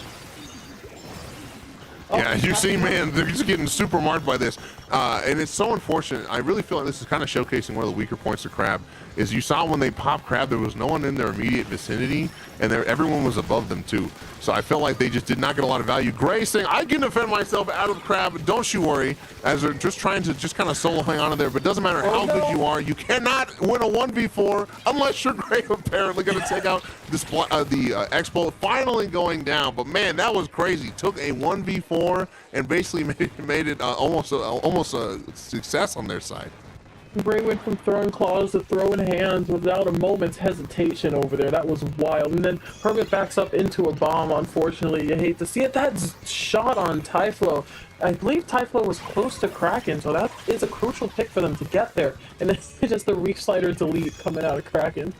Yeah, as you see, man, they're just getting super marked by this. And it's so unfortunate. I really feel like this is kind of showcasing one of the weaker points of Crab, is you saw when they popped Crab, there was no one in their immediate vicinity, and everyone was above them too. So I felt like they just did not get a lot of value. Gray saying, I can defend myself out of Crab, don't you worry, as they're just trying to just kind of solo hang on to there, but it doesn't matter how good you are, you cannot win a 1v4 unless you're Gray apparently going to take out this, the Expo finally going down. But man, that was crazy. Took a 1v4 and basically made it almost a success on their side. Gray went from throwing claws to throwing hands without a moment's hesitation over there. That was wild. And then Hermit backs up into a bomb, unfortunately. You hate to see it. That shot on Typhlo. I believe Typhlo was close to Kraken, so that is a crucial pick for them to get there. And then just the Reef Slider delete coming out of Kraken.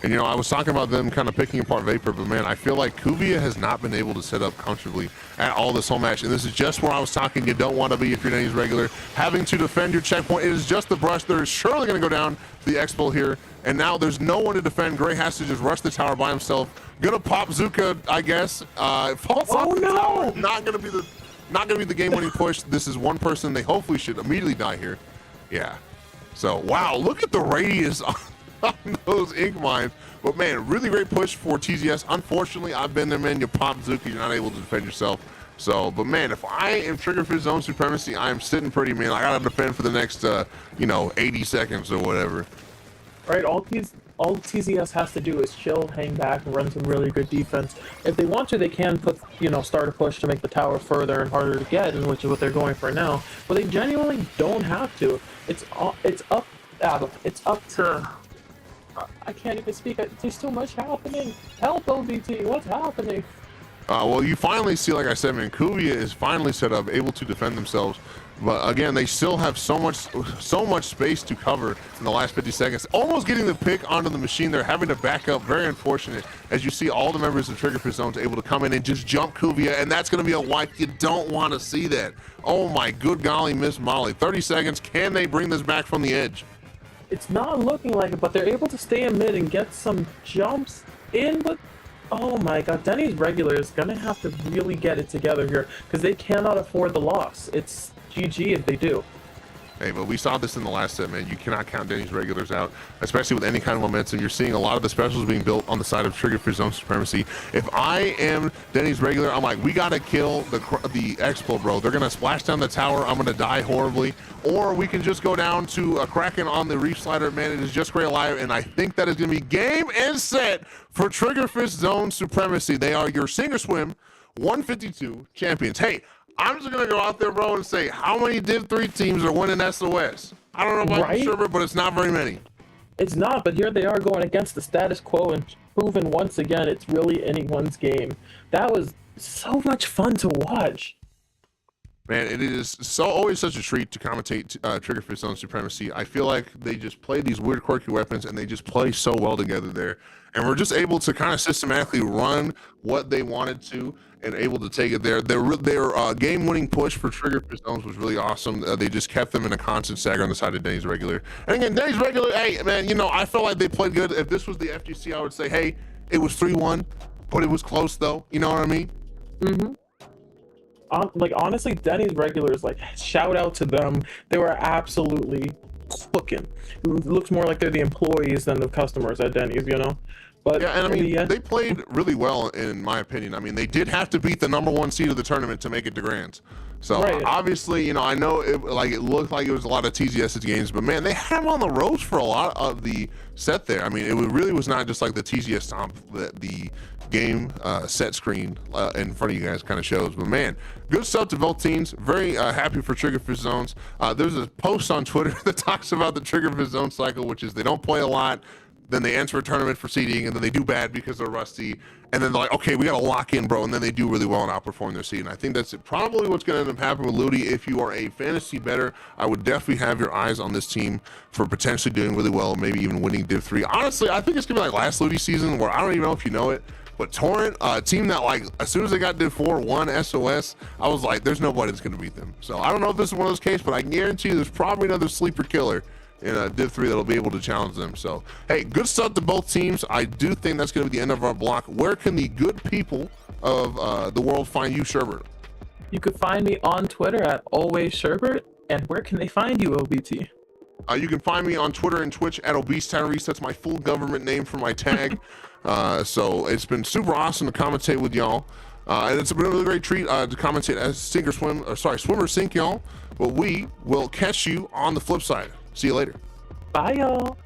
And, you know, I was talking about them kind of picking apart Vapor, but, man, I feel like Kuvia has not been able to set up comfortably at all this whole match. And this is just where I was talking you don't want to be if you're Denny's regular. Having to defend your checkpoint, it is just the brush. They're surely going to go down the Expo here. And now there's no one to defend. Gray has to just rush the tower by himself. Gonna pop Zuka, I guess. Falls off the tower. Not gonna be the game-winning push. This is one person they hopefully should immediately die here. Yeah. So, wow, look at the radius on those ink mines. But man, really great push for TZS. Unfortunately, I've been there, man. You pop Zuki, you're not able to defend yourself. So, but man, if I am Triggerfish Zone Supremacy, I am sitting pretty, man. I gotta defend for the next, 80 seconds or whatever. Right, all TZS has to do is chill, hang back, and run some really good defense. If they want to, they can put, start a push to make the tower further and harder to get, which is what they're going for now. But they genuinely don't have to. It's up to. I can't even speak. There's so much happening. Help, OBT. What's happening? Well, you finally see, like I said, man, Kuvia is finally set up, able to defend themselves. But again, they still have so much space to cover in the last 50 seconds. Almost getting the pick onto the machine. They're having to back up. Very unfortunate. As you see, all the members of Triggerfish Zones able to come in and just jump Kuvia, and that's going to be a wipe. You don't want to see that. Oh my good golly, Miss Molly. 30 seconds. Can they bring this back from the edge? It's not looking like it, but they're able to stay in mid and get some jumps in, but oh my god, Denny's regular is gonna have to really get it together here because they cannot afford the loss. It's GG if they do. Hey, but we saw this in the last set, man. You cannot count Denny's regulars out, especially with any kind of momentum. You're seeing a lot of the specials being built on the side of Triggerfish Zone Supremacy. If I am Denny's regular, I'm like, we gotta kill the Expo, bro. They're gonna splash down the tower. I'm gonna die horribly. Or we can just go down to a Kraken on the Reef Slider. Man, it is just Gray alive, and I think that is gonna be game and set for Triggerfish Zone Supremacy. They are your sink or swim 152 champions. Hey, I'm just gonna go out there, bro, and say how many Div 3 teams are winning SOS. I don't know about the server, but it's not very many. It's not, but here they are going against the status quo and proving once again it's really anyone's game. That was so much fun to watch. Man, it is always such a treat to commentate Triggerfish Zone Supremacy. I feel like they just play these weird, quirky weapons, and they just play so well together there. And we're just able to kind of systematically run what they wanted to and able to take it there. Their game-winning push for Triggerfish Zones was really awesome. They just kept them in a constant stagger on the side of Denny's regular. And again, Denny's regular, hey, man, I felt like they played good. If this was the FGC, I would say, hey, it was 3-1, but it was close, though. You know what I mean? Mm-hmm. Honestly, Denny's regulars, shout out to them. They were absolutely cooking. It looks more like they're the employees than the customers at Denny's, But yeah, and they played really well, in my opinion. I mean, they did have to beat the #1 seed of the tournament to make it to Grands. So obviously, I know it looked like it was a lot of TZS's games, but man, they had them on the ropes for a lot of the set there. I mean, it really was not just like the TZS stomp that the game set screen in front of you guys kind of shows. But man, good stuff to both teams. Very happy for Triggerfish Zones. There's a post on Twitter that talks about the Triggerfish Zone cycle, which is they don't play a lot, then they enter a tournament for seeding, and then they do bad because they're rusty, and then they're like, okay, we gotta lock in, bro, and then they do really well and outperform their seed. And I think that's probably what's gonna end up happening with Ludi. If you are a fantasy bettor, I would definitely have your eyes on this team for potentially doing really well, maybe even winning Div 3. Honestly, I think it's gonna be like last Ludi season, where I don't even know if you know it, But Torrent, a team that, like, as soon as they got Div 4 1 SOS, I was like, there's nobody that's going to beat them. So I don't know if this is one of those cases, but I guarantee you there's probably another sleeper killer in Div 3 that'll be able to challenge them. So, hey, good stuff to both teams. I do think that's going to be the end of our block. Where can the good people of the world find you, Sherbert? You could find me on Twitter at alwayssherbert. And where can they find you, OBT? You can find me on Twitter and Twitch at Obese Tyrese. That's my full government name for my tag. So it's been super awesome to commentate with y'all. And it's been a really great treat to commentate as Swimmer Sink, y'all. But we will catch you on the flip side. See you later. Bye, y'all.